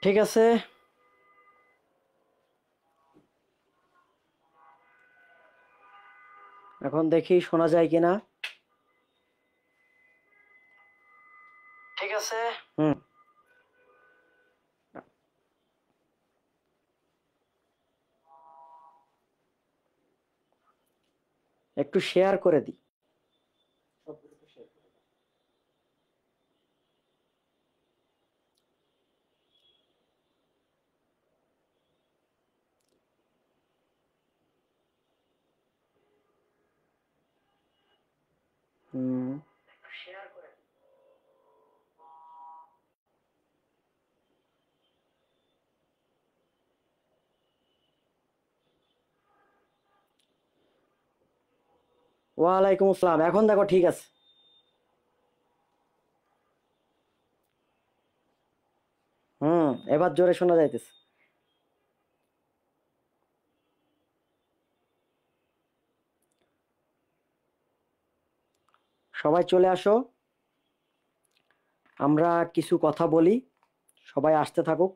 ঠিক আছে, এখন দেখি শোনা যায় কিনা। ঠিক আছে। হুম, একটু শেয়ার করে দিই। হুম, ওয়ালাইকুম আসসালাম। এখন দেখো ঠিক আছে। হুম, এবার জোরে শোনা যাইতেছে। সবাই চলে আসো, আমরা কিছু কথা বলি। সবাই আসতে থাকুক।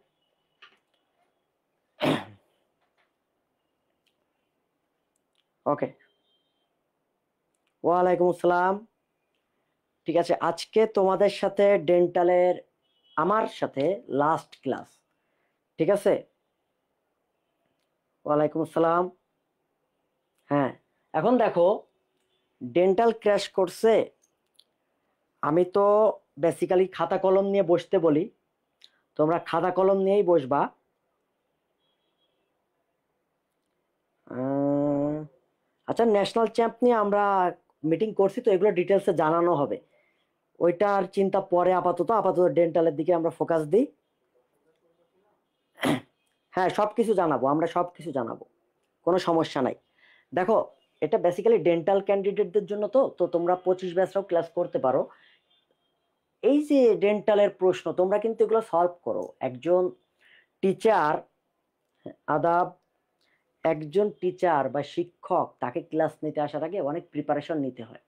ওকে, ওয়ালাইকুম আসসালাম। ঠিক আছে, আজকে তোমাদের সাথে ডেন্টালের আমার সাথে লাস্ট ক্লাস। ঠিক আছে, ওয়ালাইকুম আসসালাম। হ্যাঁ, এখন দেখো, ডেন্টাল ক্র্যাশ করছে। আমি তো বেসিক্যালি খাতা কলম নিয়ে বসতে বলি, তোমরা খাতা কলম নিয়েই বসবা। আচ্ছা, ন্যাশনাল চ্যাম্প নিয়ে আমরা মিটিং করছি, তো এগুলো ডিটেলসে জানানো হবে। ওইটার চিন্তা পরে, আপাতত আপাতত ডেন্টালের দিকে আমরা ফোকাস দিই। হ্যাঁ, সবকিছু জানাবো, আমরা সবকিছু জানাবো, কোনো সমস্যা নাই। দেখো, এটা বেসিক্যালি ডেন্টাল ক্যান্ডিডেটদের জন্য, তো তো তোমরা 25 ব্যাচরাও ক্লাস করতে পারো। এই যে ডেন্টালের প্রশ্ন, তোমরা কিন্তু এগুলো সলভ করো। একজন টিচার, আদাব, একজন টিচার বা শিক্ষক তাকে ক্লাস নিতে আসার আগে অনেক প্রিপারেশন নিতে হয়।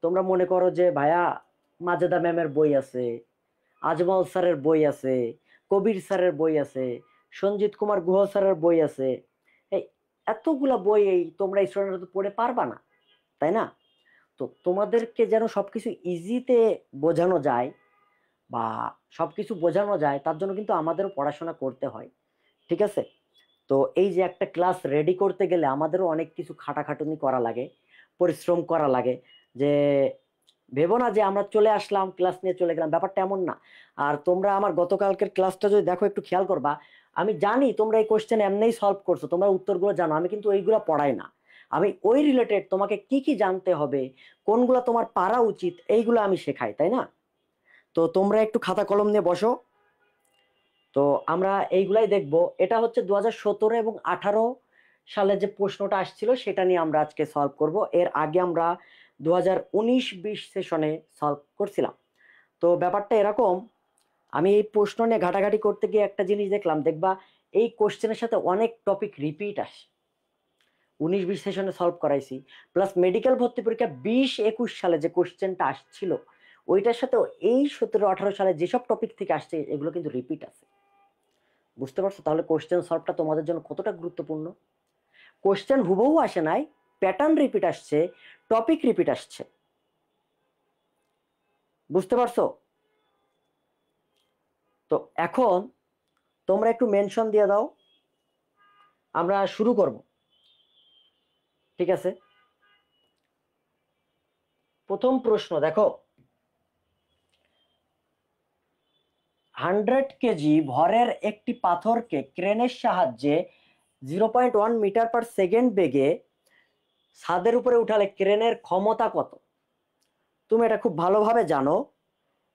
তোমরা মনে করো যে ভাইয়া, মাজেদা ম্যামের বই আছে, আজমল স্যারের বই আছে, কবির স্যারের বই আছে, সঞ্জিত কুমার গুহ স্যারের বই আছে। এই এতগুলা বই এই তোমরা স্টুডেন্টরা তো পড়ে পারবা না, তাই না? তো তোমাদেরকে যেন সবকিছু ইজিতে বোঝানো যায় বা সবকিছু বোঝানো যায়, তার জন্য কিন্তু আমাদেরও পড়াশোনা করতে হয়। ঠিক আছে? তো এই যে একটা ক্লাস রেডি করতে গেলে আমাদেরও অনেক কিছু খাটাখাটুনি করা লাগে, পরিশ্রম করা লাগে। যে ভেবো না যে আমরা চলে আসলাম ক্লাস নিয়ে চলে গেলাম, ব্যাপারটা এমন না। আর তোমরা আমার গতকালকের ক্লাসটা যদি দেখো, একটু খেয়াল করবা। আমি জানি তোমরা এই কোশ্চেন এমনিই সলভ করছো, তোমরা উত্তরগুলো জানো, আমি কিন্তু ওইগুলো পড়াই না। আমি ওই রিলেটেড তোমাকে কি কি জানতে হবে, কোনগুলো তোমার পারা উচিত, এইগুলো আমি শেখাই, তাই না? তো তোমরা একটু খাতা কলম নিয়ে বসো। তো আমরা এইগুলাই দেখবো। এটা হচ্ছে 2017 এবং 18 সালে যে প্রশ্নটা আসছিল সেটা নিয়ে আমরা আজকে সলভ করব। এর আগে আমরা 2019-20 সেশনে সলভ করছিলাম। তো ব্যাপারটা এরকম, আমি এই প্রশ্ন নিয়ে ঘাটাঘাটি করতে গিয়ে একটা জিনিস দেখলাম, দেখবা এই কোশ্চেনের সাথে অনেক টপিক রিপিট আসে। 19-20 সেশনে সলভ করাইছি, প্লাস মেডিকেল ভর্তি পরীক্ষা 20-21 সালে যে কোশ্চেনটা আসছিল ওইটার সাথে এই 17-18 সালে যেসব টপিক থেকে আসছে এগুলো কিন্তু রিপিট আছে। বুঝতে পারছো তাহলে কোশ্চেন সলভটা তোমাদের জন্য কতটা গুরুত্বপূর্ণ? কোশ্চেন হুবহু আসে নাই, প্যাটার্ন রিপিট আসছে, টপিক রিপিট আসছে। বুঝতে পারছো? তো এখন তোমরা একটু মেনশন দিয়ে দাও, আমরা শুরু করব। ঠিক আছে, প্রথম প্রশ্ন দেখো। 100 কেজি ভরের একটি পাথরকে ক্রেনের সাহায্যে 0.1 মিটার/সেকেন্ড বেগে ছাদের উপরে উঠালে ক্রেনের ক্ষমতা কত? তুমি এটা খুব ভালোভাবে জানো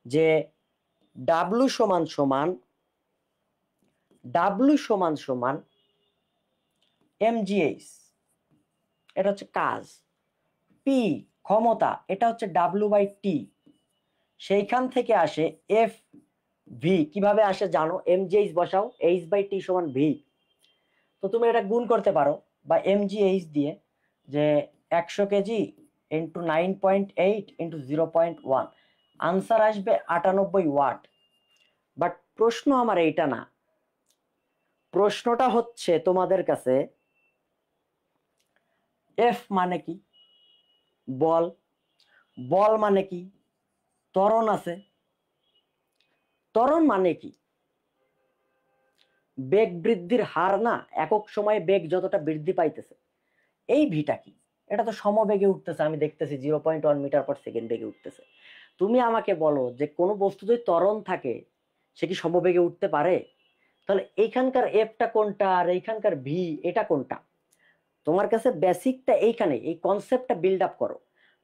যে ডাব্লু সমান সমান mgh, এটা হচ্ছে কাজ। পি ক্ষমতা, এটা হচ্ছে W/T। সেইখান থেকে আসে এফ ভি। কিভাবে আসে জানো? mgh বসাও, h/t সমান ভি। তো তুমি এটা গুণ করতে পারো বা mgh দিয়ে, যে 100 কেজি ইন্টু 9.8 ইন্টু 0.1, আনসার আসবে 98 ওয়াট। বাট প্রশ্ন আমার এইটা না, প্রশ্নটা হচ্ছে তোমাদের কাছে, এফ মানে কি? বল। বল মানে কি? ত্বরণ আছে। ত্বরণ মানে কি? বেগ বৃদ্ধির হার না, একক সময়ে বেগ যতটা বৃদ্ধি পাইতেছে, এই ভিটা কি? এটা তো সমবেগে উঠতেছে, আমি দেখতেছি 0.1 মিটার/সেকেন্ড বেগে উঠতেছে। তুমি আমাকে বলো যে কোনো বস্তু যদি ত্বরণ থাকে সে কি সমবেগে উঠতে পারে? তাহলে এইখানকার এফটা কোনটা আর এইখানকার ভি এটা কোনটা? তোমার কাছে বেসিকটা এইখানে, এই কনসেপ্টটা বিল্ড আপ করো।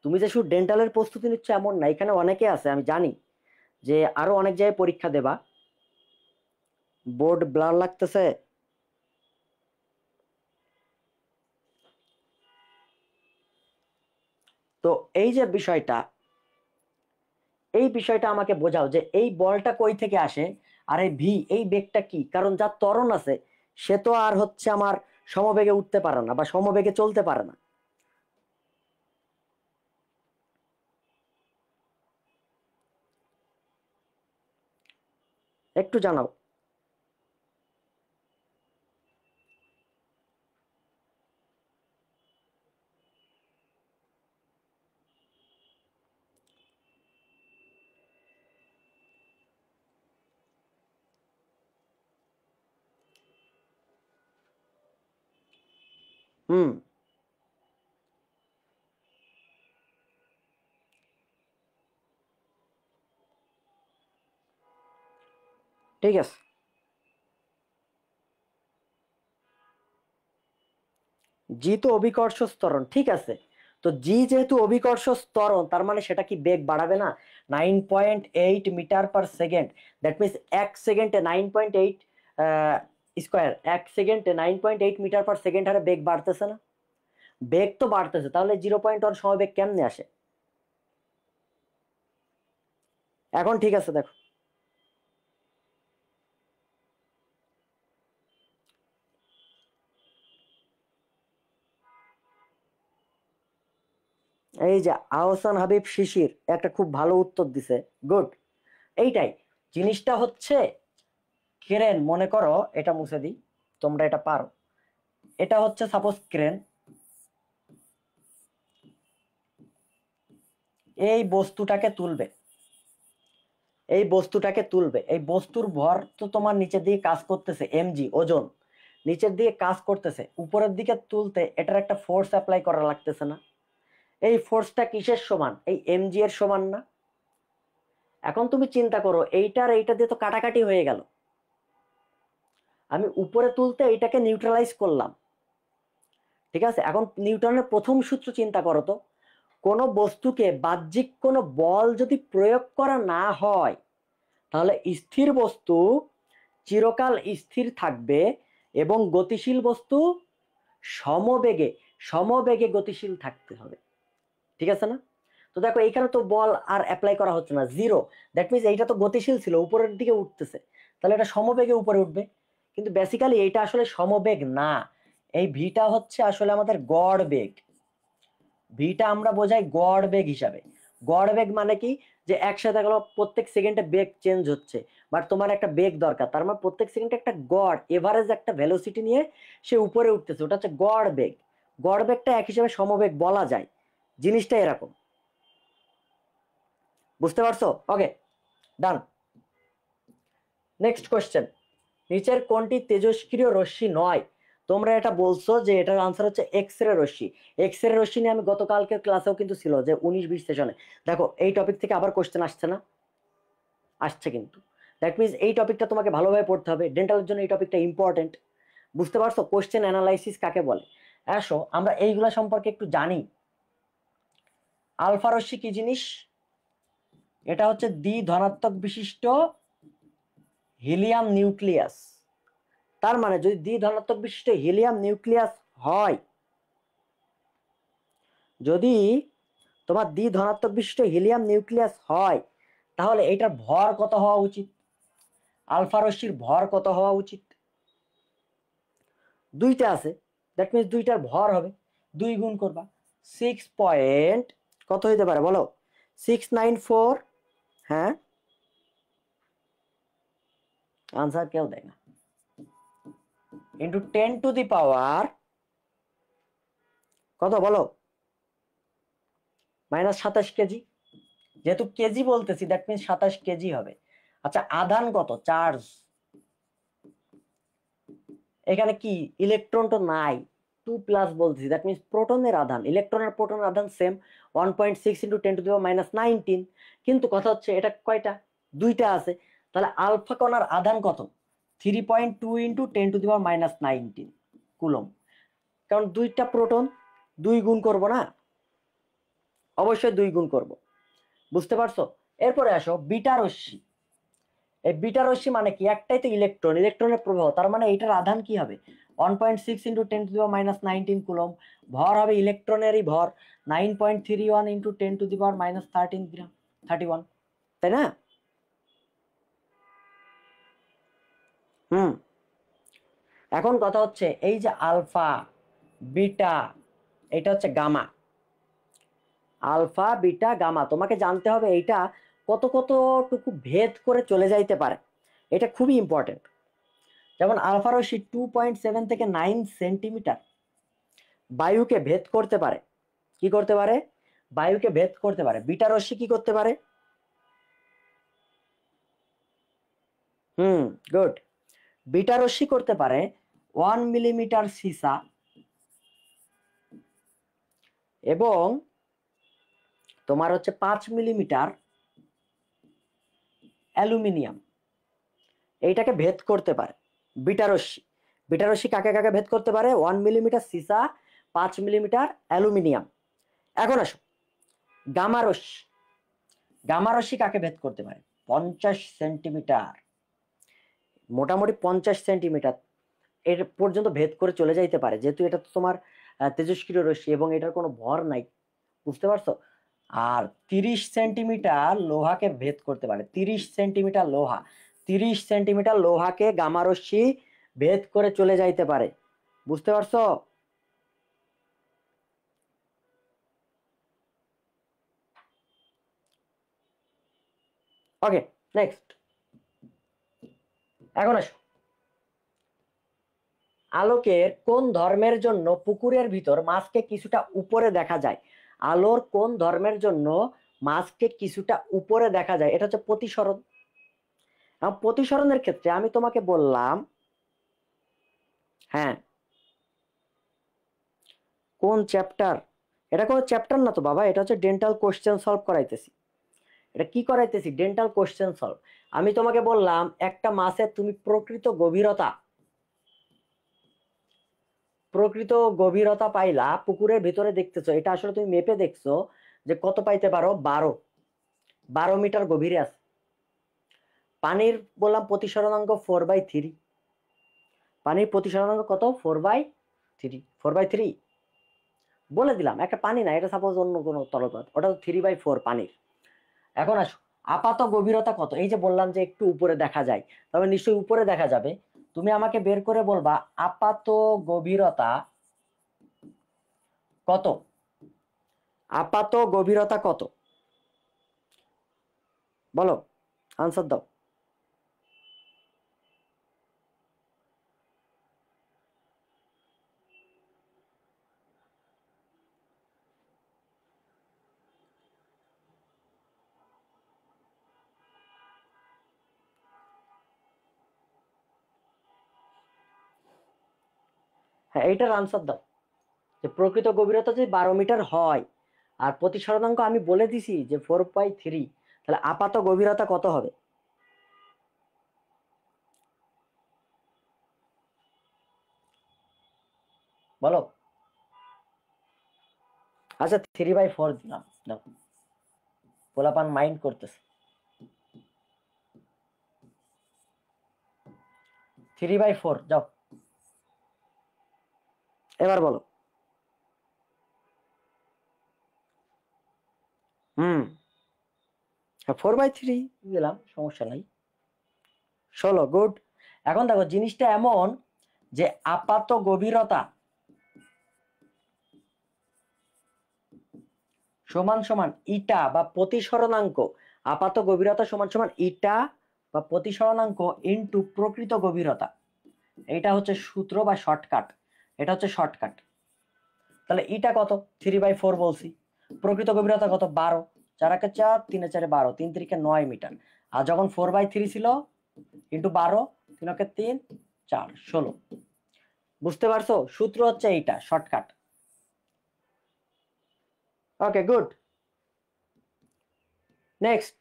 তুমি যে শুধু ডেন্টালের প্রস্তুতি নিচ্ছ এমন না, এখানে অনেকে আছে, আমি জানি যে আরো অনেক জায়গায় পরীক্ষা দেবা। বোর্ড ব্লার লাগতেছে। তো এই যে বিষয়টা, এই বিষয়টা আমাকে বোঝাও যে এই বলটা কই থেকে আসে, আর এই ভি এই বেগটা কি? কারণ যার ত্বরণ আছে সে তো আর হচ্ছে আমার সমবেগে উঠতে পারে না বা সমবেগে চলতে পারে না। একটু জানাও। হুম, ঠিক আছে। জি তো অভিকর্ষ ত্বরণ, ঠিক আছে। তো জি যেহেতু অভিকর্ষ ত্বরণ, তার মানে সেটা কি বেগ বাড়াবে না? 9.8 মিটার/সেকেন্ড, দ্যাট মিনস 1 সেকেন্ডে 9.8 স্কোয়ার, 1 সেকেন্ডে 9.8 মিটার/সেকেন্ড হারে বেগ বাড়তেছে না? বেগ তো বাড়তেছে, তাহলে 0.1 সমবেগ কেমনে আসে? এখন ঠিক আছে, দেখো। এই যে আহসান হাবিব শিশির একটা খুব ভালো উত্তর দিছে, গুড। এইটাই জিনিসটা হচ্ছে, ক্রেন, মনে করো, এটা মুছে দিই, তোমরা এটা পারো। এটা হচ্ছে সাপোজ ক্রেন, এই বস্তুটাকে তুলবে, এই বস্তুটাকে তুলবে, এই বস্তুর ভর তো তোমার নিচের দিকে কাজ করতেছে, এমজি ওজন নিচের দিকে কাজ করতেছে, উপরের দিকে তুলতে এটার একটা ফোর্স অ্যাপ্লাই করা লাগতেছে না? এই ফোর্সটা কিসের সমান? এই এমজি এর সমান না? এখন তুমি চিন্তা করো, এইটার এইটা দিয়ে তো কাটাকাটি হয়ে গেল, আমি উপরে তুলতে এইটাকে নিউট্রালাইজ করলাম, ঠিক আছে। এখন নিউটনের প্রথম সূত্র চিন্তা করো তো, কোনো বস্তুকে বাহ্যিক কোনো বল যদি প্রয়োগ করা না হয়, তাহলে স্থির বস্তু চিরকাল স্থির থাকবে এবং গতিশীল বস্তু সমবেগে, সমবেগে গতিশীল থাকতে হবে, ঠিক আছে না? তো দেখো এইখানে তো বল আর অ্যাপ্লাই করা হচ্ছে না, জিরো। দ্যাট মিনস এইটা তো গতিশীল ছিল, উপরের দিকে উঠতেছে, তাহলে এটা সমবেগে উপরে উঠবে। কিন্তু বেসিক্যালি এইটা আসলে সমবেগ না, এই ভিটা হচ্ছে আসলে আমাদের গড় বেগ। ভিটা আমরা বোঝাই গড় বেগ হিসাবে। গড় বেগ মানে কি? যে একসাথে গেল প্রত্যেক সেকেন্ডে বেগ চেঞ্জ হচ্ছে, বাট তোমার একটা বেগ দরকার, তার মানে প্রত্যেক সেকেন্ডে একটা গড় এভারেজ একটা ভেলোসিটি নিয়ে সে উপরে উঠতেছে, ওটা হচ্ছে গড় বেগ। গড় বেগটা এক হিসাবে সমবেগ বলা যায়, জিনিসটা এরকম। বুঝতে পারছো? ওকে, ডান। নেক্সট কোশ্চেন, নিচের কোনটি তেজস্ক্রিয় রশ্মি নয়? তোমরা এটা বলছো যে এটার আনসার হচ্ছে এক্স রে রশ্মি। এক্স রে রশ্মি নিয়ে আমি গতকালকের ক্লাসেও কিন্তু ছিল, যে 19-20 সেশনে। দেখো এই টপিক থেকে আবার কোশ্চেন আসছে না? আসছে কিন্তু। দ্যাট মিনস এই টপিকটা তোমাকে ভালোভাবে পড়তে হবে, ডেন্টালের জন্য এই টপিকটা ইম্পর্টেন্ট। বুঝতে পারছো কোশ্চেন অ্যানালাইসিস কাকে বলে? আসো আমরা এইগুলা সম্পর্কে একটু জানি। আলফা রশ্মি কি জিনিস? এটা হচ্ছে দ্বি ধনাত্মক বিশিষ্ট হিলিয়াম নিউক্লিয়াস। তার মানে যদি দ্বি ধনাত্মক বিশিষ্ট হিলিয়াম নিউক্লিয়াস হয়, যদি তোমার দ্বি ধনাত্মক বিশিষ্ট হিলিয়াম নিউক্লিয়াস হয়, তাহলে এটার ভর কত হওয়া উচিত? আলফা রশ্মির ভর কত হওয়া উচিত? দুইটা আছে, দ্যাট মিনস দুইটার ভর হবে, 2 গুণ করবা, 6 পয়েন্ট কত হইতে পারে বলো? 694। হ্যাঁ, আনসার কেউ দেয় না। ইন্টু 10 টু দি পাওয়ার কত বলো, -27 কেজি। যেহেতু কেজি বলতেছি দ্যাট মিনস 27 কেজি হবে। আচ্ছা আধান কত, চার্জ, এখানে কি ইলেকট্রন তো নাই, 2+ বলতেছি দ্যাট মিনস প্রোটনের আধান, ইলেকট্রন আর প্রোটনের আধান সেম, 1.6 ইন্টু 10 টু দি পাওয়ার -19। কিন্তু কথা হচ্ছে এটা কয়টা, দুইটা আছে, তাহলে আলফা কণার আধান কত, 3.2 into 10 to the power -19 coulomb. কারণ দুইটা প্রোটন, 2 গুণ করব না, অবশ্যই 2 গুণ করব, বুঝতে পারছো? এরপরে আসো বিটা রশ্মি। এই বিটা রশ্মি মানে কি, একটাই তো ইলেকট্রন, ইলেকট্রনের প্রবাহ, তার মানে এইটার আধান কি হবে 1.6 into 10 to the power -19 coulomb. ভর হবে ইলেকট্রনেরই ভর 9.31 ইন্টু 10 টু দি পাওয়ার -13 গ্রাম 31, তাই না? এখন কথা হচ্ছে এই যে আলফা বিটা, এটা হচ্ছে গামা, আলফা বিটা গামা, তোমাকে জানতে হবে এইটা কত কতটুকু ভেদ করে চলে যাইতে পারে, এটা খুবই ইম্পর্টেন্ট। যেমন আলফা রশ্মি 2.7 থেকে 9 সেন্টিমিটার বায়ুকে ভেদ করতে পারে, কি করতে পারে, বায়ুকে ভেদ করতে পারে। বিটা রশ্মি কি করতে পারে, গুড, বিটা রশ্মি করতে পারে 1 মিলিমিটার সীসা এবং তোমার হচ্ছে 5 মিলিমিটার অ্যালুমিনিয়াম, এইটাকে ভেদ করতে পারে বিটা রশ্মি। বিটা রশ্মি কাকে কাকে ভেদ করতে পারে, 1 মিলিমিটার সীসা, 5 মিলিমিটার অ্যালুমিনিয়াম। এখন আসো গামা রশ্মি, গামা রশ্মি কাকে ভেদ করতে পারে, 50 সেন্টিমিটার, মোটামুটি 50 সেন্টিমিটার এর পর্যন্ত ভেদ করে চলে যাইতে পারে, যেহেতু এটা তো তোমার তেজস্ক্রিয় রশ্মি এবং এটার কোনো ভর নাই, বুঝতে পারছো? আর 30 সেন্টিমিটার লোহাকে ভেদ করতে পারে, 30 সেন্টিমিটার লোহা, 30 সেন্টিমিটার লোহাকে গামা রশ্মি ভেদ করে চলে যাইতে পারে, বুঝতে পারছো? ওকে, নেক্সট। এখন আসো আলোকের কোন ধর্মের জন্য পুকুরের ভিতর মাছকে কিছুটা উপরে দেখা যায়, আলোর কোন ধর্মের জন্য মাছকে কিছুটা উপরে দেখা যায়, এটা হচ্ছে প্রতিসরণ। প্রতিসরণের ক্ষেত্রে আমি তোমাকে বললাম, হ্যাঁ কোন চ্যাপ্টার, এটা কোনো চ্যাপ্টার না তো বাবা, এটা হচ্ছে ডেন্টাল কোশ্চেন সলভ করাইতেছি। এটা কি করাইতেছি, ডেন্টাল কোশ্চেন সলভ। আমি তোমাকে বললাম একটা মাছের তুমি প্রকৃত গভীরতা পাইলা, পুকুরের ভিতরে দেখতেছো, এটা আসলে তুমি মেপে দেখছো যে কত পাইতে পারো, 12 মিটার গভীরে আছে। পানির বললাম প্রতিসরণাঙ্ক 4/3, পানির প্রতিসরণাঙ্ক কত, 4/3 বলে দিলাম, একটা পানি না, এটা সাপোজ অন্য কোনো তরল পদার্থ, ওটা 3/4 পানির। এখন আসো আপাত গভীরতা কত, এই যে বললাম যে একটু উপরে দেখা যায়, তবে নিশ্চয়ই উপরে দেখা যাবে, তুমি আমাকে বের করে বলবা আপাত গভীরতা কত, আপাত গভীরতা কত, বলো, আনসার দাও। হ্যাঁ এইটার আনসার দাও, যে প্রকৃত গভীরতা যদি 12 মিটার হয় আর প্রতিসরণাঙ্ক আমি বলে দিছি যে 4/3, তাহলে আপাত গভীরতা কত হবে, বলো। আচ্ছা 3/4 দিলাম, দাও, পোলাপান মাইন্ড করতেছে, 3/4 যাও, এবার বলো। 4/3 দিলাম, সমস্যা নাই, 16, গুড। এখন দেখো জিনিসটা এমন যে আপাত গভীরতা সমান সমান ইটা বা প্রতিসরণাঙ্ক, আপাত গভীরতা সমান সমান ইটা বা প্রতিসরণাঙ্ক ইনটু প্রকৃত গভীরতা, এটা হচ্ছে সূত্র বা শর্টকাট, এটা হচ্ছে শর্টকাট। তাহলে এটা কত? 3/4 বলছি। প্রকৃত গভীরতা কত? 12। 4 × 4 3 × 4 12, 3 × 9 মিটার। আর যখন 4/3 ছিল ইন্টু 12, 3 × 3 4 16। বুঝতে পারছো? সূত্র হচ্ছে এইটা, শর্টকাট। ওকে, গুড। নেক্সট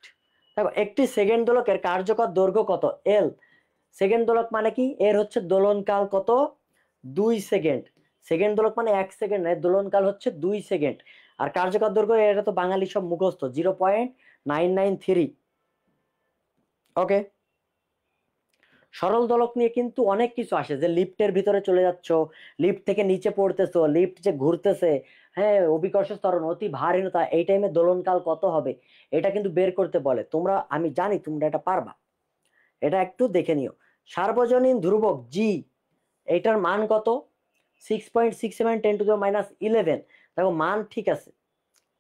দেখো, একটি সেকেন্ড দোলকের কার্যকর দৈর্ঘ্য কত? এল। সেকেন্ড দোলক মানে কি? এর হচ্ছে দোলনকাল কত? 2 সেকেন্ড। সেকেন্ড দোলক মানে 1 সেকেন্ড নয়, দোলনকাল হচ্ছে 2 সেকেন্ড। আর কার্যকর দৈর্ঘ্য, এটা তো বাঙালি সব মুখস্থ, 0.993। ওকে। সরল দোলক নিয়ে কিন্তু অনেক কিছু আসে, যে লিফটের ভিতরে চলে যাচ্ছ, লিফট থেকে নিচে পড়তেছো, লিফট যে ঘুরতেছে, হ্যাঁ, অভিকর্ষ ত্বরণ, অতি ভারহীনতা, এই টাইমে দোলনকাল কত হবে, এটা কিন্তু বের করতে বলে। তোমরা, আমি জানি তোমরা এটা পারবা, এটা একটু দেখে নিও। সার্বজনীন ধ্রুবক জি, এটার মান কত? 6.67 10⁻11। দেখো মান ঠিক আছে,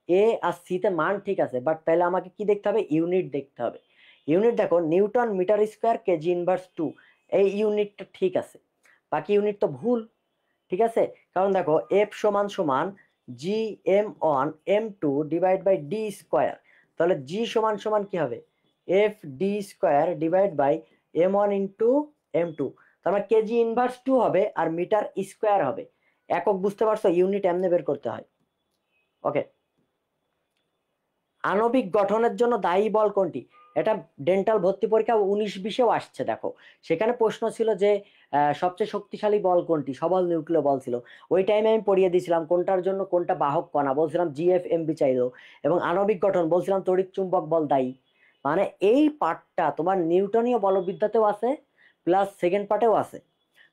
এ আর সিতে মান ঠিক আছে, বাট তাহলে আমাকে কি দেখতে হবে? ইউনিট দেখতে হবে। ইউনিট দেখো, newton metre square kg inverse 2, এই ইউনিটটা ঠিক আছে, বাকি ইউনিট তো ভুল। ঠিক আছে, কারণ দেখো এফ সমান সমান G m1 m2 divide by D square, তাহলে জি সমান সমান কি হবে? F D square divide by m1 into m2, তারপর কেজি ইনভার্স 2 হবে আর মিটার স্কোয়ার হবে। একক বুঝতে পারছো? ইউনিট এমনি বের করতে হয়। ওকে। আণবিক গঠনের জন্য দায়ী বল কোনটি? এটা ডেন্টাল ভর্তি পরীক্ষা 19-20-এও আসছে। দেখো সেখানে প্রশ্ন ছিল যে সবচেয়ে শক্তিশালী বল কোনটি? সবল নিউক্লিয় বল ছিল। ওই টাইমে আমি পড়িয়ে দিয়েছিলাম কোনটার জন্য কোনটা বাহক কণা, বলছিলাম জিএফএমবি চাইলো। এবং আণবিক গঠন বলছিলাম তড়িৎ চুম্বক বল দায়ী। মানে এই পার্টটা তোমার নিউটনীয় বলবিদ্যাতেও আছে, প্লাস সেকেন্ড পার্টেও আছে।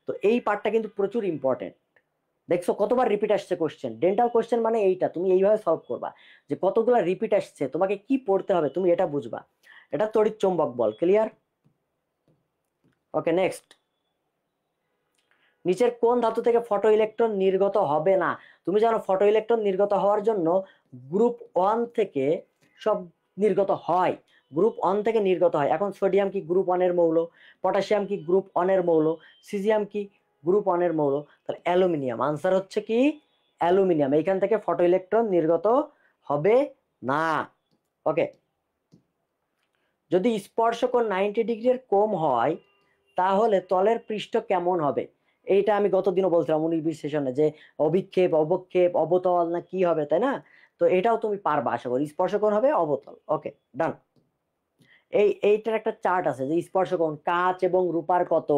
তো এই পার্টটা কিন্তু প্রচুর ইম্পর্টেন্ট। দেখছো কতবার রিপিট আসছে কোশ্চেন? ডেন্টাল কোশ্চেন মানে এইটা, তুমি এইভাবে সলভ করবা, যে কতগুলো রিপিট আসছে, তোমাকে কি পড়তে হবে তুমি এটা বুঝবা। এটা তড়িৎ চৌম্বক বল। ক্লিয়ার? ওকে, নেক্সট। নিচের কোন ধাতু থেকে ফটো ইলেকট্রন নির্গত হবে না? তুমি জানো ফটো ইলেকট্রন নির্গত হওয়ার জন্য গ্রুপ 1 থেকে সব নির্গত হয়, গ্রুপ 1 থেকে নির্গত হয়। এখন সোডিয়াম কি গ্রুপ 1 এর মৌল? পটাশিয়াম কি গ্রুপ 1 এর মৌল? সিজিয়াম কি গ্রুপ 1 এর মৌল? তাহলে অ্যালুমিনিয়াম। আনসার হচ্ছে কি? অ্যালুমিনিয়াম। এইখান থেকে ফটো ইলেকট্রন নির্গত হবে না। ওকে। যদি স্পর্শকোণ 90 ডিগ্রির কম হয় তাহলে তলের পৃষ্ঠ কেমন হবে? এইটা আমি গতদিনও বলছিলাম 19-20 সেশনে, যে অভিক্ষেপ, অবক্ষেপ, অবতল না কি হবে, তাই না? তো এটাও তুমি পারবা আশা করি। স্পর্শকোণ হবে অবতল। ওকে, ডান। এইটার একটা চার্ট আছে, যে স্পর্শকোণ কাঁচ এবং রূপার কত,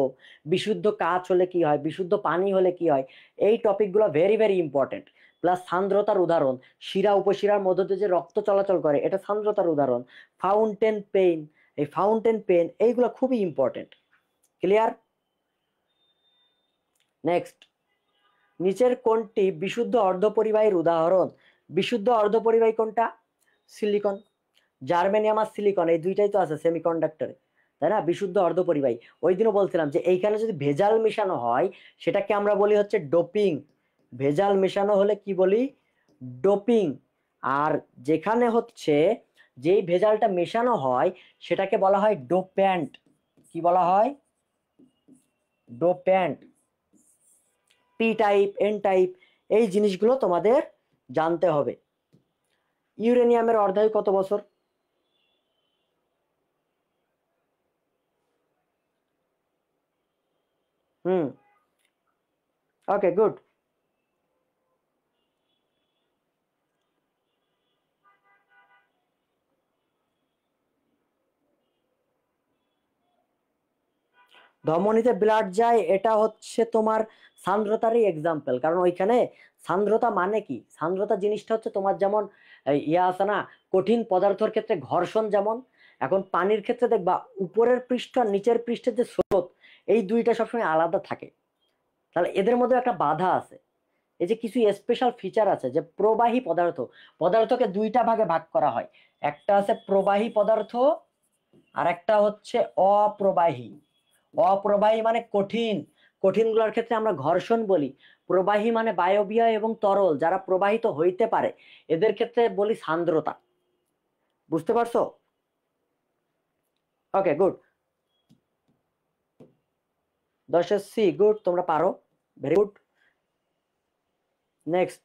বিশুদ্ধ কাঁচ হলে কি হয়, বিশুদ্ধ পানি হলে কি হয়, এই টপিকগুলো ভেরি ভেরি ইম্পর্টেন্ট। প্লাস সান্দ্রতার উদাহরণ, শিরা উপশিরার মধ্য দিয়ে যে রক্ত চলাচল করে, এটা সান্দ্রতার উদাহরণ। ফাউন্টেন পেন, এই ফাউন্টেন পেন, এইগুলো খুবই ইম্পর্টেন্ট। ক্লিয়ার? নেক্সট। নিচের কোনটি বিশুদ্ধ অর্ধপরিবাহীর উদাহরণ? বিশুদ্ধ অর্ধপরিবাহী কোনটা? সিলিকন। জার্মেনিয়াম আর সিলিকন, এই দুইটাই তো আছে সেমিকন্ডাক্টরে, তাই না? বিশুদ্ধ অর্ধপরিবাহী। ওই দিনও বলছিলাম যে এইখানে যদি ভেজাল মেশানো হয় সেটাকে আমরা বলি হচ্ছে ডোপিং। ভেজাল মেশানো হলে কি বলি? ডোপিং। আর যেখানে হচ্ছে যেই ভেজালটা মেশানো হয় সেটাকে বলা হয় ডোপ্যান্ট। কি বলা হয়? Dopant. P type, N type, এই জিনিসগুলো তোমাদের জানতে হবে। ইউরেনিয়ামের অর্ধায়ু কত বছর? হুম, ওকে, গুড। ধমনীতে ব্লাড যায়, এটা হচ্ছে তোমার সান্দ্রতারই এক্সাম্পল। কারণ ওইখানে সান্দ্রতা মানে কি, সান্দ্রতা জিনিসটা হচ্ছে তোমার যেমন ইয়া আছে না, কঠিন পদার্থের ক্ষেত্রে ঘর্ষণ যেমন, এখন পানির ক্ষেত্রে দেখবা উপরের পৃষ্ঠ আর নিচের পৃষ্ঠের যে স্রোত, এই দুইটা সবসময় আলাদা থাকে। তাহলে এদের মধ্যে একটা বাধা আছে। এই যে কিছু স্পেশাল ফিচার আছে, যে প্রবাহী পদার্থ, পদার্থকে দুইটা ভাগে ভাগ করা হয়। একটা আছে প্রবাহী পদার্থ, আর একটা হচ্ছে অপ্রবাহী। অপ্রবাহী মানে কঠিন, কঠিনগুলোর ক্ষেত্রে আমরা ঘর্ষণ বলি। প্রবাহী মানে বায়বীয় এবং তরল, যারা প্রবাহিত হইতে পারে, এদের ক্ষেত্রে বলি সান্দ্রতা। বুঝতে পারছো? ওকে, গুড। 10-এর সি, গুড, তোমরা পারো, ভেরি গুড। নেক্সট,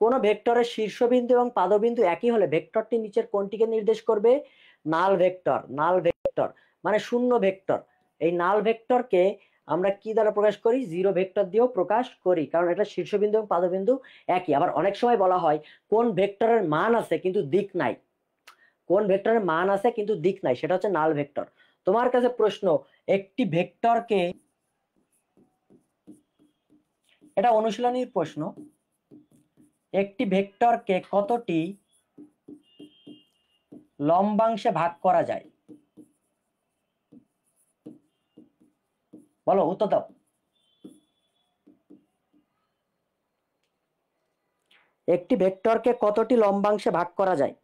কোন ভেক্টরের শীর্ষবিন্দু এবং পাদবিন্দু একই হলে ভেক্টরটি নিচের কোনটিকে নির্দেশ করবে? নাল ভেক্টর। নাল ভেক্টর মানে শূন্য ভেক্টর। এই নাল ভেক্টরকে আমরা কি দ্বারা প্রকাশ করি? জিরো ভেক্টর দিয়েও প্রকাশ করি, কারণ এটা শীর্ষবিন্দু এবং পাদবিন্দু একই। আবার অনেক সময় বলা হয় কোন ভেক্টরের মান আছে কিন্তু দিক নাই, কোন ভেক্টরের মান আছে কিন্তু দিক নাই, সেটা হচ্ছে নাল ভেক্টর। তোমার কাছে প্রশ্ন, একটি ভেক্টরকে, এটা অনুশীলনীর প্রশ্ন, একটি ভেক্টরকে কতটি লম্বাংশে ভাগ করা যায়? বলো, উত্তর দাও। একটি ভেক্টরকে কতটি লম্বাংশে ভাগ করা যায়?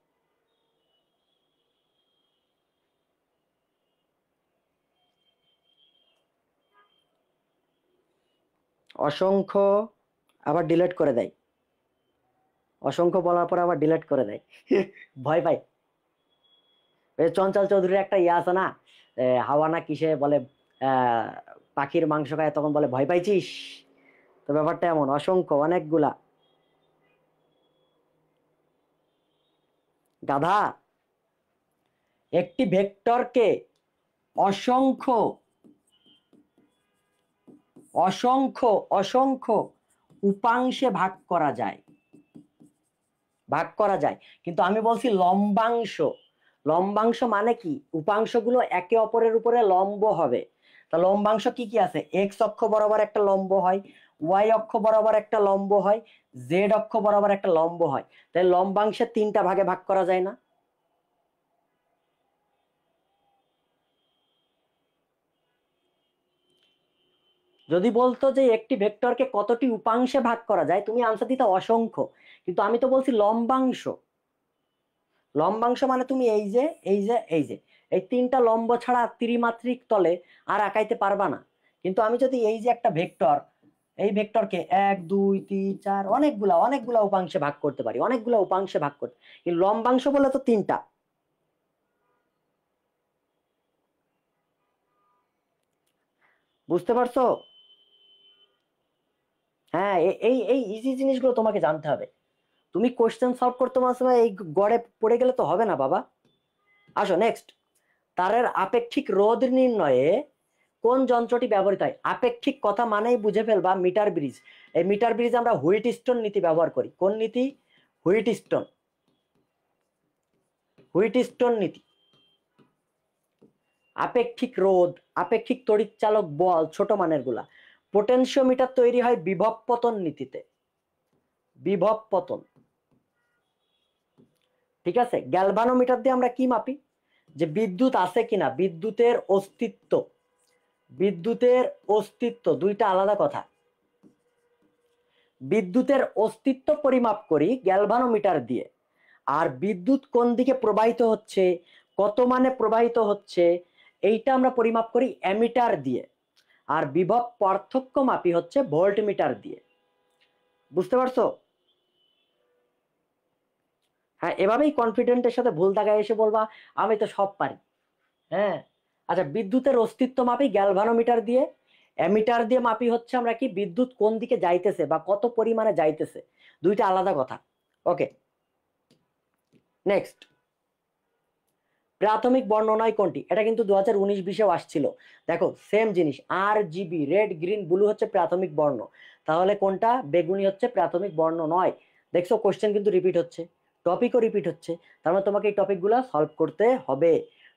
অসংখ্য আবার ডিলিট করে দেয়, অসংখ্য বলার পর আবার ডিলিট করে দেয় ভয় পাই। চঞ্চল চৌধুরীর একটা ইয়ে আছে না, হাওয়া না কিসে বলে, পাখির মাংস খায়, তখন বলে ভয় পাইছিস। তো ব্যাপারটা এমন, অসংখ্য অনেকগুলা, গাধা। একটি ভেক্টরকে অসংখ্য অসংখ্য অসংখ্য উপাংশে ভাগ করা যায়, ভাগ করা যায়, কিন্তু আমি বলছি লম্বাংশ। লম্বাংশ মানে কি? উপাংশগুলো একে অপরের উপরে লম্ব হবে। তা লম্বাংশ কি কি আছে? এক্স অক্ষ বরাবর একটা লম্ব হয়, ওয়াই অক্ষ বরাবর একটা লম্ব হয়, জেড অক্ষ বরাবর একটা লম্ব হয়। তাই লম্বাংশে 3টা ভাগে ভাগ করা যায় না? যদি বলতো যে একটি ভেক্টরকে কতটি উপাংশে ভাগ করা যায়, তুমি আনসার দিতে অসংখ্য, কিন্তু আমি তো বলছি লম্বাংশ। লম্বাংশ মানে তুমি এই যে এই যে এই যে এই 3টা লম্ব ছাড়া ত্রিমাত্রিক তলে আর আঁকাইতে পারবা না। কিন্তু আমি যদি এই যে একটা ভেক্টর, এই ভেক্টরকে 1 2 3 4 অনেকগুলা অনেকগুলা উপাংশে ভাগ করতে পারি, অনেকগুলা উপাংশে ভাগ করতে, কিন্তু লম্বাংশ বলে তো 3টা। বুঝতে পারছো? হ্যাঁ, এই এই ইজি জিনিসগুলো তোমাকে জানতে হবে। তুমি কোশ্চেন সলভ করতে পারছো না, এই গড়ে পড়ে গেলে তো হবে না বাবা। আসো নেক্সট, তারের আপেক্ষিক রোধ নির্ণয়ে কোন যন্ত্রটি ব্যবহৃত হয়? আপেক্ষিক কথা মানেই বুঝে ফেলবা মিটার ব্রিজ। এই মিটার ব্রিজ আমরা হুইটস্টোন নীতি ব্যবহার করি। কোন নীতি? হুইটস্টোন, হুইটস্টোন নীতি। আপেক্ষিক রোধ, আপেক্ষিক তড়িৎচালক বল, ছোট মানের গুলা। পোটেনশিওমিটার তৈরি হয় বিভব পতন নীতিতে, বিভব পতন। ঠিক আছে, গ্যালভানোমিটার দিয়ে আমরা কি মাপি? যে বিদ্যুৎ আছে কিনা, বিদ্যুতের অস্তিত্ব, বিদ্যুতের অস্তিত্ব দুইটা আলাদা কথা। বিদ্যুতের অস্তিত্ব পরিমাপ করি গ্যালভানোমিটার দিয়ে, আর বিদ্যুৎ কোন দিকে প্রবাহিত হচ্ছে, কত মানে প্রবাহিত হচ্ছে, এইটা আমরা পরিমাপ করি অ্যামিটার দিয়ে। আর বিভব পার্থক্য মাপি হচ্ছে ভোল্টমিটার দিয়ে। বুঝতে পারছো? হ্যাঁ, এভাবেই কনফিডেন্টের সাথে ভুল দাগায় এসে বলবা আমি তো সব পারি। হ্যাঁ, আচ্ছা, বিদ্যুতের অস্তিত্ব মাপি গ্যালভানোমিটার দিয়ে, অ্যামিটার দিয়ে মাপি হচ্ছে আমরা কি বিদ্যুৎ কোন দিকে যাইতেছে বা কত পরিমাণে যাইতেছে, দুইটা আলাদা কথা। ওকে, নেক্সট, প্রাথমিক বর্ণনায় কোনটি? এটা কিন্তু 2019-20-এও আসছিল। দেখো সেম জিনিস, আর জিবি, রেড গ্রিন ব্লু হচ্ছে প্রাথমিক বর্ণ, তাহলে কোনটা? বেগুনি হচ্ছে প্রাথমিক বর্ণ নয়। দেখছো কোশ্চেন কিন্তু রিপিট হচ্ছে, টপিকও রিপিট হচ্ছে, তার মানে তোমাকে এই টপিকগুলো সলভ করতে হবে।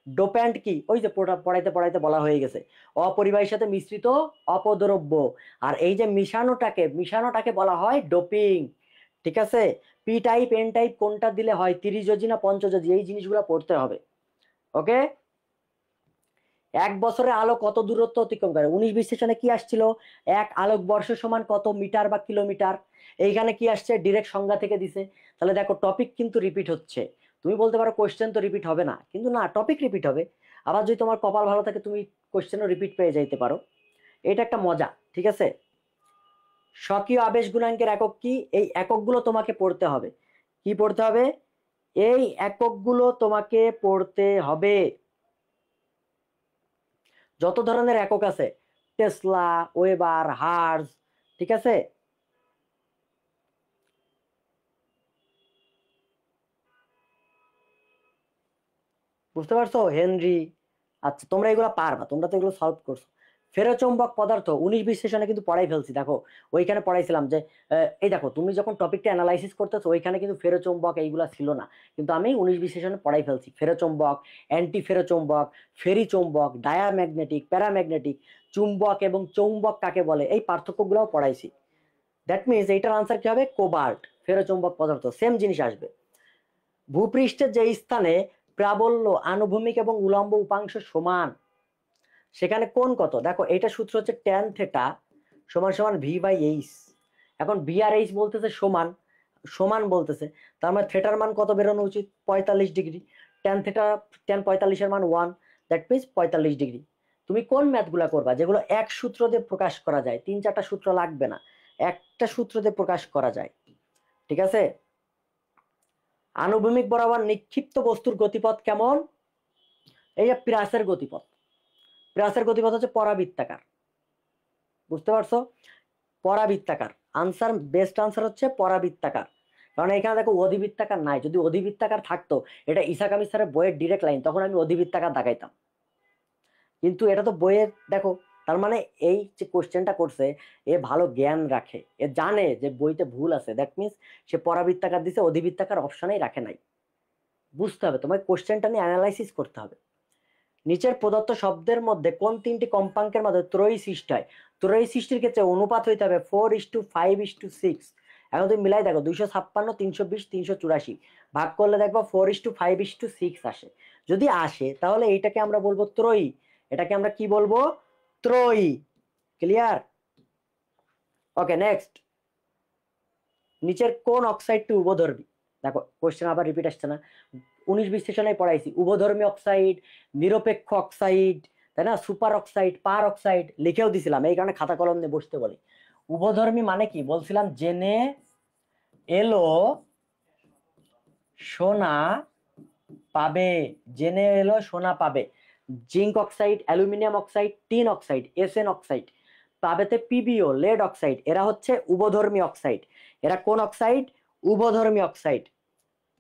ডোপ্যান্ট কি? ওই যে পড়াইতে পড়াইতে বলা হয়ে গেছে, অপরিবাহীর সাথে মিশ্রিত অপদ্রব্য। আর এই যে মিশানোটাকে, মিশানোটাকে বলা হয় ডোপিং। ঠিক আছে, পি টাইপ এন টাইপ কোনটা দিলে হয়, তিরিযোজি না পঞ্চযোজি, এই জিনিসগুলো পড়তে হবে। ওকে, 1 বছরে আলো কত দূরত্ব অতিক্রম করে? 19-20 সেশনে কি আসছিল? 1 আলোক বর্ষ সমান কত মিটার বা কিলোমিটার। এইখানে কি আসছে? ডিরেক্ট সংজ্ঞা থেকে দিছে। তাহলে দেখো টপিক কিন্তু রিপিট হচ্ছে। তুমি বলতে পারো কোশ্চেন তো রিপিট হবে না, কিন্তু না, টপিক রিপিট হবে। আবার যদি তোমার কপাল ভালো থাকে তুমি কোশ্চেনও রিপিট পেয়ে যাইতে পারো। এটা একটা মজা। ঠিক আছে, স্বকীয় আবেশ গুণাঙ্কের একক কি? এই এককগুলো তোমাকে পড়তে হবে। কি পড়তে হবে? এই এককগুলো তোমাকে পড়তে হবে। যত ধরনের একক আছে টেসলা, ওয়েবার, হার্জ, ঠিক আছে? বুঝতে পারছো? হেনরি। আচ্ছা, তোমরা এগুলো পারবা, তোমরা তো এগুলো সলভ করছো। ফেরোচৌম্বক পদার্থ 19-20 সেশনে কিন্তু পড়াই ফেলছি। দেখো ওইখানে পড়াইছিলাম যে এই দেখো তুমি যখন টপিকটা অ্যানালাইসিস করতেছো ওইখানে কিন্তু ফেরোচৌম্বক এইগুলা ছিল না, কিন্তু আমি 19-20 সেশনে পড়াই ফেলছি। ফেরোচৌম্বক, অ্যান্টি ফেরোচৌম্বক, ফেরি চৌম্বক, ডায়াম্যাগনেটিক, প্যারাম্যাগনেটিক, চুম্বক এবং চৌম্বক কাকে বলে এই পার্থক্যগুলোও পড়াইছি। দ্যাট মিনস এইটার আনসার কি হবে? কোবাল্ট। ফেরোচৌম্বক পদার্থ সেম জিনিস আসবে। ভূপৃষ্ঠের যে স্থানে প্রাবল্য, আনুভূমিক এবং উলম্ব উপাংশ সমান, সেখানে কোণ কত? দেখো এটা সূত্র হচ্ছে ট্যান থেটা সমান সমান ভি বাই এইচ। এখন ভি আর এইচ বলতেছে সমান, সমান বলতেছে, তার মানে থেটার মান কত বেরোনো উচিত? 45 ডিগ্রি। ট্যান থেটা, ট্যান 45-এর মান 1, দ্যাট মিনস 45 ডিগ্রি। তুমি কোন ম্যাথগুলা করবা যেগুলো এক সূত্র দিয়ে প্রকাশ করা যায়? 3-4টা সূত্র লাগবে না, একটা সূত্র দিয়ে প্রকাশ করা যায়, ঠিক আছে? আনুভূমিক বরাবর নিক্ষিপ্ত বস্তুর গতিপথ কেমন? এই যে প্রাসের গতিপথ, প্রাসের গতিপথ হচ্ছে পরাবৃত্তাকার। বুঝতে পারছো? পরাবৃত্তাকার। আনসার, বেস্ট আনসার হচ্ছে পরাবৃত্তাকার। কারণ এখানে দেখো অধিবৃত্তাকার নাই, যদি অধিবৃত্তাকার থাকতো, এটা ইসাক আমির স্যারের বইয়ের ডিরেক্ট লাইন, তখন আমি অধিবৃত্তাকার দেখাইতাম, কিন্তু এটা তো বইয়ের। দেখো তার মানে এই যে কোশ্চেনটা করছে, এ ভালো জ্ঞান রাখে, এ জানে যে বইতে ভুল আছে, দ্যাট মিনস সে পরাবৃত্তাকার দিছে, অধিবৃত্তাকার অপশনেই রাখে নাই। বুঝতে হবে, তোমার কোশ্চেনটা নিয়ে অ্যানালাইসিস করতে হবে। নিচের প্রদত্ত শব্দের মধ্যে কোন 3টি কম্পাঙ্কের মধ্যে ত্রয়ী সৃষ্টি হয়? ত্রয়ী সৃষ্টির ক্ষেত্রে অনুপাত হইতে হবে 4:5:6। এখন তুমি মিলাই দেখো, 256, 320, 384 ভাগ করলে দেখবো 4:5:6 আসে। যদি আসে তাহলে এইটাকে আমরা বলবো ত্রয়ী। এটাকে আমরা কি বলবো? ত্রয়ী। ক্লিয়ার? ওকে, নেক্সট। নিচের কোন অক্সাইডটি উভধর্মী? দেখো কোশ্চেন আবার রিপিট আসছে না, 19-20 সেশনে পড়াইছি। উভধর্মী অক্সাইড, নিরপেক্ষ অক্সাইড, তাই না? সুপার অক্সাইড, পার অক্সাইড লিখেও দিছিলাম, এই কারণে খাতা কলম নিয়ে বসতে বলি। উভধর্মী মানে কি বলছিলাম? জেনে এলো সোনা পাবে, জেনে এলো সোনা পাবে। Zinc oxide, aluminium oxide, tin oxide, Sn oxide, পাবেতে পিবিও, লেড অক্সাইড, এরা হচ্ছে উভধর্মী অক্সাইড। এরা কোন অক্সাইড? উভধর্মী অক্সাইড,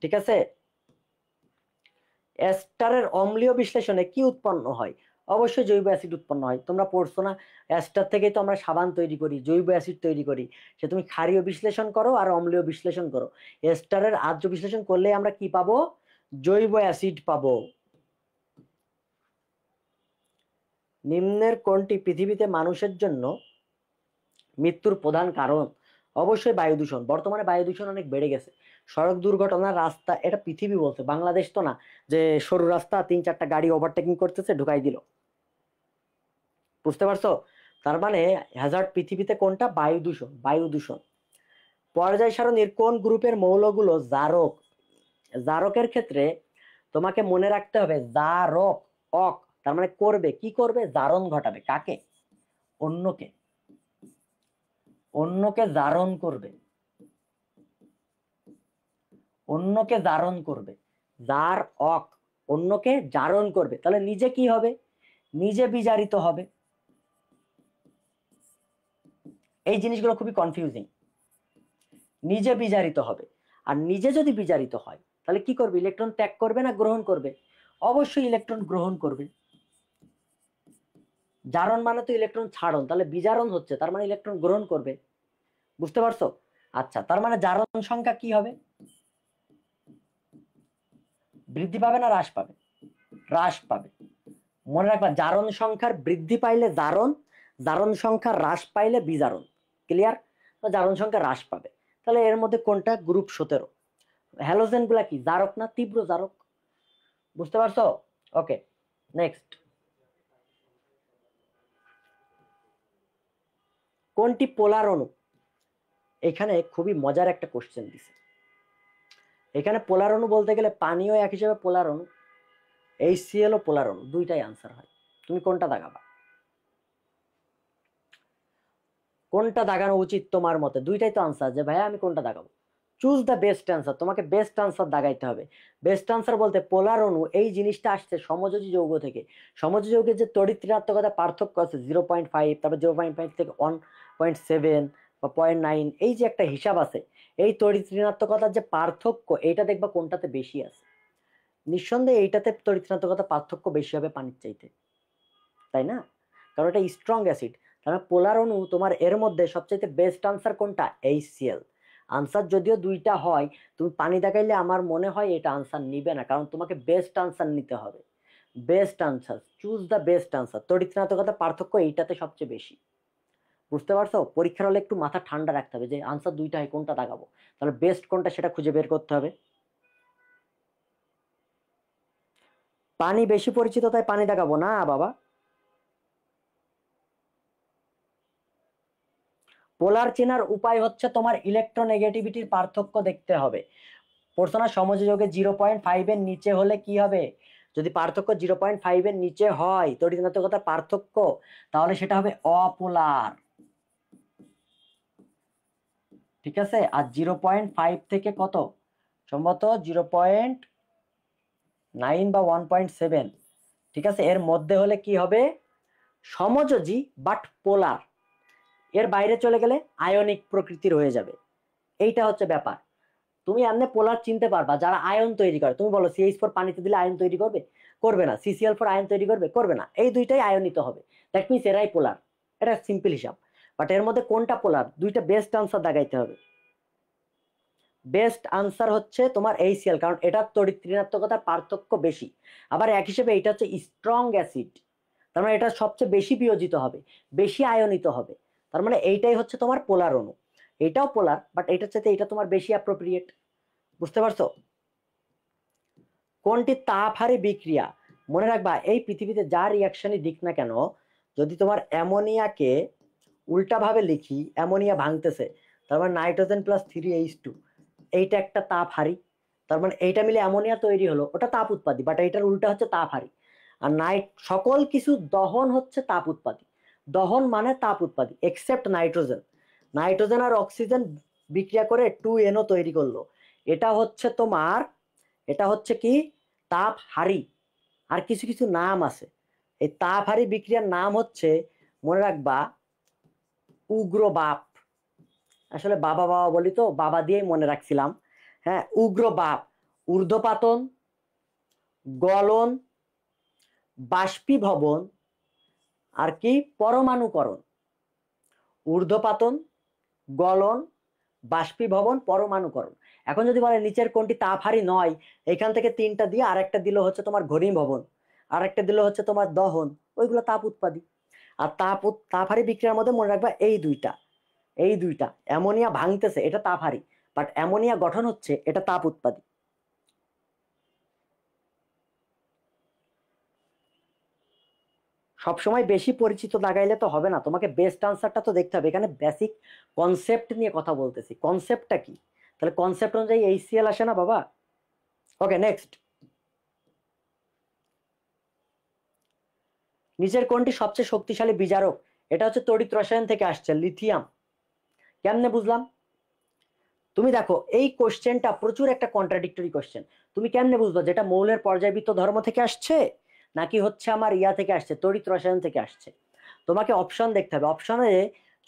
ঠিক আছে? এস্টারের অম্লীয় বিশ্লেষণে কি উৎপন্ন হয়? অবশ্যই জৈব অ্যাসিড উৎপন্ন হয়। তোমরা পড়ছো না, এস্টার থেকেই তো আমরা সাবান তৈরি করি, জৈব অ্যাসিড তৈরি করি। সে তুমি ক্ষারীয় বিশ্লেষণ করো আর অম্লীয় বিশ্লেষণ করো, এস্টারের আর্দ্র বিশ্লেষণ করলে আমরা কি পাবো? জৈব অ্যাসিড পাবো। নিম্নের কোনটি পৃথিবীতে মানুষের জন্য মৃত্যুর প্রধান কারণ? অবশ্যই বায়ু দূষণ। বর্তমানে বায়ু দূষণ অনেক বেড়ে গেছে। সড়ক দুর্ঘটনা, রাস্তা, এটা পৃথিবী বলছে, বাংলাদেশ তো না যে সরু রাস্তা 3-4টা গাড়ি ওভারটেকিং করতেছে ঢুকাই দিল। বুঝতে পারছো? তার মানে হ্যাজার্ড পৃথিবীতে কোনটা? বায়ু দূষণ, বায়ু দূষণ। পর্যায় সারণীর কোন গ্রুপের মৌলগুলো জারক? জারকের ক্ষেত্রে তোমাকে মনে রাখতে হবে জারক, অক তার মানে করবে, কি করবে? জারণ ঘটাবে। কাকে? অন্যকে, অন্যকে জারণ করবে, অন্যকে জারণ করবে। জার অক, অন্যকে জারণ করবে, তাহলে নিজে কি হবে? নিজে বিজারিত হবে। এই জিনিসগুলো খুবই কনফিউজিং। নিজে বিজারিত হবে, আর নিজে যদি বিজারিত হয় তাহলে কি করবে? ইলেকট্রন ত্যাগ করবে না গ্রহণ করবে? অবশ্যই ইলেকট্রন গ্রহণ করবে। জারণ মানে তো ইলেকট্রন ছাড়ন, তাহলে বিজারণ হচ্ছে, তার মানে ইলেকট্রন গ্রহণ করবে। বুঝতে পারছো? আচ্ছা, তার মানে জারণ সংখ্যা কি হবে? বৃদ্ধি পাবে না হ্রাস পাবে? হ্রাস পাবে। মনে রাখবা, জারণ সংখ্যার বৃদ্ধি পাইলে জারণ, জারণ সংখ্যা হ্রাস পাইলে বিজারণ। ক্লিয়ার? জারণ সংখ্যা হ্রাস পাবে। তাহলে এর মধ্যে কোনটা? গ্রুপ 17। হ্যালোজেন গুলা কি জারক না তীব্র জারক? বুঝতে পারছো? ওকে, নেক্সট। কোনটি পোলার অণু? এখানে খুবই মজার একটা কোশ্চেন দিছে। এখানে পোলার অণু বলতে গেলে পানিও এক হিসেবে পোলার অণু, HCl ও পোলার অণু, দুইটাই আনসার হয়। তুমি কোনটা দাগাবা? কোনটা দাগানো উচিত তোমার মতে? দুইটাই তো আনসার, যে ভাইয়া আমি কোনটা দাগাবো? চুজ দ্য বেস্ট অ্যান্সার, তোমাকে বেস্ট অ্যান্সার দাগাইতে হবে। বেস্ট অ্যান্সার বলতে পোলার অণু, এই জিনিসটা আসছে সমযোজী যৌগ থেকে। সমযোজী যৌগের যে তড়িৎ ঋণাত্মকতা পার্থক্য আছে 0.5, তারপর 0.5 থেকে 1.7 বা 0.9, এই যে একটা হিসাব আছে, এই তড়িৎ ঋণাত্মকতার যে পার্থক্য, এইটা দেখবা কোনটাতে বেশি আছে। নিঃসন্দেহে এইটাতে তড়িৎ ঋণাত্মকতা পার্থক্য বেশি হবে পানির চাইতে, তাই না? কারণ এটা স্ট্রং অ্যাসিড। তাহলে পোলার অণু তোমার এর মধ্যে সবচেয়ে বেস্ট আনসার কোনটা? HCl। আনসার যদিও দুইটা হয়, তুমি পানি দেখাইলে আমার মনে হয় এটা আনসার নিবে না, কারণ তোমাকে বেস্ট আনসার নিতে হবে। Best answer, choose the best answer. তড়িৎ ঋণাত্মকতা পার্থক্য এইটাতে সবচেয়ে বেশি। বুঝতে পারছো? পরীক্ষার হলে একটু মাথা ঠান্ডা রাখতে হবে যে আনসার দুইটা হয়, কোনটা দাগাবো, তাহলে বেস্ট কোনটা সেটা খুঁজে বের করতে হবে। পানি বেশি পরিচিত তাই পানি দাগাবো না বাবা। পোলার চেনার উপায় হচ্ছে তোমার ইলেকট্রোনেগেটিভিটির পার্থক্য দেখতে হবে। পড়ছো না সমযোজকে 0.5 এর নিচে হলে কি হবে? যদি পার্থক্য 0.5 এর নিচে হয় তড়িৎ ঋণাত্মকতার পার্থক্য, তাহলে সেটা হবে অপোলার। ঠিক আছে? আর 0.5 থেকে কত, সম্ভবত 0.9 বা 1.7, ঠিক আছে, এর মধ্যে হলে কি হবে? সমযোজী বাট পোলার। এর বাইরে চলে গেলে আয়নিক প্রকৃতির হয়ে যাবে। এইটা হচ্ছে ব্যাপার। তুমি এমনি পোলার চিনতে পারবা যারা আয়ন তৈরি করে। তুমি বলো CH4 পানিতে দিলে আয়ন তৈরি করবে? করবে না। CCl4 আয়ন তৈরি করবে? করবে না। এই দুইটাই আয়নিত হবে, দ্যাট মিনস এরাই পোলার। এটা সিম্পল হিসাব। বাট এর মধ্যে কোনটা পোলার, দুইটা বেস্ট আনসার দাগাইতে হবে। বেস্ট আনসার হচ্ছে তোমার HCl, কারণ এটার তড়িৎ ঋণাত্মকতার পার্থক্য বেশি। আবার এক হিসেবে এটা হচ্ছে স্ট্রং অ্যাসিড, তার মানে এটা সবচেয়ে বেশি বিয়োজিত হবে, বেশি আয়নিত হবে। তার মানে এইটাই হচ্ছে তোমার পোলার অণু। এটাও পোলার, বাট এটার চাইতে এটা তোমার বেশি অ্যাপ্রোপ্রিয়েট। বুঝতে পারছো? কোনটি তাপহারী বিক্রিয়া? মনে রাখবা, এই পৃথিবীতে যা রিয়াকশনই দিক না কেন, যদি তোমার অ্যামোনিয়াকে উল্টাভাবে লিখি, অ্যামোনিয়া ভাঙতেছে, তার মানে নাইট্রোজেন প্লাস 3H2, এইটা একটা তাপহারী। তার মানে এইটা মিলে অ্যামোনিয়া তৈরি হলো, ওটা তাপ উৎপাদী, বাট এটার উল্টা হচ্ছে তাপহারী। আর সকল কিছু দহন হচ্ছে তাপ উৎপাদী। দহন মানে তাপ উৎপাদী, এক্সেপ্ট নাইট্রোজেন। নাইট্রোজেন আর অক্সিজেন বিক্রিয়া করে 2NO তৈরি করলো, এটা হচ্ছে তোমার, এটা হচ্ছে কি, তাপহারী। আর কিছু কিছু নাম আছে, এই তাপহারী বিক্রিয়ার নাম হচ্ছে, মনে রাখবা, উগ্র বাপ। আসলে বাবা বাবা বলি তো, বাবা দিয়েই মনে রাখছিলাম। হ্যাঁ, উগ্র বাপ, ঊর্ধ্বপাতন, গলন, বাষ্পীভবন, আর কি পরমাণুকরণ। ঊর্ধ্বপাতন, গলন, বাষ্পীভবন, পরমাণুকরণ। এখন যদি বলে নিচের কোনটি তাপহারী নয়, এখান থেকে তিনটা দিয়ে আরেকটা দিল হচ্ছে তোমার ঘনীভবন, আরেকটা দিল হচ্ছে তোমার দহন, ওইগুলো তাপ উৎপাদী। আর তাপহারী বিক্রিয়ার মধ্যে মনে রাখবা এই দুইটা, এই দুইটা। অ্যামোনিয়া ভাঙতেছে, এটা তাপহারী, বাট অ্যামোনিয়া গঠন হচ্ছে, এটা তাপ উৎপাদী। সবসময় বেশি পরিচিত লাগাইলে তো হবে না, তোমাকে বেস্ট আনসারটা তো দেখতে হবে। এখানে বেসিক কনসেপ্ট নিয়ে কথা বলতেছি, কনসেপ্টটা কি, তাহলে কনসেপ্ট অনুযায়ী HCl আসে না বাবা। ওকে, নেক্সট। নিচের কোনটি সবচেয়ে শক্তিশালী বিজারক? এটা হচ্ছে তড়িৎ রসায়ন থেকে আসছে, লিথিয়াম। কেমনে বুঝলাম? তুমি দেখো এই কোশ্চেনটা প্রচুর একটা কন্ট্রাডিক্টরি কোশ্চেন। তুমি কেমনে বুঝবো যেটা মৌলের পর্যায়বৃত্ত ধর্ম থেকে আসছে নাকি হচ্ছে আমার ইয়া থেকে আসছে, তড়িৎ রসায়ন থেকে আসছে? তোমাকে অপশন দেখতে হবে। অপশনে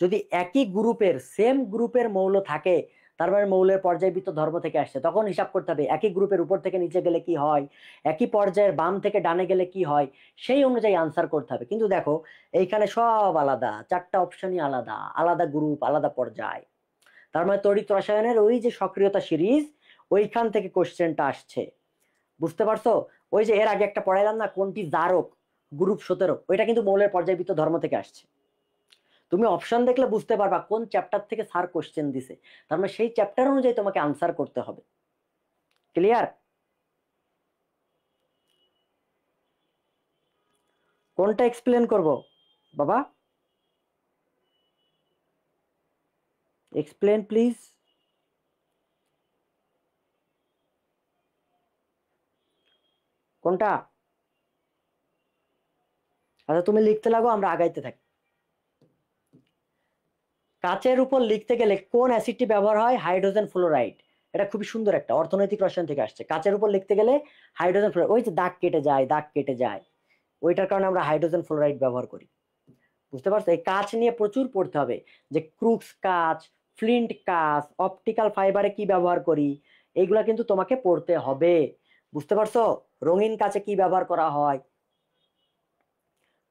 যদি একই গ্রুপের, সেম গ্রুপের মৌল থাকে, তার মানে মৌলের পর্যায়বৃত্ত ধর্ম থেকে আসছে। তখন হিসাব করতে হবে একই গ্রুপের উপর থেকে নিচে গেলে কি হয়, একই পর্যায়ের বাম থেকে ডানে গেলে কি হয়, সেই অনুযায়ী আনসার করতে হবে। কিন্তু দেখো এইখানে সব আলাদা, চারটা অপশনই আলাদা, আলাদা গ্রুপ, আলাদা পর্যায়। তার মানে তড়িৎ রসায়নের ওই যে সক্রিয়তা সিরিজ, ওইখান থেকে কোশ্চেনটা আসছে। বুঝতে পারছো? ওই যে এর আগে একটা পড়াইলাম না, কোনটি জারক, গ্রুপ 17, ওইটা কিন্তু মৌলের পর্যায়বৃত্ত ধর্ম থেকে আসছে। তুমি অপশন দেখলে বুঝতে পারবা কোন চ্যাপ্টার থেকে স্যার কোশ্চেন দিছে, তার মানে সেই চ্যাপ্টার অনুযায়ী তোমাকে আনসার করতে হবে। ক্লিয়ার? কোনটা এক্সপ্লেন করব বাবা? Explain please. কোনটা? আচ্ছা তুমি লিখতে লাগো, আমরা আগাইতে থাকি। কাচের উপর লিখতে গেলে কোন অ্যাসিডটি ব্যবহার হয়? Hydrogen fluoride. এটা খুবই সুন্দর একটা অর্থনৈতিক রসায়ন থেকে আসছে। কাচের উপর লিখতে গেলে হাইড্রোজেন ফ্লোরাইড, ওই যে দাগ কেটে যায়, দাগ কেটে যায়, ওইটার কারণে আমরা হাইড্রোজেন ফ্লোরাইড ব্যবহার করি। বুঝতে পারছো? এই কাঁচ নিয়ে প্রচুর পড়তে হবে, যে ক্রুক্স কাঁচ, ফ্লিন্ট কাঁচ, অপটিক্যাল ফাইবারে কি ব্যবহার করি, এইগুলা কিন্তু তোমাকে পড়তে হবে। বুঝতে পারছো? রঙিন কাঁচে কি ব্যবহার করা হয়,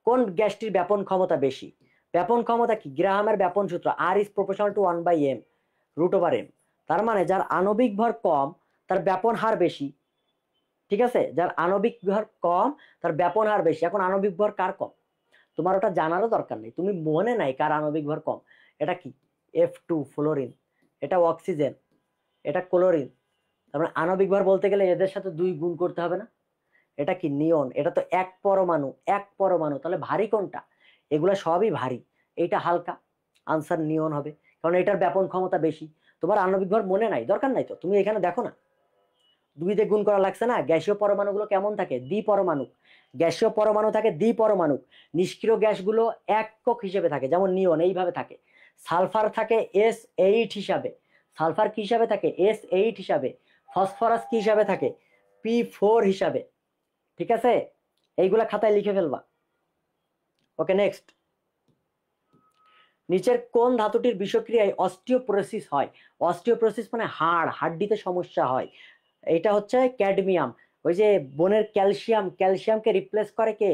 কোন গ্যাসটির ব্যাপন ক্ষমতা বেশি। ব্যাপন ক্ষমতা কি? গ্রাহামের ব্যাপন সূত্র, r is proportional to 1/m √m। তার মানে যার আণবিক ভর কম তার ব্যাপন হার বেশি। ঠিক আছে, যার আণবিক ভর কম তার ব্যাপন হার বেশি। এখন আণবিক ভর কার কম তোমার ওটা জানারও দরকার নেই, তুমি মনে নাই কার আণবিক ভর কম। এটা কি? F2 ফ্লোরিন, এটা অক্সিজেন, এটা ক্লোরিন। তার মানে আণবিক ভর বলতে গেলে এদের সাথে 2 গুণ করতে হবে না? এটা কি? নিয়ন, এটা তো এক পরমাণু, এক পরমাণু, তাহলে ভারী কোনটা? এগুলা সবই ভারী, এইটা হালকা। আনসার নিয়ন হবে, কারণ এটার ব্যাপন ক্ষমতা বেশি। তোমার আণবিক ভর মনে নাই, দরকার নাই তো, তুমি এখানে দেখো না 2 দিয়ে গুণ করা লাগছে না। গ্যাসীয় পরমাণুগুলো কেমন থাকে? দ্বিপরমাণু। গ্যাসীয় পরমাণু থাকে দ্বিপরমাণু। নিষ্ক্রিয় গ্যাসগুলো একক হিসেবে থাকে, যেমন নিয়ন এইভাবে থাকে। সালফার থাকে S8 হিসাবে। সালফার কি হিসাবে থাকে? S8 হিসাবে। ফসফরাস কি হিসাবে থাকে? P4 হিসাবে। ঠিক আছে, এইগুলা খাতায় লিখে ফেলবা। ওকে, নেক্সট। নিচের কোন ধাতুটির বিষক্রিয়ায় অস্টিওপোরোসিস হয়? অস্টিওপোরোসিস মানে হাড্ডিতে সমস্যা হয়। এটা হচ্ছে ক্যাডমিয়াম। ওই যে বোনের ক্যালসিয়াম, ক্যালসিয়ামকে রিপ্লেস করে কে?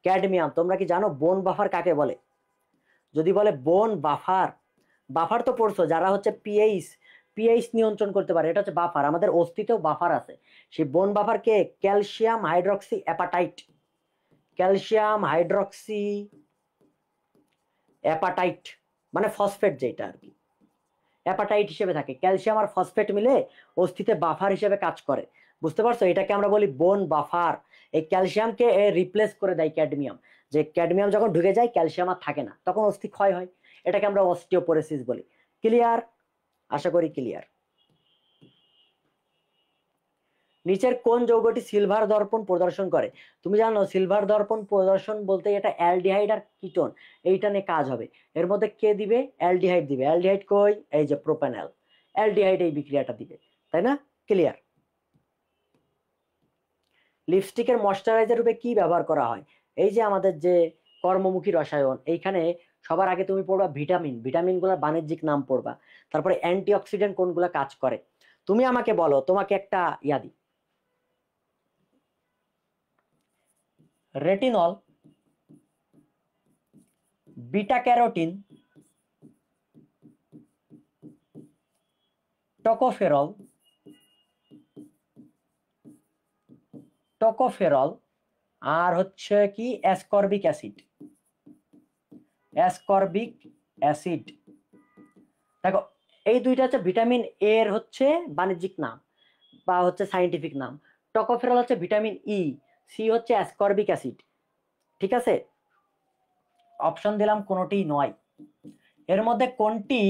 ক্যাডমিয়াম। তোমরা কি জানো বোন বাফার কাকে বলে? যদি বলে বোন বাফার, বাফার তো পড়ছো, যারা হচ্ছে পিএইচ নিয়ন্ত্রণ করতে পারে, এটা হচ্ছে বাফার। আমাদের অস্থিতেও বাফার আছে। সেই বোন বাফার কে? Calcium hydroxy apatite. Calcium hydroxy apatite মানে ফসফেট, যেটা আর কি অ্যাপাটাইট হিসেবে থাকে। ক্যালসিয়াম আর ফসফেট মিলে অস্থিতে বাফার হিসেবে কাজ করে। বুঝতে পারছো? এটাকে আমরা বলি বোন বাফার। এই ক্যালসিয়ামকে রিপ্লেস করে দেয় ক্যাডমিয়াম। যে ক্যাডমিয়াম যখন ঢুকে যায়, ক্যালসিয়াম আর থাকে না, তখন অস্থি ক্ষয় হয়। এটাকে আমরা অস্টিওপোরোসিস বলি। ক্লিয়ার? আশা করি ক্লিয়ার। নিচের কোন যৌগটি সিলভার দর্পণ প্রদর্শন করে? তুমি জানো সিলভার দর্পণ প্রদর্শন বলতে এটা অ্যালডিহাইড আর কিটোন, এইটা নিয়ে কাজ হবে। এর মধ্যে কে দিবে? অ্যালডিহাইড দিবে। অ্যালডিহাইড কই? এই যে প্রোপানল। অ্যালডিহাইড এই বিক্রিয়াটা দিবে, তাই না? ক্লিয়ার। লিপস্টিকের ময়শ্চারাইজার রূপে কি ব্যবহার করা হয়? এই যে আমাদের যে কর্মমুখী রসায়ন, এইখানে সবার আগে তুমি পড়বা ভিটামিন, ভিটামিনগুলোর বাণিজ্যিক নাম পড়বা। তারপরে অ্যান্টিঅক্সিডেন্ট কোনগুলো কাজ করে। তুমি আমাকে বলো, তোমাকে একটা ইয়া দিই, রেটিনল, বিটা ক্যারোটিন, টকোফেরল, টকোফেরল, আর হচ্ছে কি অ্যাসকর্বিক অ্যাসিড। Ascorbic acid. দেখো, এই দুইটা হচ্ছে ভিটামিন এর হচ্ছে বাণিজ্যিক নাম বা হচ্ছে সাইন্টিফিক নাম। টকোফেরল হচ্ছে ভিটামিন ই, সি হচ্ছে অ্যাসকর্বিক অ্যাসিড। ঠিক আছে, অপশন দিলাম কোনোটি নয়। এর মধ্যে কোনটি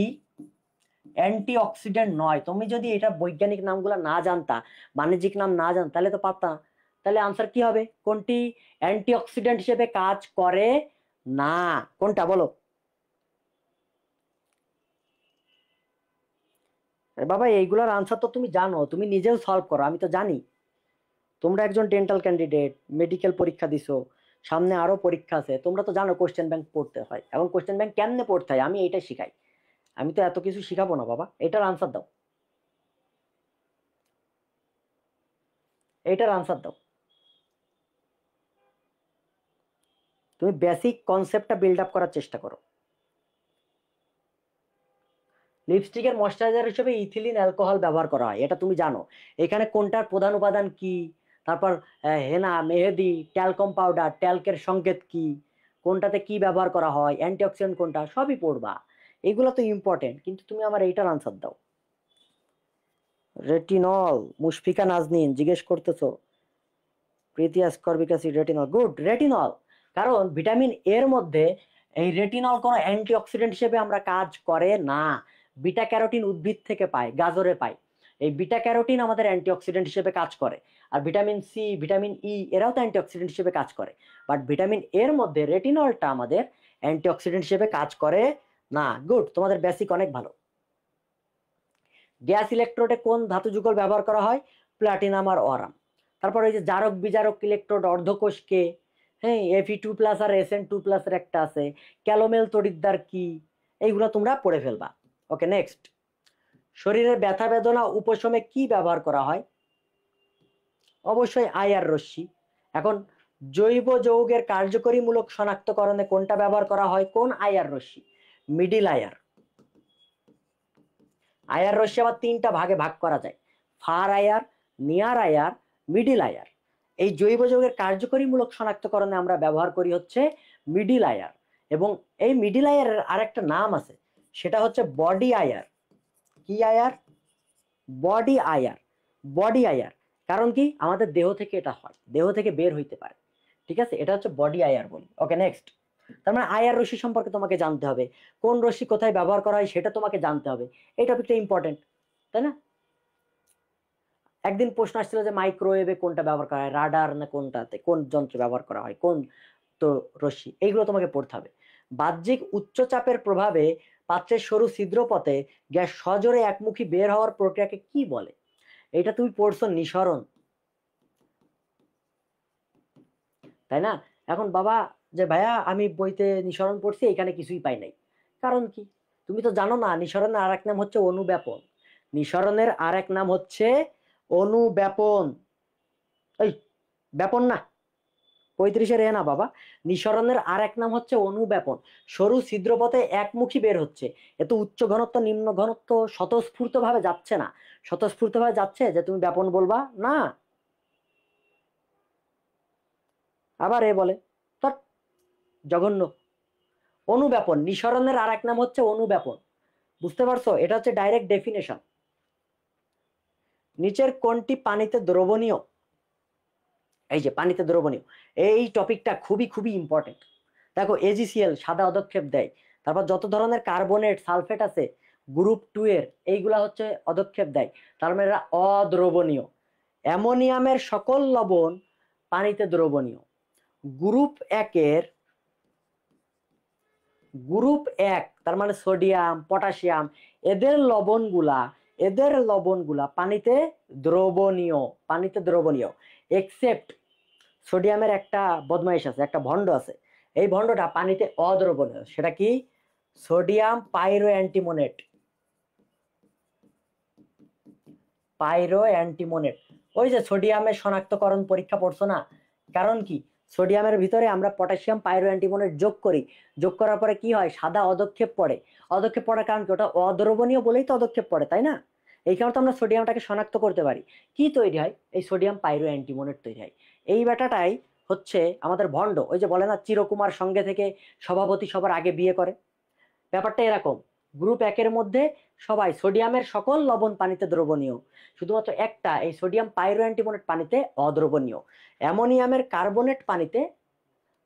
অ্যান্টিঅক্সিডেন্ট নয়? তুমি যদি এটা বৈজ্ঞানিক নামগুলো না জানতা, বাণিজ্যিক নাম না জানতা, তাহলে তো পারতা না। তাহলে আনসার কি হবে? কোনটি অ্যান্টিঅক্সিডেন্ট হিসেবে কাজ করে না? কোনটা বলো? বাবা, এইগুলোর আনসার তো তুমি জানো, তুমি নিজেও সলভ করো, আমি তো জানি। তোমরা একজন ডেন্টাল ক্যান্ডিডেট, মেডিকেল পরীক্ষা দিছো, সামনে আরো পরীক্ষা আছে, তোমরা তো জানো কোশ্চেন ব্যাংক পড়তে হয়, এবং কোশ্চেন ব্যাংক কেমনে পড়তে হয় আমি এইটাই শিখাই। আমি তো এত কিছু শিখাবো না বাবা। এটার আনসার দাও, এইটার আনসার দাও। তুমি বেসিক কনসেপ্টটা বিল্ড আপ করার চেষ্টা করো। লিপস্টিকের ময়শ্চারাইজার হিসেবে ইথিলিন অ্যালকোহল ব্যবহার করা হয়, এটা তুমি জানো। এখানে কোনটার প্রধান উপাদান কি? তারপর হেনা, মেহেদি, ট্যালকম পাউডার, ট্যালকের সংকেত কি, কোনটাতে কি ব্যবহার করা হয়, অ্যান্টিঅক্সিডেন্ট কোনটা, সবই পড়বা। এগুলো তো ইম্পর্টেন্ট, কিন্তু তুমি আমার এইটার আনসার দাও। রেটিনল, মুশফিকা নাজনীন জিজ্ঞেস করতেছো। Preeti ascorbic acid, retinol, good, retinol. কারণ ভিটামিন এর মধ্যে এই রেটিনল কোনো অ্যান্টিঅক্সিডেন্ট হিসেবে আমরা কাজ করে না। বিটা ক্যারোটিন উদ্ভিদ থেকে পায়, গাজরে পায়। এই বিটা ক্যারোটিন আমাদের অ্যান্টিঅক্সিডেন্ট হিসেবে কাজ করে। আর ভিটামিন সি, ভিটামিন ই এরাও তো অ্যান্টিঅক্সিডেন্ট হিসেবে কাজ করে। বাট ভিটামিন এর মধ্যে রেটিনলটা আমাদের অ্যান্টিঅক্সিডেন্ট হিসেবে কাজ করে না। গুড, তোমাদের বেসিক অনেক ভালো। গ্যাস ইলেকট্রোডে কোন ধাতু যুগল ব্যবহার করা হয়? প্লাটিনাম আর অরাম। তারপর ওই যে জারক বিজারক ইলেকট্রোড অর্ধকোষকে, হ্যাঁ, Fe2+ আর Sn2+ এর একটা আছে। ক্যালোমেল তড়িৎদ্বার কি? এইগুলো তোমরা পড়ে ফেলবা। ওকে, নেক্সট। শরীরের ব্যথা বেদনা উপশমে কি ব্যবহার করা হয়? অবশ্যই আইআর রশ্মি। এখন জৈব যৌগের কার্যকরীমূলক শনাক্তকরণে কোনটা ব্যবহার করা হয়? কোন আইআর রশ্মি? Middle IR. আইআর রশ্মি আবার তিনটা ভাগে ভাগ করা যায়, far IR, near IR, middle IR. এই জৈব যৌগের কার্যকরীমূলক শনাক্তকরণে আমরা ব্যবহার করি হচ্ছে মিডিল আইআর। এবং এই মিডিল আইআরের আরেকটা নাম আছে, সেটা হচ্ছে বডি আইআর। কি IR? Body IR. Body IR. কারণ কি? আমাদের দেহ থেকে এটা হয়, দেহ থেকে বের হইতে পারে। ঠিক আছে, এটা হচ্ছে বডি আইআর বলি। ওকে, নেক্সট। তার মানে আইআর রশ্মি সম্পর্কে তোমাকে জানতে হবে, কোন রশ্মি কোথায় ব্যবহার করা হয় সেটা তোমাকে জানতে হবে। এই টপিকটা ইম্পর্টেন্ট, তাই না? একদিন প্রশ্ন আসছিল যে মাইক্রোওয়েভে কোনটা ব্যবহার করা হয়, রাডার না কোনটাতে, কোন যন্ত্র ব্যবহার করা হয়, কোন তো রশ্মি, এইগুলো তোমাকে পড়তে হবে। বাহ্যিক উচ্চ চাপের প্রভাবে পাত্রের সরু ছিদ্রপথে গ্যাস সজোরে একমুখী বের হওয়ার প্রক্রিয়াকে কি বলে? এটা তুমি পড়ছো নিঃসরণ, তাই না? এখন বাবা যে ভাইয়া আমি বইতে নিঃসরণ পড়ছি, এখানে কিছুই পাই নাই, কারণ কি? তুমি তো জানো না নিঃসরণের আরেক নাম হচ্ছে অনুব্যাপন। নিঃসরণের আরেক নাম হচ্ছে অনুব্যাপন। এই ব্যাপন না, 35-এর এ না বাবা। নিঃসরণের আর এক নাম হচ্ছে অনুব্যাপন। সরু ছিদ্রপথে একমুখী বের হচ্ছে, এত উচ্চ ঘনত্ব নিম্ন ঘনত্ব স্বতঃস্ফূর্ত ভাবে যাচ্ছে না। স্বতঃস্ফূর্ত ভাবে যাচ্ছে যে তুমি ব্যাপন বলবা না। আবার এ বলে তট, জঘন্য। অনুব্যাপন, নিঃসরণের আর এক নাম হচ্ছে অনুব্যাপন। বুঝতে পারছো? এটা হচ্ছে ডাইরেক্ট ডেফিনেশন। নিচের কোনটি পানিতে দ্রবণীয়? এই যে পানিতে দ্রবণীয়, এই টপিকটা খুবই খুবই ইম্পর্টেন্ট। দেখো AgCl সাদা অধক্ষেপ দেয়, তারপর যত ধরনের কার্বনেট সালফেট আছে গ্রুপ 2 এর, এইগুলা হচ্ছে অধক্ষেপ দেয়, তার মানে এরা অদ্রবণীয়। অ্যামোনিয়ামের সকল লবণ পানিতে দ্রবণীয়। গ্রুপ 1 এর, গ্রুপ 1 তার মানে সোডিয়াম পটাশিয়াম, এদের লবণগুলা পানিতে দ্রবণীয়, পানিতে দ্রবণীয়। এক্সেপ্ট সোডিয়ামের একটা বদমাইশ আছে, একটা ভন্ড আছে, এই ভন্ডটা পানিতে অদ্রবণীয়। সেটা কি? সোডিয়াম পাইরো অ্যান্টিমোনেট। পাইরো অ্যান্টিমোনেট। ওই যে সোডিয়ামের শনাক্তকরণ পরীক্ষা পড়ছো না? কারণ কি? সোডিয়ামের ভিতরে আমরা পটাশিয়াম পাইরো অ্যান্টিমোনেট যোগ করি, যোগ করার পরে কি হয়? সাদা অধক্ষেপ পড়ে। অধক্ষেপ পড়ার কারণ কি? ওটা অদ্রবণীয় বলেই তো অধক্ষেপ পড়ে, তাই না? এই কারণে তো আমরা সোডিয়ামটাকে শনাক্ত করতে পারি। কি তৈরি হয়? এই সোডিয়াম পাইরো অ্যান্টিমোনেট তৈরি হয়। এই ব্যাটাটাই হচ্ছে আমাদের ভন্ড। ওই যে বলে না চিরকুমার সঙ্গে থেকে সভাপতি সবার আগে বিয়ে করে, ব্যাপারটা এরকম। গ্রুপ 1 এর মধ্যে সবাই সোডিয়ামের সকল লবণ পানিতে দ্রবণীয়, শুধুমাত্র একটা এই সোডিয়াম পাইরো অ্যান্টিমোনেট পানিতে অদ্রবণীয়। অ্যামোনিয়ামের কার্বনেট পানিতে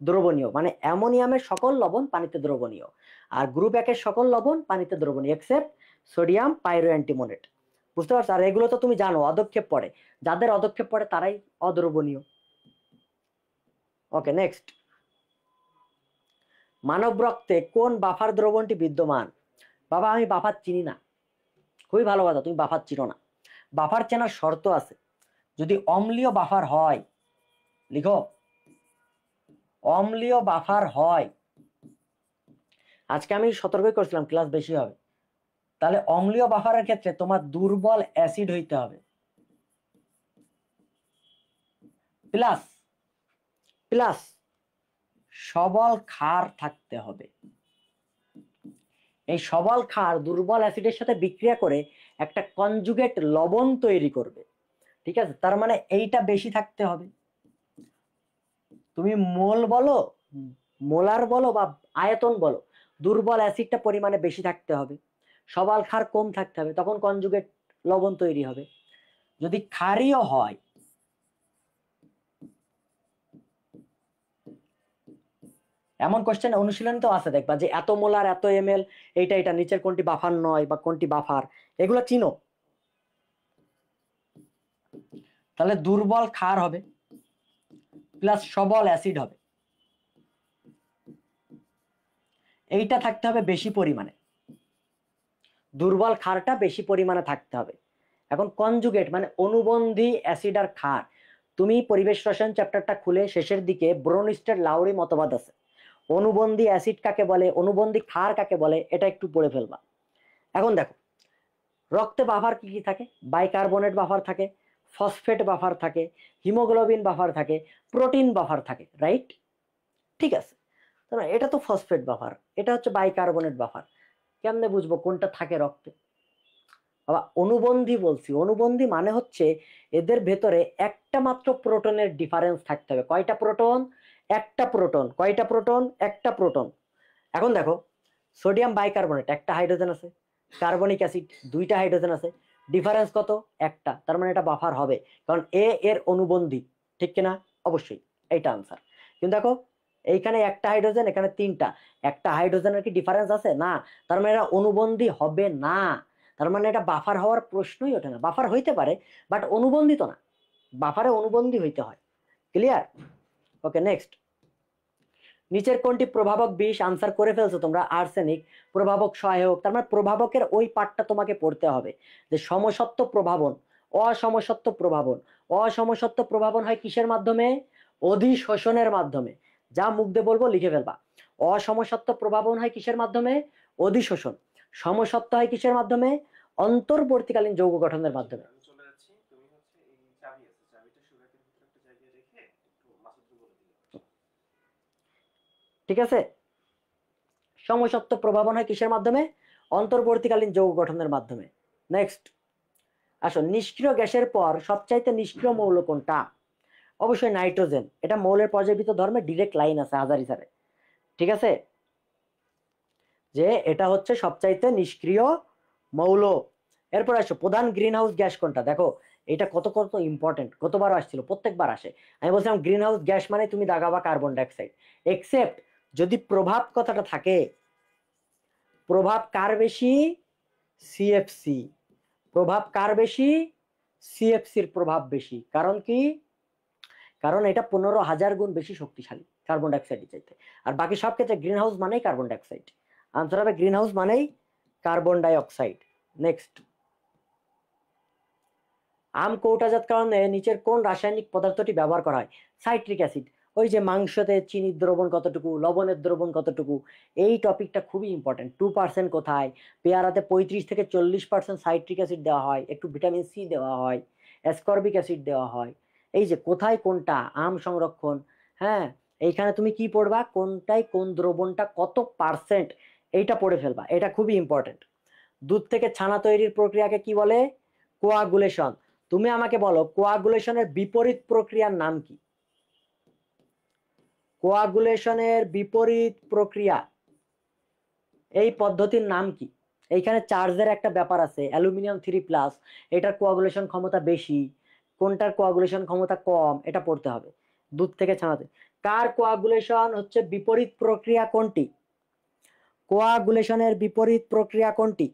দ্রবণীয়, মানে অ্যামোনিয়ামের সকল লবণ পানিতে দ্রবণীয়। আর গ্রুপ 1 এর সকল লবণ পানিতে দ্রবণীয় এক্সেপ্ট সোডিয়াম পাইরো অ্যান্টিমোনেট। বুঝতে পারছো? আর এগুলো তো তুমি জানো অধক্ষেপ পড়ে, যাদের অধক্ষেপ পড়ে তারাই অদ্রবণীয়। ওকে, নেক্সট। মানব রক্তে কোন বাফার দ্রবণটি বিদ্যমান? বাবা আমি বাফার চিনি না। খুবই ভালো কথা, তুমি বাফার চিনো না। বাফার চেনার শর্ত আছে। যদি অম্লীয় বাফার হয়, লিখো, অম্লীয় বাফার হয়, আজকে আমি সতর্কই করছিলাম ক্লাস বেশি হবে, তাহলে অম্লীয় বাফারের ক্ষেত্রে তোমার দুর্বল অ্যাসিড হইতে হবে, প্লাস প্লাস সবল ক্ষার থাকতে হবে। এই সবল ক্ষার দুর্বল অ্যাসিডের সাথে বিক্রিয়া করে একটা কনজুগেট লবণ তৈরি করবে। ঠিক আছে, তার মানে এইটা বেশি থাকতে হবে। তুমি মোল বলো, মোলার বলো বা আয়তন বলো, দুর্বল অ্যাসিডটা পরিমাণে বেশি থাকতে হবে, সবল ক্ষার কম থাকতে হবে, তখন কনজুগেট লবণ তৈরি হবে। যদি ক্ষারীয় হয়, এমন কোশ্চেন অনুশীলন তো আছে, দেখবা যে এত মোলার এত ml, এইটা এটা নিচের কোনটি বাফার নয় বা কোনটি বাফার, এগুলো চিনো। তাহলে দুর্বল ক্ষার হবে প্লাস সবল অ্যাসিড হবে, এইটা থাকতে হবে বেশি পরিমাণে। দুর্বল ক্ষারটা বেশি পরিমাণে থাকতে হবে। এখন কনজুগেট মানে অনুবন্ধী অ্যাসিড আর ক্ষার, তুমি পরিবেশ রসায়ন চ্যাপ্টারটা খুলে শেষের দিকে ব্রোনস্টেড লাউরি মতবাদ আছে, অনুবন্ধী অ্যাসিড কাকে বলে, অনুবন্ধী ক্ষার কাকে বলে, এটা একটু পড়ে ফেলবা। এখন দেখো রক্তে বাফার কি কি থাকে, বাইকার্বনেট বাফার থাকে, ফসফেট বাফার থাকে, হিমোগ্লোবিন বাফার থাকে, প্রোটিন বাফার থাকে, রাইট? ঠিক আছে, এটা তো ফসফেট বাফার, এটা হচ্ছে বাইকার্বনেট বাফার। কেমনে বুঝবো কোনটা থাকে রক্তে? আবার অনুবন্ধী বলছি, অনুবন্ধী মানে হচ্ছে এদের ভেতরে একটা মাত্র প্রোটনের ডিফারেন্স থাকতে হবে। কয়টা প্রোটন? একটা প্রোটন। কয়টা প্রোটন? একটা প্রোটন। এখন দেখো সোডিয়াম বাইকার্বনেট একটা হাইড্রোজেন আছে, কার্বনিক অ্যাসিড দুইটা হাইড্রোজেন আছে, ডিফারেন্স কত? একটা। তার মানে এটা বাফার হবে, কারণ এ এর অনুবন্ধী, ঠিক কিনা? অবশ্যই, এইটা আনসার। কিন্তু দেখো এইখানে একটা হাইড্রোজেন, এখানে তিনটা, একটা হাইড্রোজেনের কি ডিফারেন্স আছে? না। তার মানে এটা অনুবন্ধী হবে না, তার মানে এটা বাফার হওয়ার প্রশ্নই ওঠে না। বাফার হইতে পারে বাট অনুবন্ধিত না, বাফারে অনুবন্ধী হইতে হয়। ক্লিয়ার? ওকে, নেক্সট। নিচের কোনটি প্রভাবক বিষ? আনসার করে ফেলছো তোমরা, আর্সেনিক। প্রভাবক সহায়ক, তার মানে প্রভাবকের ওই পার্টটা তোমাকে পড়তে হবে, যে সমসত্ব প্রভাবন, অসমসত্ব প্রভাবন। অসমসত্ব প্রভাবন হয় কিসের মাধ্যমে? অধিশোষণের মাধ্যমে। যা মুখ দিয়ে বলবো লিখে ফেলবা। অসমসত্ব প্রভাবন হয় কিসের মাধ্যমে? অধিশোষণ। সমসত্ব হয় কিসের মাধ্যমে? অন্তর্বর্তীকালীন যৌগ গঠনের মাধ্যমে। ঠিক আছে, সমসত্ব প্রভাবন হয় কিসের মাধ্যমে? অন্তর্বর্তীকালীন যৌগ গঠনের মাধ্যমে। নেক্সট আসো, নিষ্ক্রিয় গ্যাসের পর সবচাইতে নিষ্ক্রিয় মৌল কোনটা? অবশ্যই নাইট্রোজেন। এটা মৌলের পর্যায়বৃত্ত ধর্মে ডিরেক্ট লাইন আছে হাজারি স্যারে, ঠিক আছে, যে এটা হচ্ছে সবচাইতে নিষ্ক্রিয় মৌল। এরপর আসো, প্রধান গ্রিন হাউস গ্যাস কোনটা? দেখো এটা কত কত ইম্পর্টেন্ট, কতবার আসছিল, প্রত্যেকবার আসে। আমি বলছিলাম গ্রিন হাউস গ্যাস মানে তুমি দাগাবা কার্বন ডাইঅক্সাইড, এক্সেপ্ট যদি প্রভাব কথাটা থাকে। প্রভাব কার বেশি? সিএফসি। প্রভাব কার বেশি? সিএফসির প্রভাব বেশি। কারণ কি? কারণ এটা 15,000 গুণ বেশি শক্তিশালী কার্বন ডাইঅক্সাইডের চাইতে। আর বাকি সব ক্ষেত্রে গ্রিন হাউস মানেই কার্বন ডাইঅক্সাইড। আনসার হবে গ্রিন হাউস মানেই কার্বন ডাইঅক্সাইড। নেক্সট, আম কৌটাজাতকরণে নিচের কোন রাসায়নিক পদার্থটি ব্যবহার করা হয়? Citric acid. ওই যে মাংসতে চিনির দ্রবণ কতটুকু, লবণের দ্রবণ কতটুকু, এই টপিকটা খুবই ইম্পর্টেন্ট। 2% কোথায়? পেয়ারাতে 35 থেকে 40% সাইট্রিক অ্যাসিড দেওয়া হয়, একটু ভিটামিন সি দেওয়া হয়, অ্যাসকর্বিক অ্যাসিড দেওয়া হয়। এই যে কোথায় কোনটা, আম সংরক্ষণ, হ্যাঁ, এইখানে তুমি কি পড়বা? কোনটায় কোন দ্রবণটা কত পার্সেন্ট, এইটা পড়ে ফেলবা, এটা খুবই ইম্পর্টেন্ট। দুধ থেকে ছানা তৈরির প্রক্রিয়াকে কি বলে? কোয়াগুলেশন। তুমি আমাকে বলো কোয়াগুলেশনের বিপরীত প্রক্রিয়ার নাম কি? কোয়াগুলেশনের বিপরীত প্রক্রিয়া, এই পদ্ধতির নাম কি? এইখানে চার্জের একটা ব্যাপার আছে, অ্যালুমিনিয়াম 3+, এটার কোয়াগুলেশন ক্ষমতা বেশি, কোনটার কোয়াগুলেশন ক্ষমতা কম, এটা পড়তে হবে। দুধ থেকে ছানাতে কার কোয়াগুলেশন হচ্ছে বিপরীত প্রক্রিয়া কোনটি? কোয়াগুলেশনের বিপরীত প্রক্রিয়া কোনটি?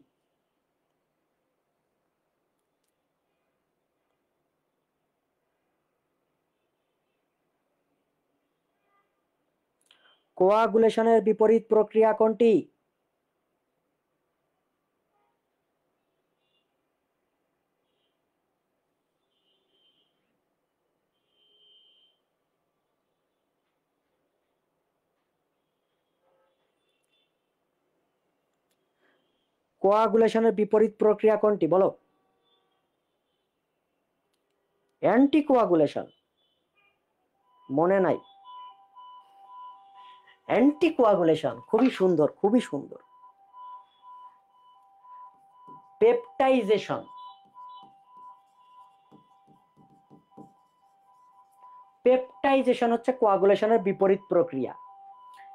কোয়াগুলেশনের বিপরীত প্রক্রিয়া কোনটি? কোয়াগুলেশনের বিপরীত প্রক্রিয়া কোনটি বলো? অ্যান্টিকোয়াগুলেশন। মনে নাই? অ্যান্টিকোয়াগুলেশন, খুবই সুন্দর, খুবই সুন্দর। পেপটাইজেশন। পেপটাইজেশন হচ্ছে কোয়াগুলেশনের বিপরীত প্রক্রিয়া।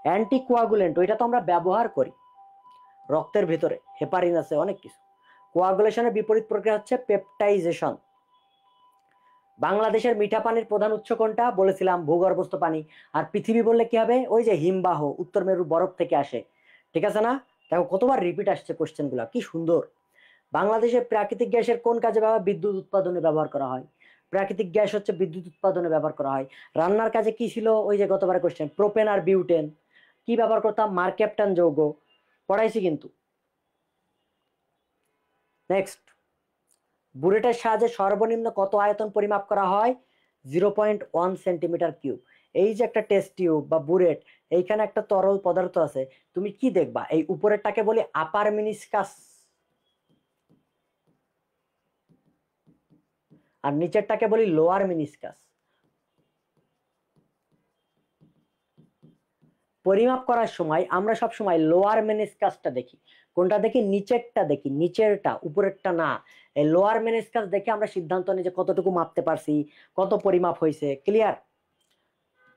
অ্যান্টিকোয়াগুলেন্ট ওইটা তো আমরা ব্যবহার করি রক্তের ভেতরে, হেপারিন আছে, অনেক কিছু। কোয়াগুলেশনের বিপরীত প্রক্রিয়া হচ্ছে পেপটাইজেশন। বাংলাদেশের মিঠা পানির প্রধান উৎস কোনটা? বলেছিলাম ভূগর্ভস্থ পানি। আর পৃথিবী বললে কি হবে? ওই যে হিমবাহ, উত্তর মেরু বরফ থেকে আসে, ঠিক আছে না? দেখো কতবার রিপিট আসছে কোশ্চেন গুলা, কি সুন্দর। বাংলাদেশের প্রাকৃতিক গ্যাসের কোন কাজে ব্যবহার? বিদ্যুৎ উৎপাদনে ব্যবহার করা হয়। প্রাকৃতিক গ্যাস হচ্ছে বিদ্যুৎ উৎপাদনে ব্যবহার করা হয়। রান্নার কাজে কি ছিল? ওই যে গতবার কোশ্চেন, প্রোপেন আর বিউটেন। কি ব্যবহার করতাম? মারক্যাপটান যৌগ, পড়াইছি কিন্তু। নেক্সট, বুলেটের সাহায্যে সর্বনিম্ন কত আয়তন পরিমাপ করা হয়? 0.1 সেন্টিমিটার কিউব। এই যে একটা টেস্ট টিউব বা বুলেট, এইখানে একটা তরল পদার্থ আছে, তুমি কি দেখবা? এই উপরেরটাকে বলি আপার মিনিসকাস, আর নিচেরটাকে বলি লোয়ার মিনিসকাস। পরিমাপ করার সময় আমরা সব সময় লোয়ার মেনিসকাসটা দেখি। কোনটা দেখি? নিচেরটা দেখি, নিচেরটা, উপরেরটা না। এই লোয়ার মেনিসকাস দেখে আমরা সিদ্ধান্ত নিই যে কতটুকু মাপতে পারছি, কত পরিমাপ হয়েছে। ক্লিয়ার?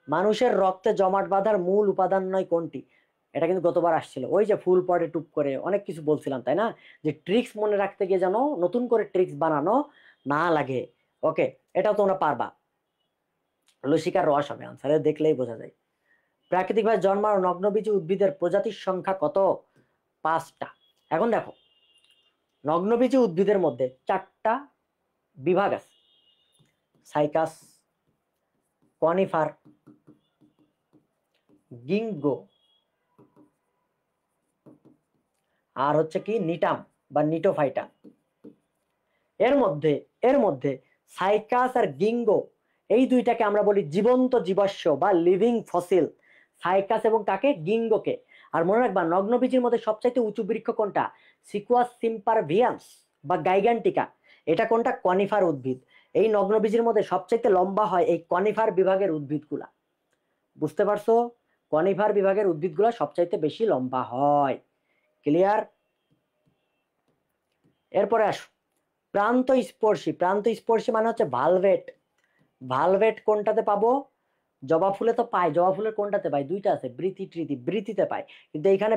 মানুষের রক্তে জমাট বাঁধার মূল উপাদান নয় কোনটি? এটা কিন্তু গতবার আসছিল, ওই যে ফুল পড়ে টুপ করে অনেক কিছু বলছিলাম, তাই না? যে ট্রিক্স মনে রাখতে গিয়ে যেন নতুন করে ট্রিক্স বানানো না লাগে। ওকে, এটাও তোমরা পারবা। লসিকার রস হবে আনসারে, দেখলেই বোঝা যায়। প্রাকৃতিকভাবে জন্মানো নগ্নবীজী উদ্ভিদের প্রজাতির সংখ্যা কত? 5টা। এখন দেখো, নগ্নবীজী উদ্ভিদের মধ্যে 4টা বিভাগ আছে: সাইকাস, কনিফার, গিঙ্গো, আর হচ্ছে কি নিটাম বা নিটোফাইটা। এর মধ্যে সাইকাস আর গিঙ্গো, এই দুইটাকে আমরা বলি জীবন্ত জীবাশ্ম বা লিভিং ফসিল। সাইকাস এবং কাকে? গিঙ্গোকে। আর মনে রাখবা, নগ্নবীজের মধ্যে সবচাইতে উঁচু বৃক্ষ কোনটা? সিকুয়াস সিম্পারভিয়ান্স বা গাইগান্টিকা। এটা কোনটা? কনিফার উদ্ভিদ। এই নগ্নবীজের মধ্যে সবচাইতে লম্বা হয় এই কনিফার বিভাগের উদ্ভিদগুলা। বুঝতে পারছো? কনিফার বিভাগের উদ্ভিদগুলা সবচাইতে বেশি লম্বা হয়। ক্লিয়ার? এরপরে আসো, প্রান্ত স্পর্শী। প্রান্ত স্পর্শী মানে হচ্ছে ভালভেট। ভালভেট কোনটাতে পাবো? জবা ফুলে তো পাই। জবা ফুলের কোনটাতে পাই? দুইটা আছে, বৃতি টৃতি। বৃতিতে পাই, কিন্তু এইখানে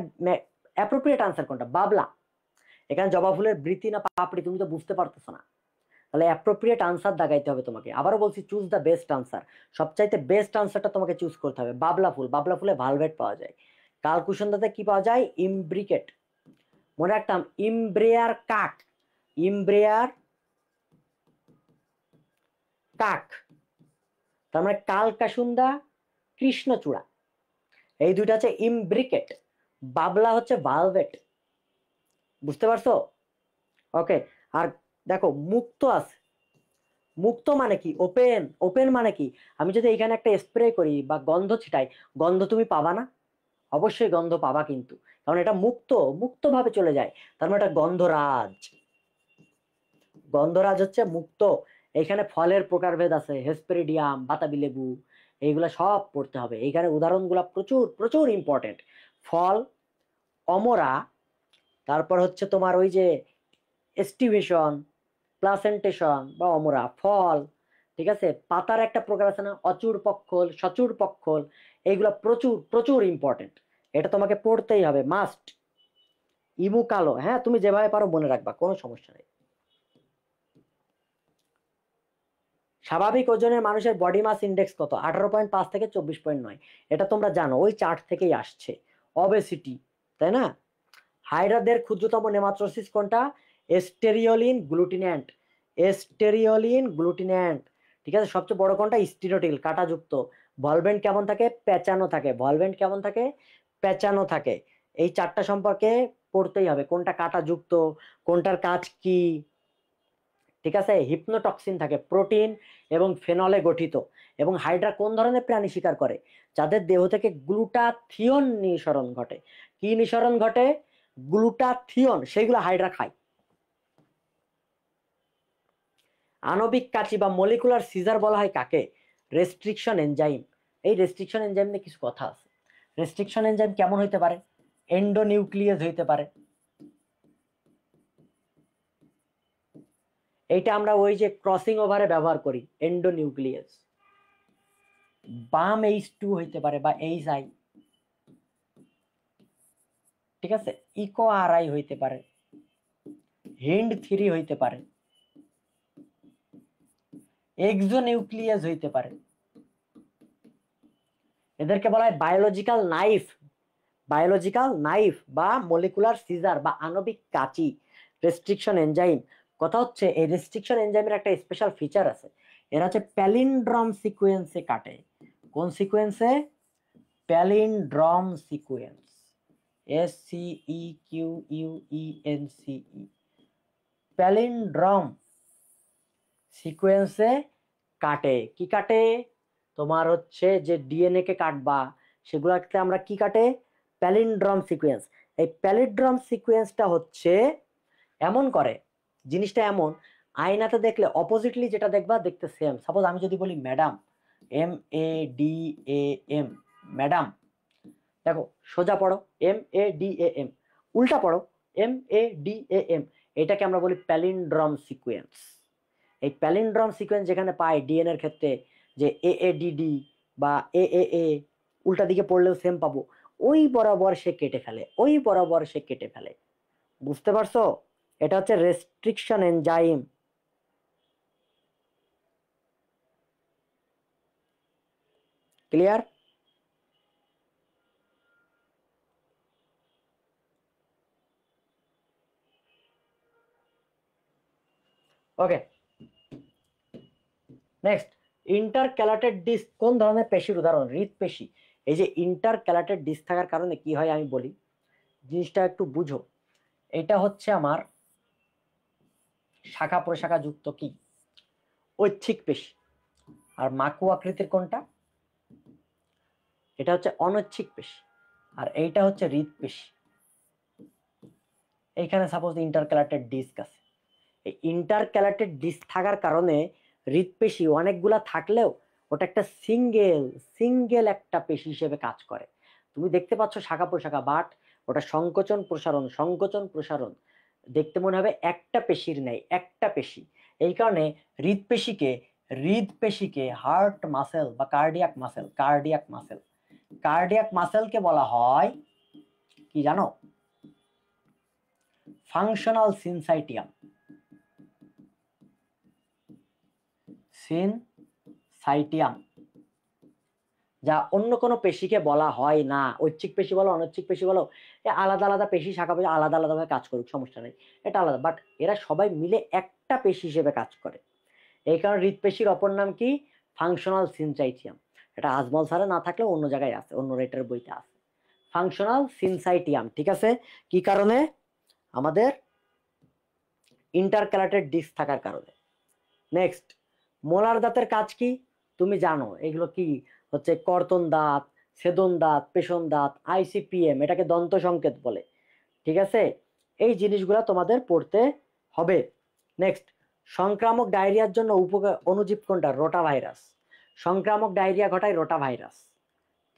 অ্যাপ্রোপ্রিয়েট আনসার কোনটা? বাবলা। এখানে জবা ফুলের বৃতি না পাপড়ি, তুমি তো বুঝতে পারতেছো না। তাহলে অ্যাপ্রোপ্রিয়েট আনসার দাগাইতে হবে তোমাকে। আবারও বলছি, চুজ দ্য বেস্ট আনসার। সবচাইতে বেস্ট আনসারটা তোমাকে চুজ করতে হবে। বাবলা ফুল, বাবলা ফুলে ভালভেট পাওয়া যায়। কালকুশন্দাতে কি পাওয়া যায়? ইমব্রিকেট। মনে রাখতাম, ইমব্রেয়ার কাক, ইমব্রেয়ার কাক, তার মানে কালকাসুন্দা, কৃষ্ণচূড়া, এই দুইটা হচ্ছে ইমব্রিকেট। বাবলা হচ্ছে ভালভেট। বুঝতে পারছো? ওকে। আর দেখো, মুক্ত আছে। মুক্ত মানে কি? ওপেন। ওপেন মানে কি? আমি যদি এখানে একটা স্প্রে করি বা গন্ধ ছিটাই, গন্ধ তুমি পাবা না? অবশ্যই গন্ধ পাবা, কিন্তু কারণ এটা মুক্ত, মুক্তভাবে চলে যায়। তার মানে এটা গন্ধরাজ। গন্ধরাজ হচ্ছে মুক্ত। এখানে ফলের প্রকারভেদ আছে, হেসপেরিডিয়াম, বাতাবি লেবু, এইগুলা সব পড়তে হবে। এইখানে উদাহরণগুলা প্রচুর প্রচুর ইম্পর্টেন্ট। ফল, অমরা, তারপর হচ্ছে তোমার ওই যে এস্টিভেশন, প্লাসেন্টেশন বা অমরা, ফল, ঠিক আছে। পাতার একটা প্রকার আছে না, অচূড় পক্ষল, সচূড় পক্ষল, এইগুলা প্রচুর প্রচুর ইম্পর্টেন্ট। এটা তোমাকে পড়তেই হবে, মাস্ট। ইমু কালো, হ্যাঁ, তুমি যেভাবে পারো মনে রাখবা, কোনো সমস্যা নেই। স্বাভাবিক ওজনের মানুষের বডি মাস ইন্ডেক্স কত? 18.5 থেকে 24.9। এটা তোমরা জানো, ওই চার্ট থেকেই আসছে, অবেসিটি, তাই না? হাইড্রাদের ক্ষুদ্রতম নেমাটোসিস কোনটা? এস্টেরিওলিন গ্লুটিন্যান্ট। এস্টেরিওলিন গ্লুটিন্যান্ট, ঠিক আছে। সবচেয়ে বড় কোনটা? স্টিরোটিল, কাঁটাযুক্ত। ভলভেন্ট কেমন থাকে? পেঁচানো থাকে। ভলভেন্ট কেমন থাকে? পেঁচানো থাকে। এই চারটা সম্পর্কে পড়তেই হবে, কোনটা কাঁটাযুক্ত, কোনটার কাজ কি, ঠিক আছে। হিপনোটক্সিন থাকে, প্রোটিন এবং ফেনলে গঠিত। এবং হাইড্রা কোন ধরনের প্রাণী শিকার করে? যাদের দেহ থেকে গ্লুটাথিয়ন নিঃসরণ ঘটে। কি নিঃসরণ ঘটে? গ্লুটাথিয়ন, সেইগুলো হাইড্রা খায়। আণবিক কাঁচি বা মলিকুলার সিজার বলা হয় কাকে? Restriction enzyme. এই রেস্ট্রিকশন এনজাইম নিয়ে কিছু কথা আছে। রেস্ট্রিকশন এনজাইম কেমন হইতে পারে? এন্ডোনিউক্লিয়েজ হইতে পারে। এইটা আমরা ওই যে ক্রসিং ওভারে ব্যবহার করি, এন্ডোনিউক্লিয়েজ। বাম H2 হইতে পারে বা HI, ঠিক আছে। ইকো RI হইতে পারে, হিন্ড 3 হইতে পারে, এক্সোনিউক্লিয়াস হইতে পারে। এদেরকে বলা হয় বায়োলজিক্যাল নাইফ। বায়োলজিক্যাল নাইফ বা মলিকুলার সিজার বা আণবিক কাঁচি, রেস্ট্রিকশন এনজাইম। কথা হচ্ছে, এই রেস্ট্রিকশন এনজাইমের একটা স্পেশাল ফিচার আছে। এরা হচ্ছে প্যালিন্ড্রম সিকোয়েন্সে কাটে। কোন সিকোয়েন্সে? Palindrome sequence, SCEQUENCE। প্যালিন্ড্রম সিকোয়েন্সে কাটে। কি কাটে? তোমার হচ্ছে যে ডিএনএ কে কাটবা সেগুলোতে আমরা কি কাটে? Palindrome sequence. এই প্যালিন্ড্রম সিকোয়েন্সটা হচ্ছে এমন করে, জিনিসটা এমন, আয়নাতে দেখলে অপোজিটলি যেটা দেখবা দেখতে সেম। সাপোজ আমি যদি বলি ম্যাডাম, MADAM, ম্যাডাম, দেখো সোজা পড়ো MADAM, উল্টা পড়ো MADAM, এটাকে আমরা বলি প্যালিন্ড্রম সিকোয়েন্স। এই প্যালিন্ড্রম সিকোয়েন্স যেখানে পাই ডিএনএ এর ক্ষেত্রে, যে AADD বা AAA, উল্টা দিকে পড়লেও সেম পাবো, ওই বরাবর সে কেটে ফেলে, ওই বরাবর সে কেটে ফেলে। বুঝতে পারছো? এটা হচ্ছে রেস্ট্রিকশন এনজাইম। ক্লিয়ার? ওকে, নেক্সট, ইন্টারক্যালাটেড ডিস্ক কোন ধরনের পেশির উদাহরণ? হৃদপেশি। এই যে ইন্টারক্যালাটেড ডিস্ক থাকার কারণে কি হয় আমি বলি, জিনিসটা একটু বুঝো। এটা হচ্ছে আমার শাখা প্রশাখা যুক্ত কি ঐচ্ছিক পেশি, আর মাকু আকৃতির কোনটা? এটা হচ্ছে অনৈচ্ছিক পেশি, আর এইটা হচ্ছে হৃদপেশি। এইখানে সাপোজ ইন্টারক্যালাটেড ডিস্ক আছে, এই ইন্টারক্যালাটেড ডিস্ক থাকার কারণে হৃদপেশি অনেকগুলা থাকলেও ওটা একটা সিঙ্গেল একটা পেশি হিসেবে কাজ করে। তুমি দেখতে পাচ্ছ শাখা প্রশাখা, বাট ওটা সংকোচন প্রসারণ সংকোচন প্রসারণ, দেখতে মনে হবে একটা পেশির নেই, একটা পেশি। এই কারণে হৃদপেশিকে হার্ট মাসেল বা কার্ডিয়াক মাসেলকে বলা হয় কি জানো? ফাংশনাল সিনসাইটিয়াম, যা অন্য কোনো পেশিকে বলা হয় না। ঐচ্ছিক পেশি বলো, অনৈচ্ছিক পেশি বলো, আলাদা আলাদা পেশি, শাখা পেশি আলাদা আলাদাভাবে কাজ করুক, সমস্যা নেই, এটা আলাদা, বাট এরা সবাই মিলে একটা পেশি হিসেবে কাজ করে। এই কারণে হৃদপেশির অপর নাম কি? ফাংশনাল সিনসাইটিয়াম। এটা আজমল স্যারে না থাকলেও অন্য জায়গায় আছে, অন্য রাইটার বইতে আছে, ফাংশনাল সিনসাইটিয়াম। ঠিক আছে? কি কারণে? আমাদের ইন্টারক্যালাটেড ডিস্ক থাকার কারণে। নেক্সট, মোলার দাঁতের কাজ কি? তুমি জানো এগুলো কি হচ্ছে? কর্তন দাঁত, ছেদন দাঁত, পেষণ দাঁত, ICPM, এটাকে দন্ত সংকেত বলে। ঠিক আছে? এই জিনিসগুলো তোমাদের পড়তে হবে। নেক্সট, সংক্রামক ডায়রিয়ার জন্য অনুজীব কোনটা? রোটাভাইরাস। সংক্রামক ডায়রিয়া ঘটায় রোটাভাইরাস।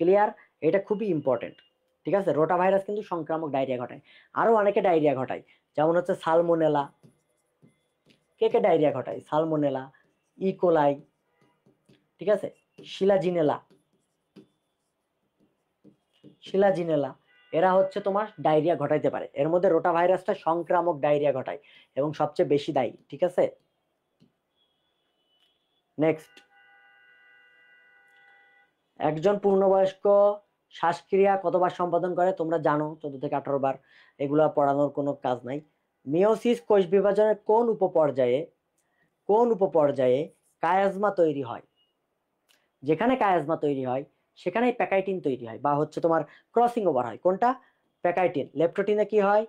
ক্লিয়ার? এটা খুবই ইম্পর্টেন্ট। ঠিক আছে? রোটাভাইরাস কিন্তু সংক্রামক ডায়রিয়া ঘটায়। আরো অনেকে ডায়রিয়া ঘটায়, যেমন হচ্ছে সালমোনেলা। কে কে ডায়রিয়া ঘটায়? সালমোনেলা, ইকোলাই, ঠিক আছে, শিলাজিনেলা, এরা হচ্ছে তোমার ডায়রিয়া ঘটাইতে পারে। এর মধ্যে রোটা ভাইরাসটা সংক্রামক ডায়রিয়া ঘটায় এবং সবচেয়ে বেশি দায়ী। ঠিক আছে? নেক্সট, একজন পূর্ণবয়স্ক শ্বাসক্রিয়া কতবার সম্পাদন করে? তোমরা জানো 14 থেকে 18 বার, এগুলা পড়ানোর কোনো কাজ নাই। মিওসিস কোষ বিভাজনের কোন উপপর্যায়ে কায়াজমা তৈরি হয়? যেখানে কায়াজমা তৈরি হয় সেখানেই প্যাকাইটিন তৈরি হয়, বা হচ্ছে তোমার ক্রসিং ওভার হয়। কোনটা? প্যাকাইটিন। লেপ্টোটিনে কি হয়?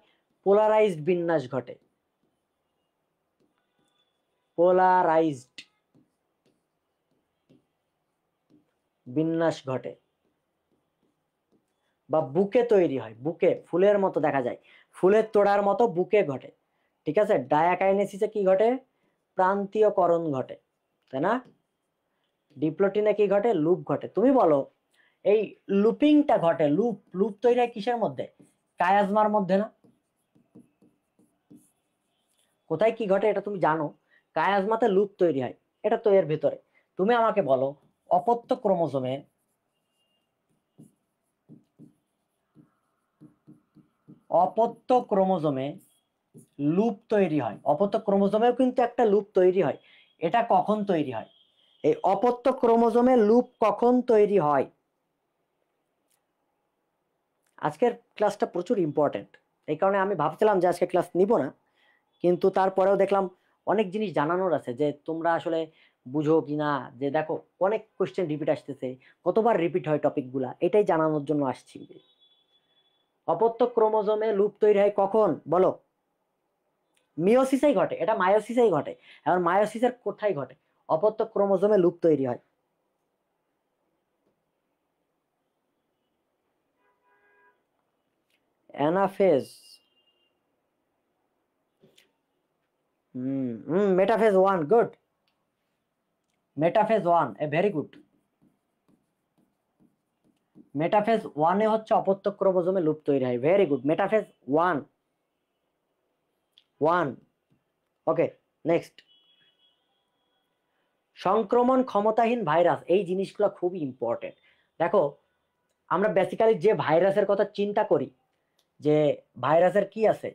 পোলারাইজড বিন্যাস ঘটে, পোলারাইজড বিন্যাস ঘটে, বা বুকে তৈরি হয়, বুকে ফুলের মতো দেখা যায়, ফুলের তোড়ার মতো বুকে ঘটে। ঠিক আছে? ডায়াকাইনেসিসে কি ঘটে? প্রান্তীয়করণ ঘটে, তাই না? ডিপ্লোটিনে কি ঘটে? লুপ ঘটে। তুমি বলো, এই লুপিংটা ঘটে, লুপ তৈরি হয় কিসের মধ্যে? কায়াজমার মধ্যে না? কোথায় কি ঘটে এটা তুমি জানো? কায়াজমাতে লুপ তৈরি হয়, এটা তো এর ভিতরে। তুমি আমাকে বলো, অপত্য ক্রোমোজোমে লুপ তৈরি হয়, অপত্য ক্রোমোজোমেও কিন্তু একটা লুপ তৈরি হয়। এটা কখন তৈরি হয়? এই অপত্য ক্রোমোজোমে লুপ কখন তৈরি হয়? আজকের ক্লাসটা প্রচুর ইম্পর্টেন্ট, এই কারণে আমি ভাবছিলাম যে আজকে ক্লাস নিব না, কিন্তু তারপরেও দেখলাম অনেক জিনিস জানানোর আছে, যে তোমরা আসলে বুঝো কিনা। যে দেখো অনেক কোশ্চেন রিপিট আসতেছে, কতবার রিপিট হয় টপিকগুলা, এটাই জানানোর জন্য আসছি। অপত্য ক্রোমোজোমে লুপ তৈরি হয় কখন? বলো। মিওসিসেই ঘটে, এটা মায়োসিসেই ঘটে। এখন মায়োসিসের কোথায় ঘটে? অপত্য ক্রোমোজোমে লুপ তৈরি হয়। Anaphase, metaphase 1, good. Metaphase 1 a very good. Metaphase 1 এ হচ্ছে অপত্য ক্রোমোজোমে লুপ তৈরি হয়, ভেরি গুড। মেটাফেজ 1 1, ওকে। নেক্সট, সংক্রমণ ক্ষমতাহীন ভাইরাস, এই জিনিসগুলো খুবই ইম্পর্টেন্ট। দেখো, আমরা বেসিক্যালি যে ভাইরাসের কথা চিন্তা করি, যে ভাইরাসের কি আছে,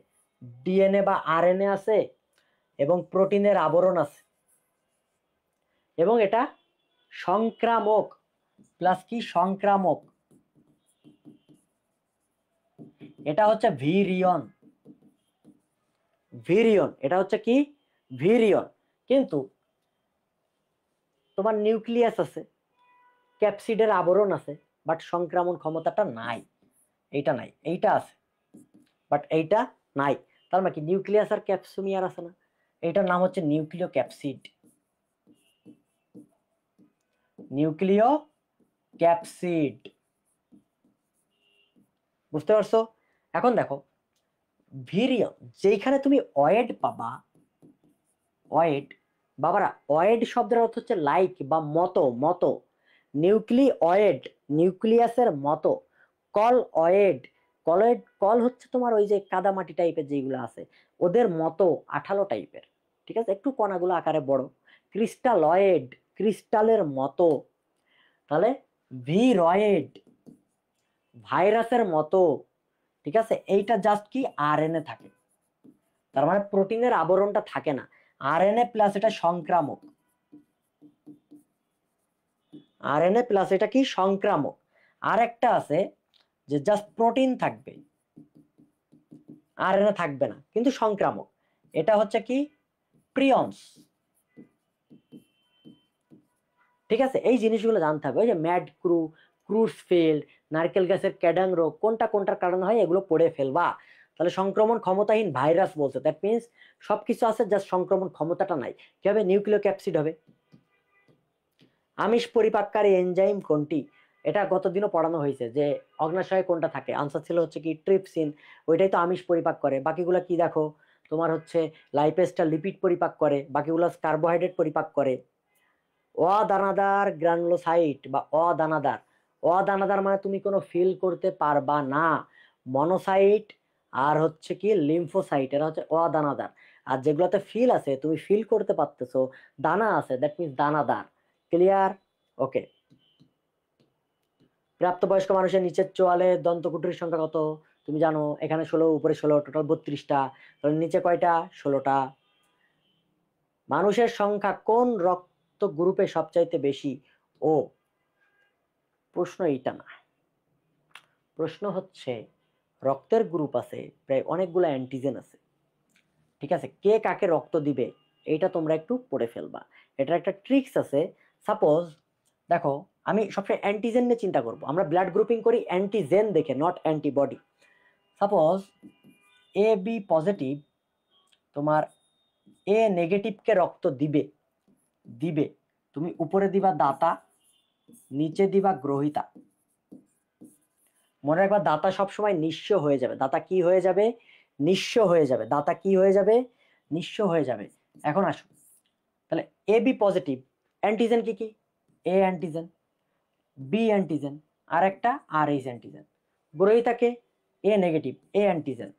ডিএনএ বা আরএনএ আছে এবং প্রোটিনের আবরণ আছে, এবং এটা সংক্রামক, প্লাস কি সংক্রামক, এটা হচ্ছে ভিরিয়ন। ভিরিয়ন, এটা হচ্ছে কি ভিরিয়ন। কিন্তু তোমার নিউক্লিয়াস আছে, ক্যাপসিডের আবরণ আছে, বাট সংক্রমণ ক্ষমতাটা নাই। এইটা নাই, এইটা আছে বাট এইটা নাই। তার মানে কি নিউক্লিয়াস আর ক্যাপসুমিয়ার আছে না, এইটার নাম হচ্ছে নিউক্লিয় ক্যাপসিড। নিউক্লিয় ক্যাপসিড, বুঝতে পারছো? এখন দেখো, ভিরিয়ন যেখানে তুমি অয়েড পাবা, অয়েড, বাবারা অয়েড শব্দের অর্থ হচ্ছে লাইক বা মতো, মতো। নিউক্লিওয়েড, নিউক্লিয়াসের মতো। কল অয়েড, কলয়েড, কল হচ্ছে তোমার ওই যে কাদামাটি টাইপের যেগুলো আছে, ওদের মতো আঠালো টাইপের, ঠিক আছে, একটু কণাগুলো আকারে বড়। ক্রিস্টালয়েড, ক্রিস্টালের মতো। তাহলে ভিরয়েড, ভাইরাসের মতো, ঠিক আছে। এইটা জাস্ট কি আরএনএ থাকে, তার মানে প্রোটিনের আবরণটা থাকে না। আরএনএ প্লাস এটা সংক্রামক, আরএনএ প্লাস এটা কি সংক্রামক। আর একটা আছে যে জাস্ট প্রোটিন থাকবে, আরএনএ থাকবে না, কিন্তু সংক্রামক। এটা হচ্ছে কি প্রিয়ন্স, ঠিক আছে। এই জিনিসগুলো জানতে হবে। ওই যে ম্যাড ক্রু, ক্রুজফিল্ড, নারকেল গাছের ক্যাডাং রোগ, কোনটা কোনটার কারণে হয় এগুলো পড়ে ফেলবা। তাহলে সংক্রমণ ক্ষমতাহীন ভাইরাস বলছে, দ্যাট মিনস সবকিছু আছে, জাস্ট সংক্রমণ ক্ষমতাটা নাই। কি হবে? নিউক্লিয় ক্যাপসিড হবে। আমিষ পরিপাককারী এনজাইম কোনটি? এটা গতদিনও পড়ানো হয়েছে যে অগ্নাশয়ে কোনটা থাকে, আনসার ছিল হচ্ছে কি ট্রিপসিন, ওইটাই তো আমিষ পরিপাক করে। বাকিগুলো কি দেখো, তোমার হচ্ছে লাইপেজটা লিপিড পরিপাক করে, বাকিগুলো কার্বোহাইড্রেট পরিপাক করে। অদানাদার গ্রানুলোসাইট বা অদানাদার, অদানাদার মানে তুমি কোনো ফিল করতে পারবা না। মনোসাইট আর হচ্ছে কি লিম্ফোসাইট, এরা হচ্ছে অদানাদার। আর যেগুলোতে ফিল আছে, তুমি ফিল করতে পারতেছো, দানা আছে, দ্যাট মিনস দানাদার। ক্লিয়ার? ওকে। প্রাপ্তবয়স্ক মানুষের নিচের চোয়ালে দন্তকুঠুরির সংখ্যা কত? তুমি জানো, এখানে 16, উপরে 16, টোটাল 32টা। তাহলে নিচে কয়টা? 16টা। মানুষের সংখ্যা কোন রক্ত গ্রুপে সবচাইতে বেশি? ও, প্রশ্ন এইটা না। প্রশ্ন হচ্ছে রক্তের গ্রুপ আছে প্রায় অনেকগুলো অ্যান্টিজেন আছে, ঠিক আছে, কে কাকে রক্ত দিবে এইটা তোমরা একটু পড়ে ফেলবা। এটার একটা ট্রিক্স আছে। সাপোজ দেখো, আমি সবসময় অ্যান্টিজেন নিয়ে চিন্তা করব, আমরা ব্লাড গ্রুপিং করি অ্যান্টিজেন দেখে, not antibody. Suppose A B positive তোমার এ নেগেটিভকে রক্ত দিবে, দিবে তুমি উপরে দিবা দাতা, নিচে দিবা গ্রহিতা। মনে রাখবা দাতা সবসময় নিঃস্ব হয়ে যাবে। দাতা কি হয়ে যাবে? নিঃস্ব হয়ে যাবে। দাতা কি হয়ে যাবে? নিঃস্ব হয়ে যাবে। এখন আসুন, তাহলে এ বি পজিটিভ অ্যান্টিজেন কি কি? এ অ্যান্টিজেন, বি অ্যান্টিজেন, আর একটা আর এইচ অ্যান্টিজেন। গ্রহিতাকে এ নেগেটিভ, এ অ্যান্টিজেন।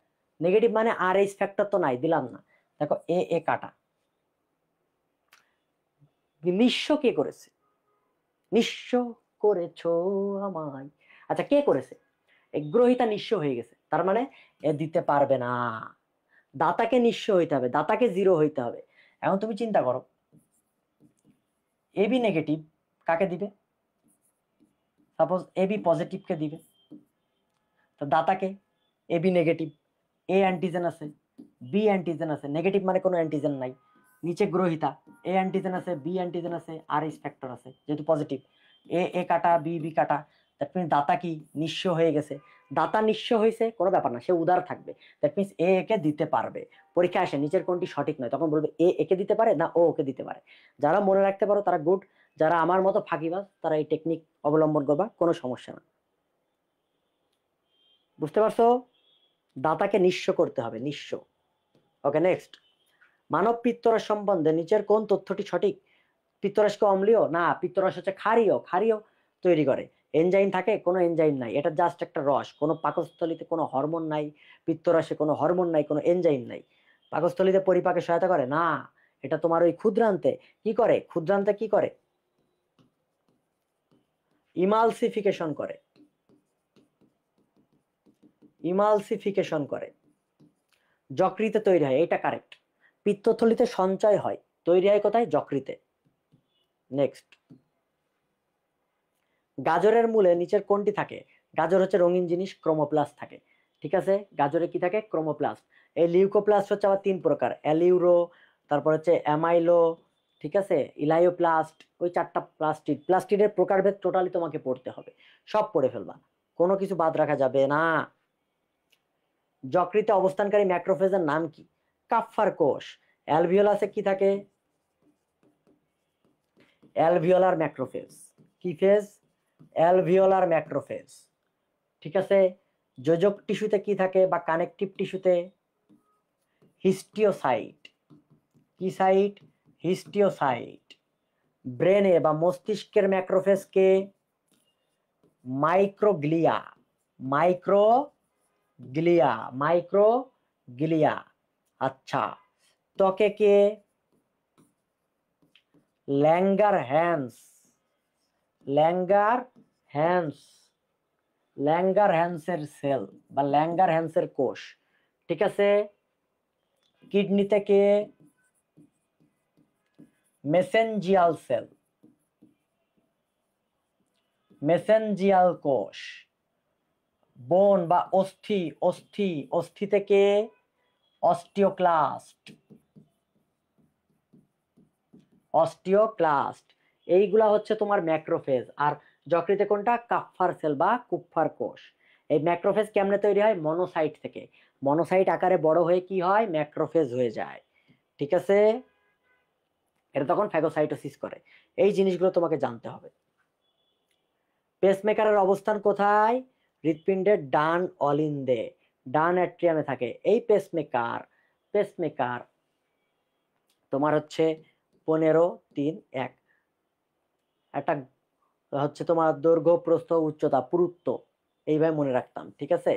নেগেটিভ মানে আর এইচ ফ্যাক্টর তো নাই, দিলাম না। দেখো এ এ কাটা। নিঃস্ব কে করেছে? নিঃস্ব করেছো আমায়। আচ্ছা, কে করেছে? গ্রহিতা নিঃস্ব হয়ে গেছে, তার মানে এ দিতে পারবে না। দাতাকে নিঃস্ব হইতে হবে, দাতাকে জিরো হইতে হবে। এখন তুমি চিন্তা করো, এবি নেগেটিভ কাকে দিবে? সাপোজ এবি পজিটিভকে দিবে, তো দাতাকে এবি নেগেটিভ, এ অ্যান্টিজেন আছে, বি অ্যান্টিজেন আছে, নেগেটিভ মানে কোনো অ্যান্টিজেন নাই। নিচে গ্রহিতা, এ অ্যান্টিজেন আছে, বি অ্যান্টিজেন আছে, আর এইচ ফ্যাক্টর আছে, যেহেতু পজিটিভ। এ এ কাটা, বি বি কাটা, দ্যাট মিনস দাতা কি নিঃস্ব হয়ে গেছে। দাতা নিঃস্ব হয়েছে, কোনো ব্যাপার না, সে উদার থাকবে। দ্যাট মিনস এ একে দিতে পারবে। পরীক্ষা আসে নিচের কোনটি সঠিক নয়, তখন বলবে এ একে দিতে পারে না ও ওকে দিতে পারে। যারা মনে রাখতে পারো তারা গুড, যারা আমার মতো ফাঁকিবাজ তারা এই টেকনিক অবলম্বন করবা, কোনো সমস্যা না। বুঝতে পারছো? দাতাকে নিঃস্ব করতে হবে, নিঃস্ব। ওকে, নেক্সট। মানব পিত্তরস সম্বন্ধে নিচের কোন তথ্যটি সঠিক? পিত্তরস কি অম্লীয়? না, পিত্তরস হচ্ছে ক্ষারীয়, ক্ষারীয় তৈরি করে। এনজাইম থাকে? কোনো এনজাইম নাই, এটা জাস্ট একটা রস, কোনো পাকস্থলীতে কোনো হরমোন নাই, পিত্তরসে কোনো হরমোন নাই, কোনো এনজাইম নাই। পাকস্থলীতে পরিপাকে সহায়তা করে না, এটা তোমার ওই ক্ষুদ্রান্তে কি করে, ক্ষুদ্রান্তে কি করে, ইমালসিফিকেশন করে, ইমালসিফিকেশন করে, যকৃতে তৈরি হয়, এটা কারেক্ট। পিত্তথলিতে সঞ্চয় হয়, তৈরি হয় কোথায়? যকৃতে। নেক্সট। গাজরের মূলে নিচের কোনটি থাকে? গাজর হচ্ছে রঙিন জিনিস, ক্রোমোপ্লাস্ট থাকে। ঠিক আছে, গাজরে কি থাকে? ক্রোমোপ্লাস্ট। এই লিউকোপ্লাস্ট হচ্ছে আবার 3 প্রকার, অ্যালিউরো, তারপর হচ্ছে অ্যামাইলো, ঠিক আছে, ইলায়োপ্লাস্ট, ওই 4টা প্লাস্টিড। প্লাস্টিডের প্রকারভেদ টোটালি তোমাকে পড়তে হবে, সব পড়ে ফেলবা, কোনো কিছু বাদ রাখা যাবে না। যকৃতে অবস্থানকারী ম্যাক্রোফেজের নাম কি? কাফফার কোষ। অ্যালভিওলাসে কি থাকে? Alveolar macrophage. কি ফেজ? Alveolar macrophage. ঠিক আছে। যোজক টিস্যুতে কি থাকে বা কানেকটিভ টিস্যুতে? হিস্টিওসাইট। কি সাইট? হিস্টিওসাইট। ব্রেনে বা মস্তিষ্কের ম্যাক্রোফেজ কে? মাইক্রোগ্লিয়া। Microglia, microglia. আচ্ছা, ত্বকে কে? Langerhans. ল্যাঙ্গার হ্যান্স, ল্যাঙ্গার হ্যান্সের সেল বা ল্যাঙ্গার হ্যান্সের কোষ। ঠিক আছে। কিডনিতে কে? মেসেনজিয়াল সেল, মেসেনজিয়াল কোষ। বোন বা অস্থি, অস্থি, অস্থি থেকে অস্টিওক্লাস্ট, অস্টিওক্লাস্ট। এইগুলা হচ্ছে তোমার ম্যাক্রোফেজ। আর যকৃতে কোনটা? কাফফার সেল বা কুফফার কোষ। এই ম্যাক্রোফেজ কেমনে তৈরি হয়? মনোসাইট থেকে। মনোসাইট আকারে বড় হয়ে কি হয়? ম্যাক্রোফেজ হয়ে যায়। ঠিক আছে, এটা তখন ফ্যাগোসাইটোসিস করে। এই জিনিসগুলো তোমাকে জানতে হবে। পেসমেকারের অবস্থান কোথায়? হৃৎপিণ্ডের ডান অলিন্দে, ডান অ্যাট্রিয়ামে থাকে এই পেসমেকার। পেসমেকার তোমার হচ্ছে 15-3-1, একটা হচ্ছে তোমার দৈর্ঘ্য, প্রস্থ, উচ্চতা, পুরুত্ব, এইভাবে মনে রাখতাম। ঠিক আছে,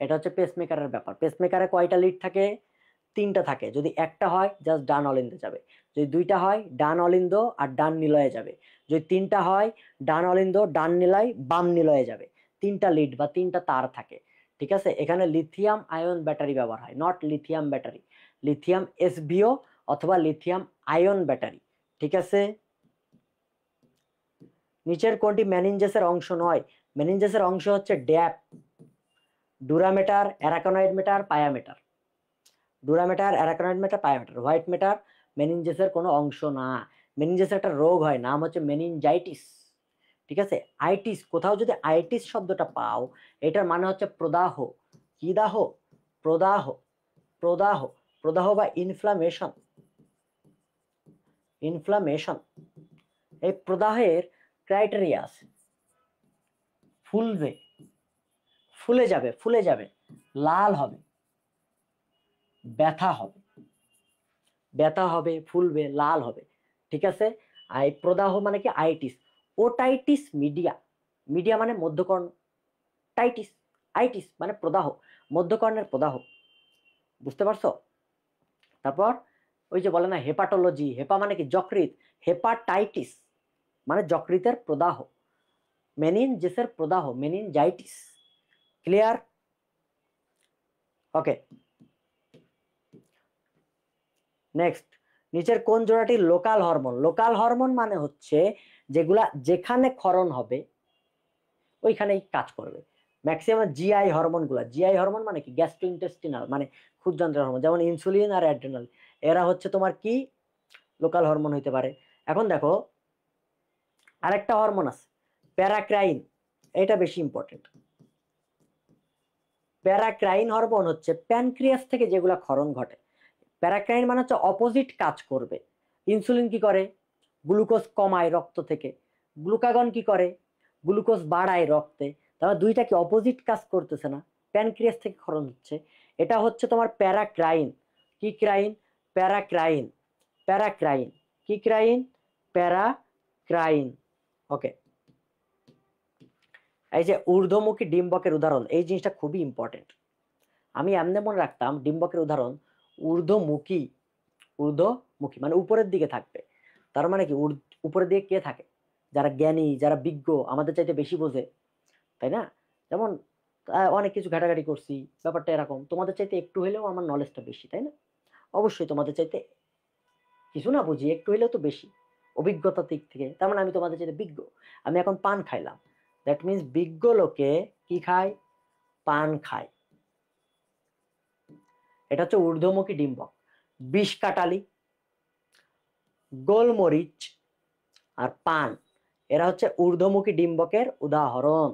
এটা হচ্ছে পেসমেকারের ব্যাপার। পেসমেকারে কয়টা লিড থাকে? 3টা থাকে। যদি একটা হয় জাস্ট ডান অলিন্দে যাবে, যদি 2টা হয় ডান অলিন্দ আর ডান নিলয়ে যাবে, যদি 3টা হয় ডান অলিন্দ, ডান নিলয়, বাম নিলয়ে যাবে। 3টা লিড বা 3টা তার থাকে। ঠিক আছে, এখানে লিথিয়াম আয়ন ব্যাটারি ব্যবহার হয়, নট লিথিয়াম ব্যাটারি, লিথিয়াম এসবিও অথবা লিথিয়াম আয়ন ব্যাটারি। ঠিক আছে। নিচের কোনটি মেনিনজাসের অংশ নয়? মেনিনজাসের অংশ হচ্ছে ড্যাপ, ডুরামেটার, অ্যারাকনয়েড মেটার, পায়ামেটার। ডুরামেটার, অ্যারাকনয়েড মেটার, পায়ামেটার। হোয়াইট মেটার মেনিনজাসের কোনো অংশ না। মেনিনজাসের একটা রোগ হয়, নাম হচ্ছে মেনিনজাইটিস। ঠিক আছে, আইটিস, কোথাও যদি আইটিস শব্দটা পাও, এটার মানে হচ্ছে প্রদাহ। কি দাহ? প্রদাহ, প্রদাহ, প্রদাহ বা ইনফ্লামেশন, ইনফ্লামেশন। এই প্রদাহের ক্রাইটেরিয়া আছে। ফুলবে, ফুলে যাবে, ফুলে যাবে, লাল হবে, ব্যথা হবে, ব্যথা হবে, ফুলবে, লাল হবে। ঠিক আছে। আর এই প্রদাহ মানে কি? আইটিস। ওটাইটিস মিডিয়া, মিডিয়া মানে মধ্যকর্ণ, টাইটিস, আইটিস মানে প্রদাহ, মধ্যকর্ণের প্রদাহ। বুঝতে পারছো? তারপর ওই যে বলে না হেপাটোলজি, হেপা মানে কি? যকৃৎ। হেপাটাইটিস মানে যকৃতের প্রদাহ, মেনিনজেসের প্রদাহ, মেনিনজাইটিস। ক্লিয়ার? ওকে, নেক্সট। নিচের কোন জোড়াটি লোকাল হরমোন? লোকাল হরমোন মানে হচ্ছে যেগুলা যেখানে ক্ষরণ হবে ওইখানেই কাজ করবে। ম্যাক্সিমাম জিআই হরমোন গুলা, জিআই হরমোন মানে কি? গ্যাস্ট্রোইন্টেস্টিনাল মানে ক্ষুদ্রান্ত্রের হরমোন, যেমন ইনসুলিন আর অ্যাড্রেনাল, এরা হচ্ছে তোমার কি? লোকাল হরমোন হইতে পারে। এখন দেখো আরেকটা হরমোন আছে প্যারাক্রাইন, এটা বেশি ইম্পর্টেন্ট। প্যারাক্রাইন হরমোন হচ্ছে প্যানক্রিয়াস থেকে যেগুলা ক্ষরণ ঘটে। প্যারাক্রাইন মানে হচ্ছে অপোজিট কাজ করবে। ইনসুলিন কি করে? গ্লুকোজ কমায় রক্ত থেকে। গ্লুকাগন কি করে? গ্লুকোজ বাড়ায় রক্তে। তাহলে দুইটা কি অপোজিট কাজ করতেছে না? প্যানক্রিয়াস থেকে ক্ষরণ হচ্ছে। এটা হচ্ছে তোমার প্যারাক্রাইন। কি ক্রাইন? প্যারাক্রাইন। প্যারাক্রাইন কি ক্রাইন? প্যারাক্রাইন। ওকে, এই যে ঊর্ধ্বমুখী ডিম্বকের উদাহরণ, এই জিনিসটা খুবই ইম্পর্টেন্ট। আমি এমনি মনে রাখতাম ডিম্বকের উদাহরণ ঊর্ধ্বমুখী। ঊর্ধ্বমুখী মানে উপরের দিকে থাকবে। তার মানে কি উপরের দিকে কে থাকে? যারা জ্ঞানী, যারা বিজ্ঞ, আমাদের চাইতে বেশি বোঝে, তাই না? যেমন অনেক কিছু ঘাটাঘাটি করছি, ব্যাপারটা এরকম। তোমাদের চাইতে একটু হলেও আমার নলেজটা বেশি, তাই না? অবশ্যই তোমাদের চাইতে কিছু না বুঝি একটু হলেও তো বেশি অভিজ্ঞতার দিক থেকে। তার মানে আমি তোমাদের চাইতে বিজ্ঞ। আমি এখন পান খাইলাম, দ্যাট মিনস বিজ্ঞ লোকে কি খায়? পান খায়। এটা হচ্ছে ঊর্ধ্বমুখী ডিম্বক। বিষ কাটালি, গোলমরিচ আর পান, এরা হচ্ছে ঊর্ধ্বমুখী ডিম্বকের উদাহরণ।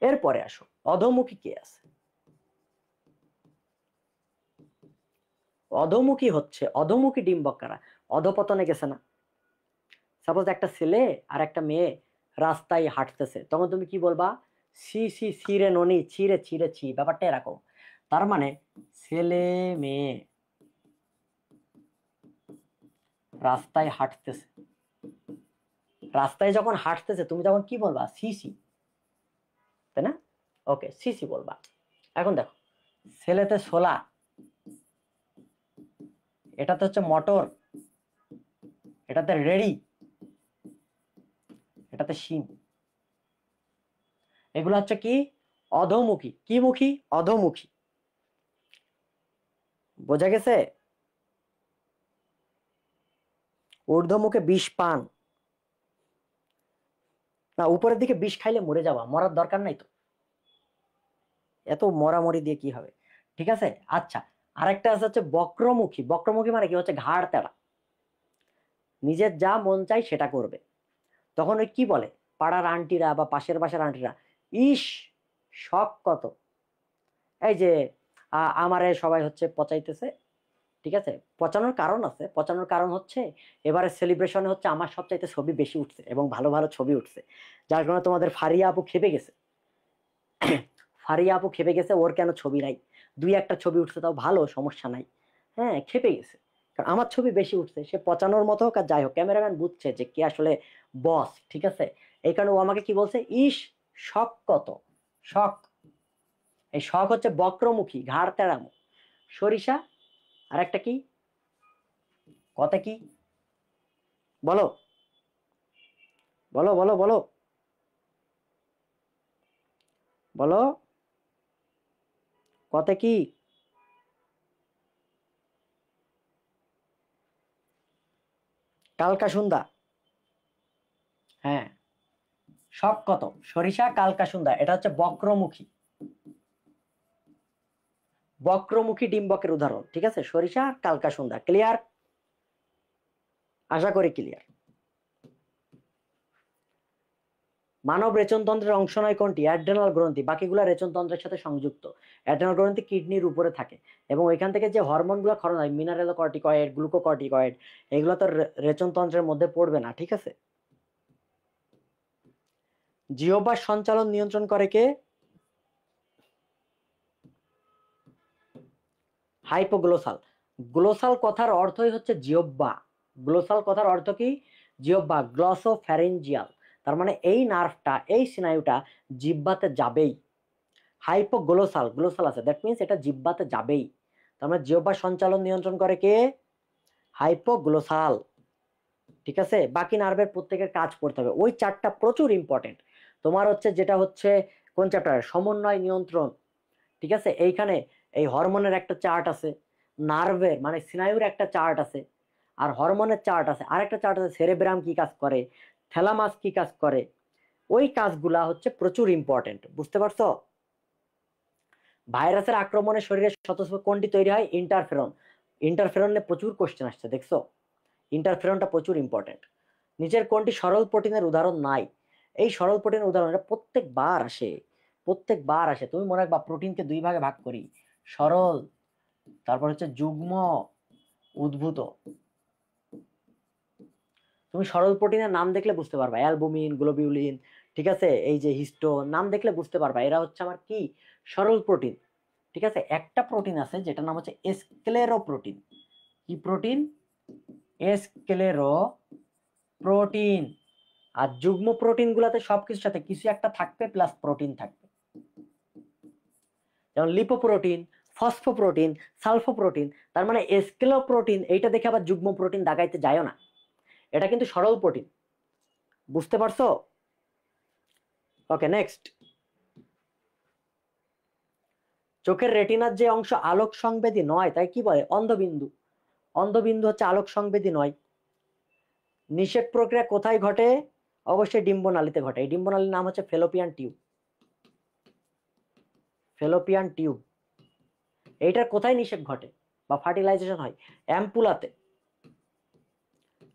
এরপরে আসো, অধোমুখী কে আছে? অধোমুখী হচ্ছে, অধোমুখী ডিম্বক কারা? অধপতনে গেছে না? সাপোজ একটা ছেলে আর একটা মেয়ে রাস্তায় হাঁটতেছে, তখন তুমি কি বলবা? সি সি সি রে ননি, ছি রে ছি রে ছি। ব্যাপারটা এরকম। তার মানে ছেলে মেয়ে রাস্তায় হাঁটতেছে, রাস্তায় যখন হাঁটতেছে তুমি তখন কি বলবা? সি সি, তাই না? ওকে, সি সি বলবা। এখন দেখো, ছেলেতে ছোলা, এটাতে হচ্ছে মটর, এটাতে রেড়ি, এটাতে শিম। এগুলো হচ্ছে কি? অধোমুখী। কি মুখী? অধোমুখী। বোঝা গেছে? ঊর্ধ্বমুখে বিষ পান না, উপরের দিকে বিষ খাইলে মরে যাওয়া, মরার দরকার নাই তো, এত মরামরি দিয়ে কি হবে? ঠিক আছে, আচ্ছা। আরেকটা আছে হচ্ছে বক্রমুখী। বক্রমুখী মানে কি? হচ্ছে ঘাড় তেড়া, নিজের যা মন চাই সেটা করবে। তখন ওই কি বলে পাড়ার আন্টিরা বা পাশের বাসার আন্টিরা? ইস, শখ কত! এই যে আমারে সবাই হচ্ছে পচাইতেছে। ঠিক আছে, পচানোর কারণ আছে। পচানোর কারণ হচ্ছে এবারে সেলিব্রেশনে হচ্ছে আমার সবচাইতে ছবি বেশি উঠছে এবং ভালো ভালো ছবি উঠছে, যার কারণে তোমাদের ফারিয়া আপু খেপে গেছে। ফারিয়া আপু খেপে গেছে, ওর কেন ছবি নাই? দুই একটা ছবি উঠছে, তাও ভালো, সমস্যা নাই। হ্যাঁ, খেপে গেছে, কারণ আমার ছবি বেশি উঠছে। সে পচানোর মতো হোক আর যাই হোক, ক্যামেরাম্যান বুঝছে যে কে আসলে বস। ঠিক আছে, এই কারণে ও আমাকে কি বলছে? ইস, শখ কত! শখ, এই শখ হচ্ছে বক্রমুখী, ঘাড় তেড়ামো। সরিষা, আর একটা কি? কথা কি? বলো বলো বলো বলো বলো, কথা কি? কালকাসুন্দা। হ্যাঁ, শখ কত, সরিষা, কালকাসুন্দা, এটা হচ্ছে বক্রমুখী। বক্রমুখী ডিম্বকের উদাহরণ। ঠিক আছে, সরিষা, কালকাসুন্দা। ক্লিয়ার? আশা করি ক্লিয়ার। মানব রেচনতন্ত্রের অংশ নয় কোনটি? অ্যাড্রেনাল গ্রন্থি। বাকিগুলো রেচনতন্ত্রের সাথে সংযুক্ত। অ্যাড্রেনাল গ্রন্থি কিডনির উপরে থাকে এবং ওইখান থেকে যে হরমোনগুলো ক্ষরণ হয়, মিনারেল কর্টিকয়েড, গ্লুকোকর্টিকয়েড, এগুলো তো রেচনতন্ত্রের মধ্যে পড়বে না। ঠিক আছে, জিহ্বার সঞ্চালন নিয়ন্ত্রণ করে কে? হাইপোগ্লোসাল। গ্লোসাল কথার অর্থই হচ্ছে জিহ্বা। গ্লোসাল কথার অর্থ কি? জিহ্বা, গ্লসোফ্যারিঞ্জিয়াল। তার মানে এই নার্ভটা, এই স্নায়ুটা জিহ্বাতে যাবেই। হাইপোগ্লোসাল, গ্লোসাল আছে, দ্যাট মিনস এটা জিহ্বাতে যাবেই। তার মানে জিহ্বার সঞ্চালন নিয়ন্ত্রণ করে কে? হাইপোগ্লোসাল। ঠিক আছে, বাকি নার্ভের প্রত্যেকের কাজ করতে হবে। ওই চারটা প্রচুর ইম্পর্টেন্ট। তোমার হচ্ছে যেটা হচ্ছে কোন চ্যাপ্টার? সমন্বয় নিয়ন্ত্রণ। ঠিক আছে, এইখানে এই হরমোনের একটা চার্ট আছে, নার্ভের মানে স্নায়ুর একটা চার্ট আছে, আর হরমোনের চার্ট আছে, আরেকটা চার্ট আছে সেরেব্রাম কি কাজ করে, থ্যালামাস কি কাজ করে। ওই কাজগুলা হচ্ছে প্রচুর ইম্পর্টেন্ট, বুঝতে পারছো? ভাইরাসের আক্রমণে শরীরে স্বতঃস্ফূর্ত কোনটি তৈরি হয়? ইন্টারফেরন। ইন্টারফেরনে প্রচুর কোশ্চেন আসছে, দেখছো? ইন্টারফেরনটা প্রচুর ইম্পর্টেন্ট। নিচের কোনটি সরল প্রোটিনের উদাহরণ নাই? এই সরল প্রোটিনের উদাহরণ, এটা প্রত্যেকবার আসে। প্রত্যেকবার আসে। তুমি মনে রাখবা প্রোটিনকে দুই ভাগে ভাগ করি, সরল, তারপর হচ্ছে যুগ্ম, উদ্ভূত। তুমি সরল প্রোটিনের নাম দেখলে বুঝতে পারবা, অ্যালবুমিন, গ্লোবিউলিন, ঠিক আছে, এই যে হিস্টোন, নাম দেখলে বুঝতে পারবা এরা হচ্ছে আমার কি সরল প্রোটিন। ঠিক আছে, একটা প্রোটিন আছে যেটার নাম হচ্ছে স্ক্লেরো প্রোটিন। কি প্রোটিন? স্ক্লেরো প্রোটিন। আর যুগ্ম প্রোটিন গুলাতে সবকিছুর সাথে কিছু একটা থাকবে প্লাস প্রোটিন থাকবে, যেমন লিপোপ্রোটিন, ফসফোপ্রোটিন, সালফোপ্রোটিন। তার মানে স্কেলো প্রোটিন, এইটা দেখে আবার যুগ্ম প্রোটিন দাগাইতে যায়ও না, এটা কিন্তু সরল প্রোটিন। বুঝতে পারছো? ওকে, নেক্সট। চোখের রেটিনার যে অংশ আলোক সংবেদী নয় তাই কি বলে? অন্ধবিন্দু। অন্ধবিন্দু হচ্ছে আলোক সংবেদী নয়। নিষেক প্রক্রিয়া কোথায় ঘটে? অবশ্যই ডিম্বনালীতে ঘটে। এই ডিম্বনালীর নাম হচ্ছে ফেলোপিয়ান টিউব। ফেলোপিয়ান টিউব, এইটার কোথায় নিষেক ঘটে বা ফার্টিলাইজেশন হয়? অ্যাম্পুলাতে।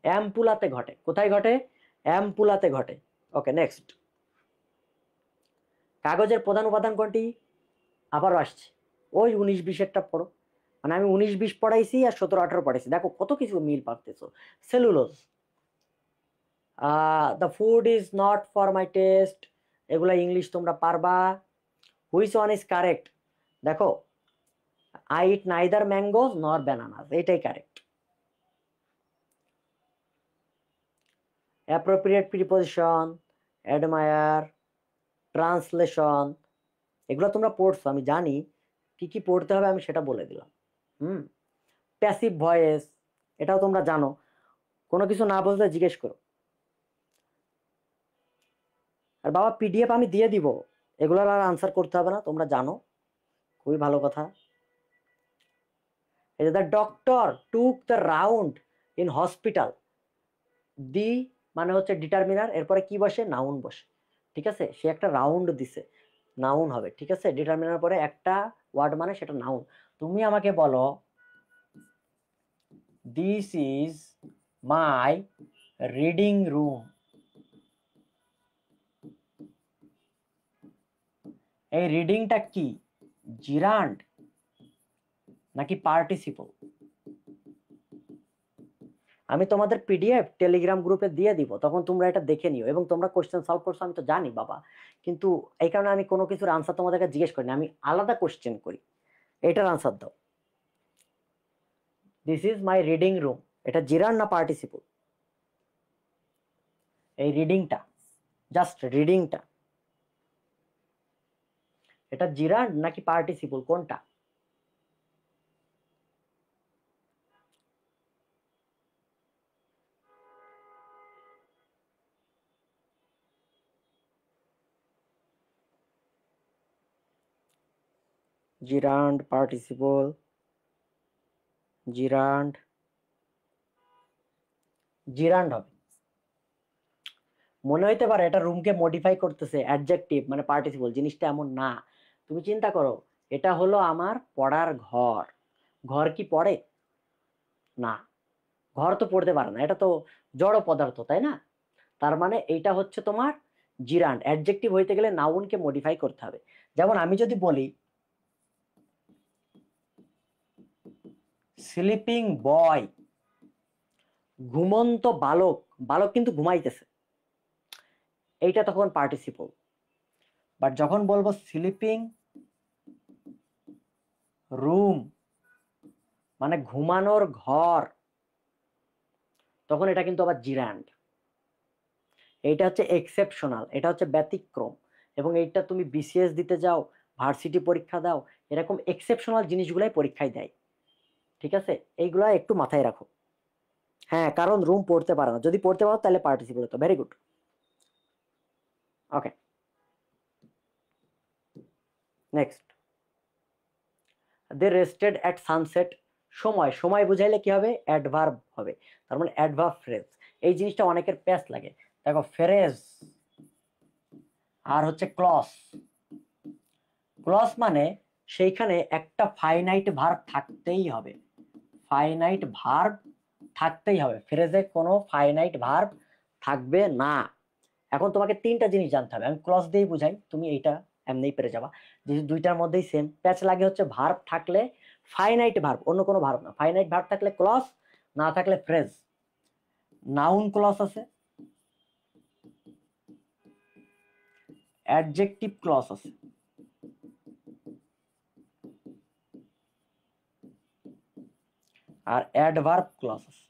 অ্যাম্পুলাতে ঘটে। কোথায় ঘটে? অ্যাম্পুলাতে ঘটে। ওকে, নেক্সট। কাগজের প্রধান উপাদান কোনটি? আবারও আসছে, ওই 19-20-এরটা পড়ো। মানে আমি 19-20 পড়াইছি আর 17-18 পড়াইছি, দেখো কত কিছু মিল পাচ্তেছো। Cellulose, the food is not for my taste, এগুলা ইংলিশ তোমরা পারবা। Which one is correct? দেখো, I eat neither mangoes nor bananas, এটাই correct. Appropriate preposition, admire, translation, এগুলো তোমরা পড়ছো, আমি জানি কি কি পড়তে হবে, আমি সেটা বলে দিলাম। প্যাসিভ ভয়েস, এটাও তোমরা জানো। কোনো কিছু না বুঝলে জিজ্ঞেস করো। আর বাবা পিডিএফ আমি দিয়ে দিব, এগুলোর আর আনসার করতে হবে না, তোমরা জানো, খুবই ভালো কথা। এই যে the doctor took the round in hospital, the মানে হচ্ছে ডিটারমিনার, এরপরে কি বসে? নাউন বসে। ঠিক আছে, সে একটা রাউন্ড দিছে, নাউন হবে। ঠিক আছে, ডিটারমিনার পরে একটা ওয়ার্ড মানে সেটা নাউন। তুমি আমাকে বলো, this is my reading room, এই রিডিংটা কি? জিরান্ড নাকি পার্টিসিপল? আমি তোমাদের পিডিএফ টেলিগ্রাম গ্রুপে দিয়ে দিব, তখন তোমরা এটা দেখে নিও এবং তোমরা কোশ্চেন সলভ করছো, আমি তো জানি বাবা, কিন্তু এই কারণে আমি কোনো কিছুর আনসার তোমাদেরকে জিজ্ঞেস করি না, আমি আলাদা কোশ্চেন করি। এটার আনসার দাও। This is my reading room, এটা জিরান্ড না পার্টিসিপল? এই রিডিংটা, জাস্ট রিডিংটা, এটা জিরান্ড নাকি পার্টিসিপল, কোনটা? জিরান্ড, পার্টিসিপল, জিরান্ড, জিরান্ড হবে। মনে হইতে পারে এটা রুমকে মডিফাই করতেছে, অ্যাডজেক্টিভ মানে পার্টিসিপল, জিনিসটা এমন না। তুমি চিন্তা করো, এটা হলো আমার পড়ার ঘর। ঘর কি পড়ে? না, ঘর তো পড়তে পারে না, এটা তো জড় পদার্থ, তাই না? তার মানে এইটা হচ্ছে তোমার জিরান্ড। অ্যাডজেক্টিভ হইতে গেলে নাউনকে মডিফাই করতে হবে। যেমন আমি যদি বলি স্লিপিং বয়, ঘুমন্ত বালক, বালক কিন্তু ঘুমাইতেছে, এইটা তখন পার্টিসিপল। বাট যখন বলবো স্লিপিং রুম মানে ঘুমানোর ঘর, তখন এটা কিন্তু আবার জিরান্ড। এইটা হচ্ছে এক্সেপশনাল, এটা হচ্ছে ব্যতিক্রম। এবং এইটা তুমি বিসিএস দিতে যাও, ভার্সিটি পরীক্ষা দাও, এরকম এক্সেপশনাল জিনিসগুলাই পরীক্ষায় দেয়। ঠিক আছে, এইগুলা একটু মাথায় রাখো। হ্যাঁ, কারণ রুম পড়তে পারে না, যদি পড়তে পারো তাহলে পার্টিসিপল হতো। Very good. Okay, next. They rested at sunset, সময়, সময় বুঝাইলে কি হবে? অ্যাডভার্ব হবে, তার মানে অ্যাডভার্ব ফ্রেজ। এই জিনিসটা অনেকের প্যাচ লাগে। দেখো, ফ্রেজ আর হচ্ছে ক্লজ। ক্লজ মানে সেইখানে একটা ফাইনাইট ভার্ব থাকতেই হবে, ফাইনাইট ভার্ব থাকতেই হবে। ফ্রেজে কোনো ফাইনাইট ভার্ব থাকবে না। এখন তোমাকে তিনটা জিনিস জানতে হবে, আমি ক্লজ দিয়েই বুঝাই, তুমি এইটা এমনিই পেরে যাবা। যেহেতু দুইটার মধ্যেই সেম, প্যাচ লাগে হচ্ছে ভার্ব থাকলে ফাইনাইট ভার্ব, অন্য কোনো ভার্ব না। ফাইনাইট ভার্ব থাকলে ক্লজ, না থাকলে ফ্রেজ। নাউন ক্লজ আছে, অ্যাডজেক্টিভ ক্লজ আছে, আর অ্যাডভার্ব ক্লজ আছে।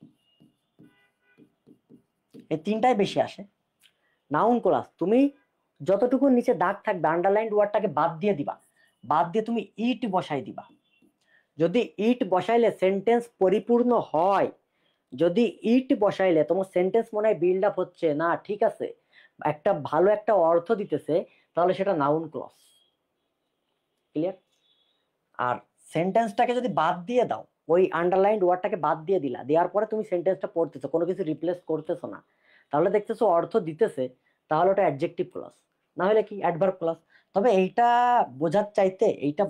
এই তিনটাই বেশি আসে। নাউন ক্লজ তুমি যতটুকু নিচে দাগ থাকবে আন্ডারলাইন্ড ওয়ার্ডটাকে বাদ দিয়ে দিবা, বাদ দিয়ে তুমি ইট বসাই দিবা। যদি ইট বসাইলে সেন্টেন্স পরিপূর্ণ হয়, যদি ইট বসাইলে তোমার সেন্টেন্স মনে হয় বিল্ড আপ হচ্ছে না, ঠিক আছে, একটা ভালো একটা অর্থ দিতেছে, তাহলে সেটা নাউন ক্লজ। ক্লিয়ার? আর সেন্টেন্সটাকে যদি বাদ দিয়ে দাও, ওই আন্ডারলাইন্ড ওয়ার্ডটাকে বাদ দিয়ে দিলা, দেওয়ার পরে তুমি সেন্টেন্সটা পড়তেছো, কোনো কিছু রিপ্লেস করতেছো না, তাহলে দেখতেছো অর্থ দিতেছে, তাহলে ওটা অ্যাডজেক্টিভ ক্লজ, না হলে কি অ্যাডভার্ব ক্লজ। তবে এইটা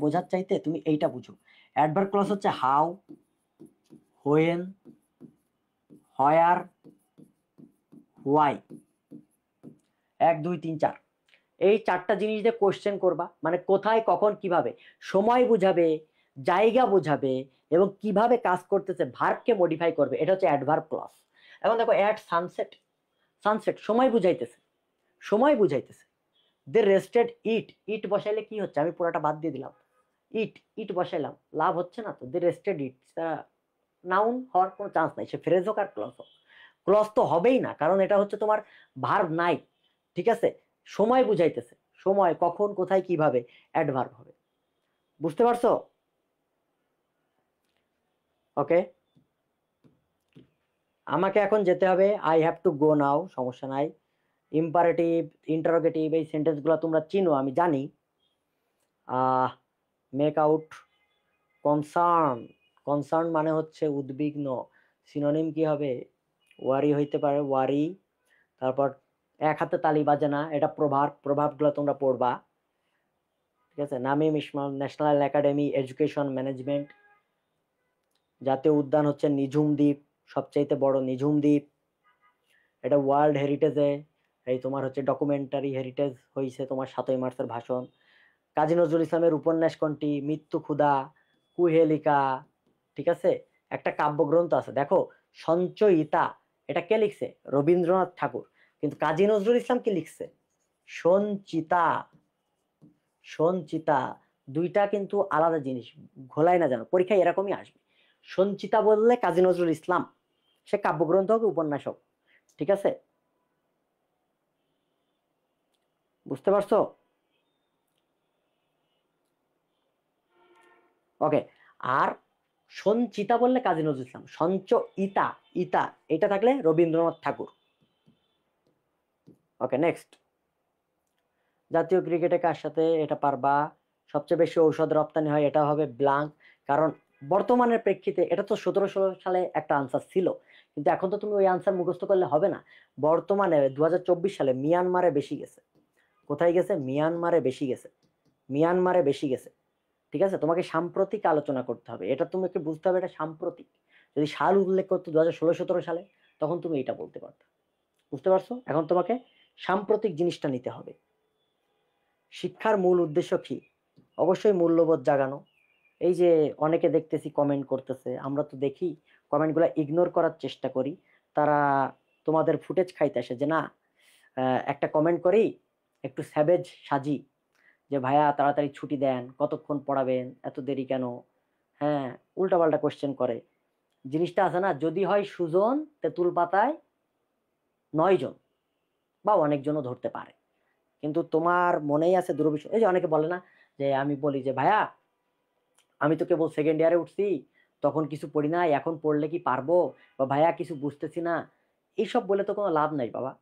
বোঝার চাইতে তুমি এইটা বুঝো। অ্যাডভার্ব ক্লজ হচ্ছে হাউ, হোয়েন, হোয়ার, হোয়াই। 1 2 3 4, এই চারটা জিনিস দিয়ে কোশ্চেন করবা, মানে কোথায় কখন কিভাবে, সময় বুঝাবে, জায়গা বুঝাবে, এবং কিভাবে কাজ করতেছে ভার্বকে মডিফাই করবে, এটা হচ্ছে অ্যাডভার্ব ক্লজ। এখন দেখো অ্যাট সানসেট, সানসেট সময় বুঝাইতেছে, সময় বুঝাইতেছে। দে রেস্টেড ইট, ইট বসাইলে কি হচ্ছে, আমি পুরোটা বাদ দিয়ে দিলাম, ইট ইট বসাইলাম, লাভ হচ্ছে না তো। দে রেস্টেড ইট নাউন হওয়ার কোনো চান্স নাই, সে ফ্রেজ হোক আর ক্লজ হোক। ক্লজ তো হবেই না, কারণ এটা হচ্ছে তোমার ভার্ব নাই, ঠিক আছে। সময় বুঝাইতেছে, সময় কখন কোথায় কিভাবে, অ্যাডভার্ব হবে। বুঝতে পারছো? ওকে, আমাকে এখন যেতে হবে, আই হ্যাভ টু গো নাও, সমস্যা নাই। ইম্পারেটিভ, ইন্টারোগেটিভ এই সেন্টেন্সগুলো তোমরা চিনো আমি জানি। মেক আউট কনসার্ন, কনসার্ন মানে হচ্ছে উদ্বিগ্ন, সিনোনিম কি হবে, ওয়ারি হইতে পারে, ওয়ারি। তারপর এক হাতে তালি বাজে না, এটা প্রভাব, প্রভাবগুলো তোমরা পড়বা, ঠিক আছে। Namim Ismail national academy education management. জাতীয় উদ্যান হচ্ছে নিঝুম দ্বীপ, সবচাইতে বড় নিঝুম দ্বীপ। এটা ওয়ার্ল্ড হেরিটেজে, এই তোমার হচ্ছে ডকুমেন্টারি হেরিটেজ হয়েছে তোমার 7ই মার্চের ভাষণ। কাজী নজরুল ইসলামের উপন্যাস কোনটি, মৃত্যু ক্ষুধা, কুহেলিকা, ঠিক আছে। একটা কাব্যগ্রন্থ আছে দেখো, সঞ্চয়িতা, এটা কে লিখছে, রবীন্দ্রনাথ ঠাকুর, কিন্তু কাজী নজরুল ইসলাম কি লিখছে, সঞ্চিতা। সঞ্চিতা, দুইটা কিন্তু আলাদা জিনিস, ঘোলাই না জানো, পরীক্ষায় এরকমই আসবে। সঞ্চিতা বললে কাজী নজরুল ইসলাম, সে কাব্যগ্রন্থ হোক উপন্যাস হোক, ঠিক আছে। বুঝতে পারছো? ওকে। আর সঞ্চিতা বললে কাজী নজরুল ইসলাম, ইতা, ইতা এটা থাকলে রবীন্দ্রনাথ ঠাকুর। ওকে, নেক্সট। জাতীয় ক্রিকেটে কার সাথে, এটা পারবা। সবচেয়ে বেশি ঔষধ রপ্তানি হয়, এটা হবে ব্লাঙ্ক। কারণ বর্তমানের প্রেক্ষিতে এটা তো 1700 সালে একটা আনসার ছিল, কিন্তু এখন তো তুমি ওই আনসার মুখস্থ করলে হবে না। বর্তমানে 2024 সালে মিয়ানমারে বেশি গেছে। কোথায় গেছে? মিয়ানমারে বেশি গেছে, মিয়ানমারে বেশি গেছে, ঠিক আছে। তোমাকে সাম্প্রতিক আলোচনা করতে হবে, এটা তোমাকে বুঝতে হবে, এটা সাম্প্রতিক। যদি সাল উল্লেখ করতো 2016-17 সালে, তখন তুমি এটা বলতে পারতো। বুঝতে পারছো? এখন তোমাকে সাম্প্রতিক জিনিসটা নিতে হবে। শিক্ষার মূল উদ্দেশ্য কি? অবশ্যই মূল্যবোধ জাগানো। এই যে অনেকে দেখতেছি কমেন্ট করতেছে, আমরা তো দেখি কমেন্টগুলো ইগনোর করার চেষ্টা করি, তারা তোমাদের ফুটেজ খাইতে আসে যে না, একটা কমেন্ট করি, একটু স্যাভেজ সাজি, যে ভাইয়া তাড়াতাড়ি ছুটি দেন, কতক্ষণ পড়াবেন, এত দেরি কেন, হ্যাঁ, উল্টাপাল্টা কোশ্চেন করে। জিনিসটা আছে না, যদি হয় সুজন তেঁতুল পাতায় 9 জন, বা অনেকজনও ধরতে পারে, কিন্তু তোমার মনেই আছে দূরভিসন্ধি। এই যে অনেকে বলে না, যে আমি বলি যে ভাইয়া আমি তো কেবল সেকেন্ড ইয়ারে উঠছি, তখন কিছু পড়ি না, এখন পড়লে কি পারবো, বা ভাইয়া কিছু বুঝতেছি না। এইসব বলে তো কোনো লাভ নাই বাবা।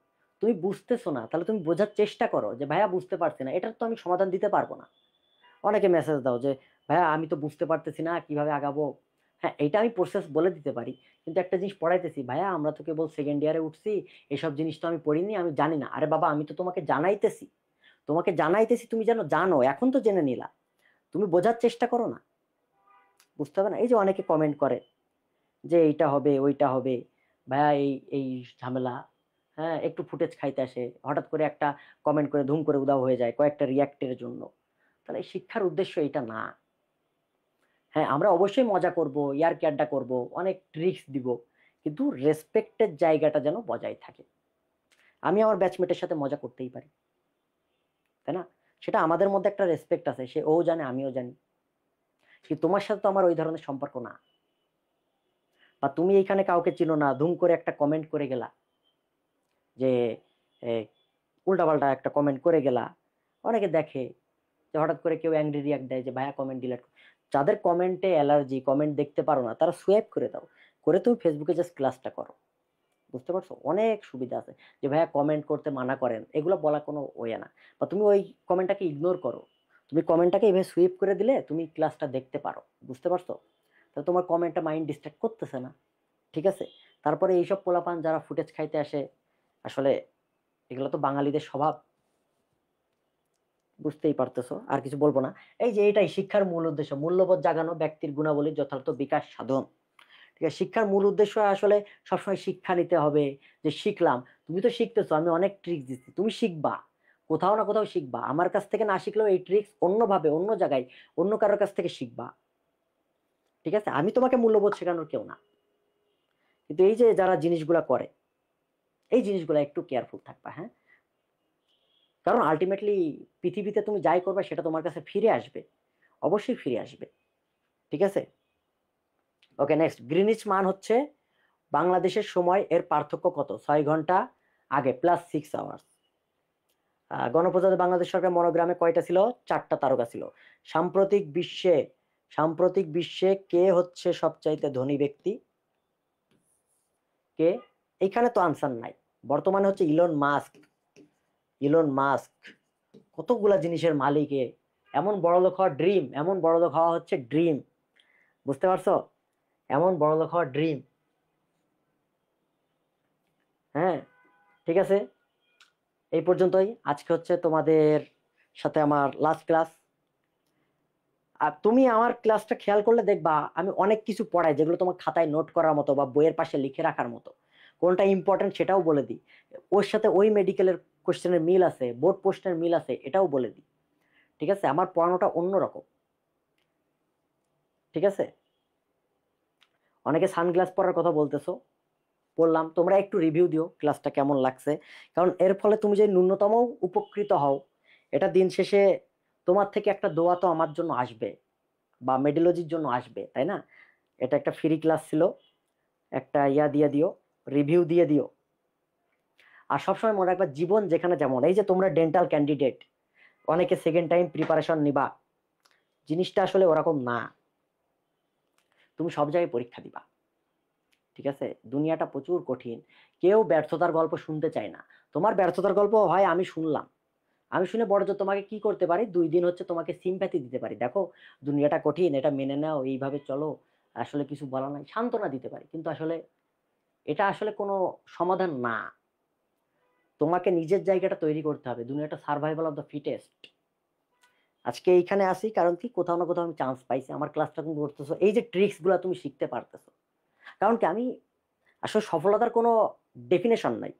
তুমি বুঝতেছো না, তাহলে তুমি বোঝার চেষ্টা করো যে ভাইয়া বুঝতে পারছি না, এটার তো আমি সমাধান দিতে পারবো না। অনেকে মেসেজ দাও যে ভাইয়া আমি তো বুঝতে পারতেছি না, কিভাবে আগাবো। হ্যাঁ, এটা আমি প্রসেস বলে দিতে পারি, কিন্তু একটা জিনিস পড়াইতেছি, ভাইয়া আমরা তো কেবল সেকেন্ড ইয়ারে উঠছি, এসব জিনিস তো আমি পড়িনি, আমি জানি না। আরে বাবা, আমি তো তোমাকে জানাইতেছি, তোমাকে জানাইতেছি, তুমি যেন জানো, এখন তো জেনে নিলা, তুমি বোঝার চেষ্টা করো না, বুঝতে হবে না। এই যে অনেকে কমেন্ট করে যে এইটা হবে ওইটা হবে, ভাইয়া এই এই ঝামেলা, হ্যাঁ, একটু ফুটেজ খাইতে আসে, হঠাৎ করে একটা কমেন্ট করে ধুম করে উদাও হয়ে যায় কয়েকটা রিয়াক্টের জন্য। তাহলে শিক্ষার উদ্দেশ্য এটা না। হ্যাঁ, আমরা অবশ্যই মজা করব, ইয়ারকি আড্ডা করব, অনেক ট্রিক্স দিব, কিন্তু রেসপেক্টের জায়গাটা যেন বজায় থাকে। আমি আমার ব্যাচমেটের সাথে মজা করতেই পারি, তাই না? সেটা আমাদের মধ্যে একটা রেসপেক্ট আছে, সে ও জানে আমিও জানি। কিন্তু তোমার সাথে তো আমার ওই ধরনের সম্পর্ক না। বা তুমি এইখানে কাউকে চিনো না, ধুম করে একটা কমেন্ট করে গেলা, যে উল্টাপাল্টা একটা কমেন্ট করে গেলা, অনেকে দেখে যে হঠাৎ করে কেউ অ্যাংরি রিয়াক্ট দেয় যে ভাইয়া কমেন্ট ডিলিট। যাদের কমেন্টে অ্যালার্জি, কমেন্ট দেখতে পারো না, তারা সোয়াইপ করে দাও, করে তুমি ফেসবুকে জাস্ট ক্লাসটা করো। বুঝতে পারছো? অনেক সুবিধা আছে। যে ভাইয়া কমেন্ট করতে মানা করেন, এগুলো বলা কোনো ওয়ে না। বা তুমি ওই কমেন্টটাকে ইগনোর করো, তুমি কমেন্টটাকে এভাবে সুইপ করে দিলে তুমি ক্লাসটা দেখতে পারো। বুঝতে পারছো? তাহলে তোমার কমেন্টটা মাইন্ড ডিস্ট্রাক্ট করতেছে না। ঠিক আছে? তারপরে এইসব পোলাপান যারা ফুটেজ খাইতে আসে, আসলে এগুলো তো বাঙালিদের স্বভাব, বুঝতেই পারতেছো, আর কিছু বলবো না। এই যে এটাই শিক্ষার মূল উদ্দেশ্য, মূল্যবোধ জাগানো, ব্যক্তির গুণাবলীর যথার্থ বিকাশ সাধন। ঠিক আছে? শিক্ষার মূল উদ্দেশ্য আসলে সবসময় শিক্ষা নিতে হবে, যে শিখলাম, তুমি তো শিখতেছো, আমি অনেক ট্রিক্স দিচ্ছি, তুমি শিখবা, কোথাও না কোথাও শিখবা। আমার কাছ থেকে না শিখলেও এই ট্রিক্স অন্যভাবে, অন্য জায়গায়, অন্য কারোর কাছ থেকে শিখবা। ঠিক আছে? আমি তোমাকে মূল্যবোধ শেখানোর কেউ না। কিন্তু এই যে যারা জিনিসগুলা করে, এই জিনিসগুলা একটু কেয়ারফুল থাকবা, হ্যাঁ? কারণ আলটিমেটলি পৃথিবীতে তুমি যাই করবে সেটা তোমার কাছে ফিরে আসবে, অবশ্যই ফিরে আসবে। ঠিক আছে? ওকে, নেক্সট। গ্রিনিচ মান হচ্ছে বাংলাদেশের সময় এর পার্থক্য কত? 6 ঘন্টা আগে, +6 আওয়ার্স। গণপ্রজাতন্ত্রী বাংলাদেশ সরকার মনোগ্রামে কয়টা ছিল? 4টা তারকা ছিল। সাম্প্রতিক বিশ্বে, সাম্প্রতিক বিশ্বে কে হচ্ছে সবচাইতে ধনী ব্যক্তি? কে? এইখানে তো আনসার নাই। বর্তমানে হচ্ছে ইলন মাস্ক। ইলন মাস্ক কতগুলা জিনিসের মালিক। এমন বড়লোক হওয়ার ড্রিম, এমন বড়লোক হওয়া হচ্ছে ড্রিম। বুঝতে পারছো? এমন বড়লোক হওয়ার ড্রিম। হ্যাঁ, ঠিক আছে, এই পর্যন্তই। আজকে হচ্ছে তোমাদের সাথে আমার লাস্ট ক্লাস। আর তুমি আমার ক্লাসটা খেয়াল করলে দেখবা আমি অনেক কিছু পড়াই যেগুলো তোমার খাতায় নোট করার মতো বা বইয়ের পাশে লিখে রাখার মতো। কোনটা ইম্পর্টেন্ট সেটাও বলে দিই। ওর সাথে ওই মেডিকেলের কোশ্চেনের মিল আছে, বোর্ড প্রশ্নের মিল আছে, এটাও বলে দিই। ঠিক আছে? আমার পড়ানোটা অন্যরকম। ঠিক আছে? অনেকে সানগ্লাস পরার কথা বলতেছো, বললাম তোমরা একটু রিভিউ দিও ক্লাসটা কেমন লাগছে। কারণ এর ফলে তুমি যে ন্যূনতম উপকৃত হও, এটা দিন শেষে তোমার থেকে একটা দোয়া তো আমার জন্য আসবে, বা মেডিলজির জন্য আসবে, তাই না? এটা একটা ফ্রি ক্লাস ছিল, একটা ইয়া দিয়ে দিও, রিভিউ দিয়ে দিও। আর সবসময় মনে রাখবা, জীবন যেখানে যেমন, এই যে তোমরা ডেন্টাল ক্যান্ডিডেট, অনেকে সেকেন্ড টাইম প্রিপারেশন নিবা, জিনিসটা আসলে ওরকম না। তুমি সব জায়গায় পরীক্ষা দিবা। ঠিক আছে? দুনিয়াটা প্রচুর কঠিন। কেউ ব্যর্থতার গল্প শুনতে চায় না। তোমার ব্যর্থতার গল্প হয় আমি শুনলাম, আমি শুনে বড় যে তোমাকে কি করতে পারি, 2 দিন হচ্ছে তোমাকে সিম্প্যাথি দিতে পারি, দেখো দুনিয়াটা কঠিন, এটা মেনে নাও, এইভাবে চলো, আসলে কিছু বলা নাই, সান্ত্বনা দিতে পারি। কিন্তু আসলে এটা আসলে কোনো সমাধান না। তোমাকে নিজের জায়গাটা তৈরি করতে হবে। দুনিয়াটা সার্ভাইভাল অফ দ্য ফিটেস্ট। আজকে এইখানে আসি কারণ কি, কোথাও না কোথাও আমি চান্স পাইছি, আমার ক্লাসটা তুমি করতেছো, এই যে ট্রিক্স গুলা তুমি শিখতে পারতেছো। কারণ কি, আমি আসলে সফলতার কোনো ডেফিনেশন নাই,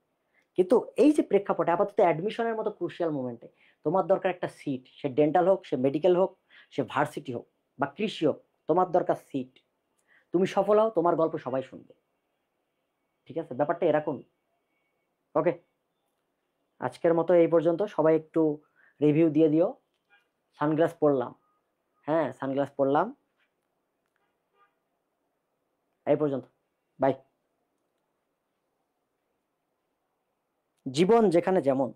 কিন্তু এই যে প্রেক্ষাপটে আপাতত অ্যাডমিশনের মতো ক্রুশিয়াল মোমেন্টে তোমার দরকার একটা সিট, সে ডেন্টাল হোক, সে মেডিকেল হোক, সে ভার্সিটি হোক, বা কৃষি হোক, তোমার দরকার সিট। তুমি সফল হও, তোমার গল্প সবাই শুনবে। ঠিক আছে? ব্যাপারটা এরকম। ওকে, আজকের মতো এই পর্যন্ত। সবাই একটু রিভিউ দিয়ে দিও। সানগ্লাস পরলাম, হ্যাঁ সানগ্লাস পরলাম। এই পর্যন্ত, বাই। জীবন যেখানে যেমন।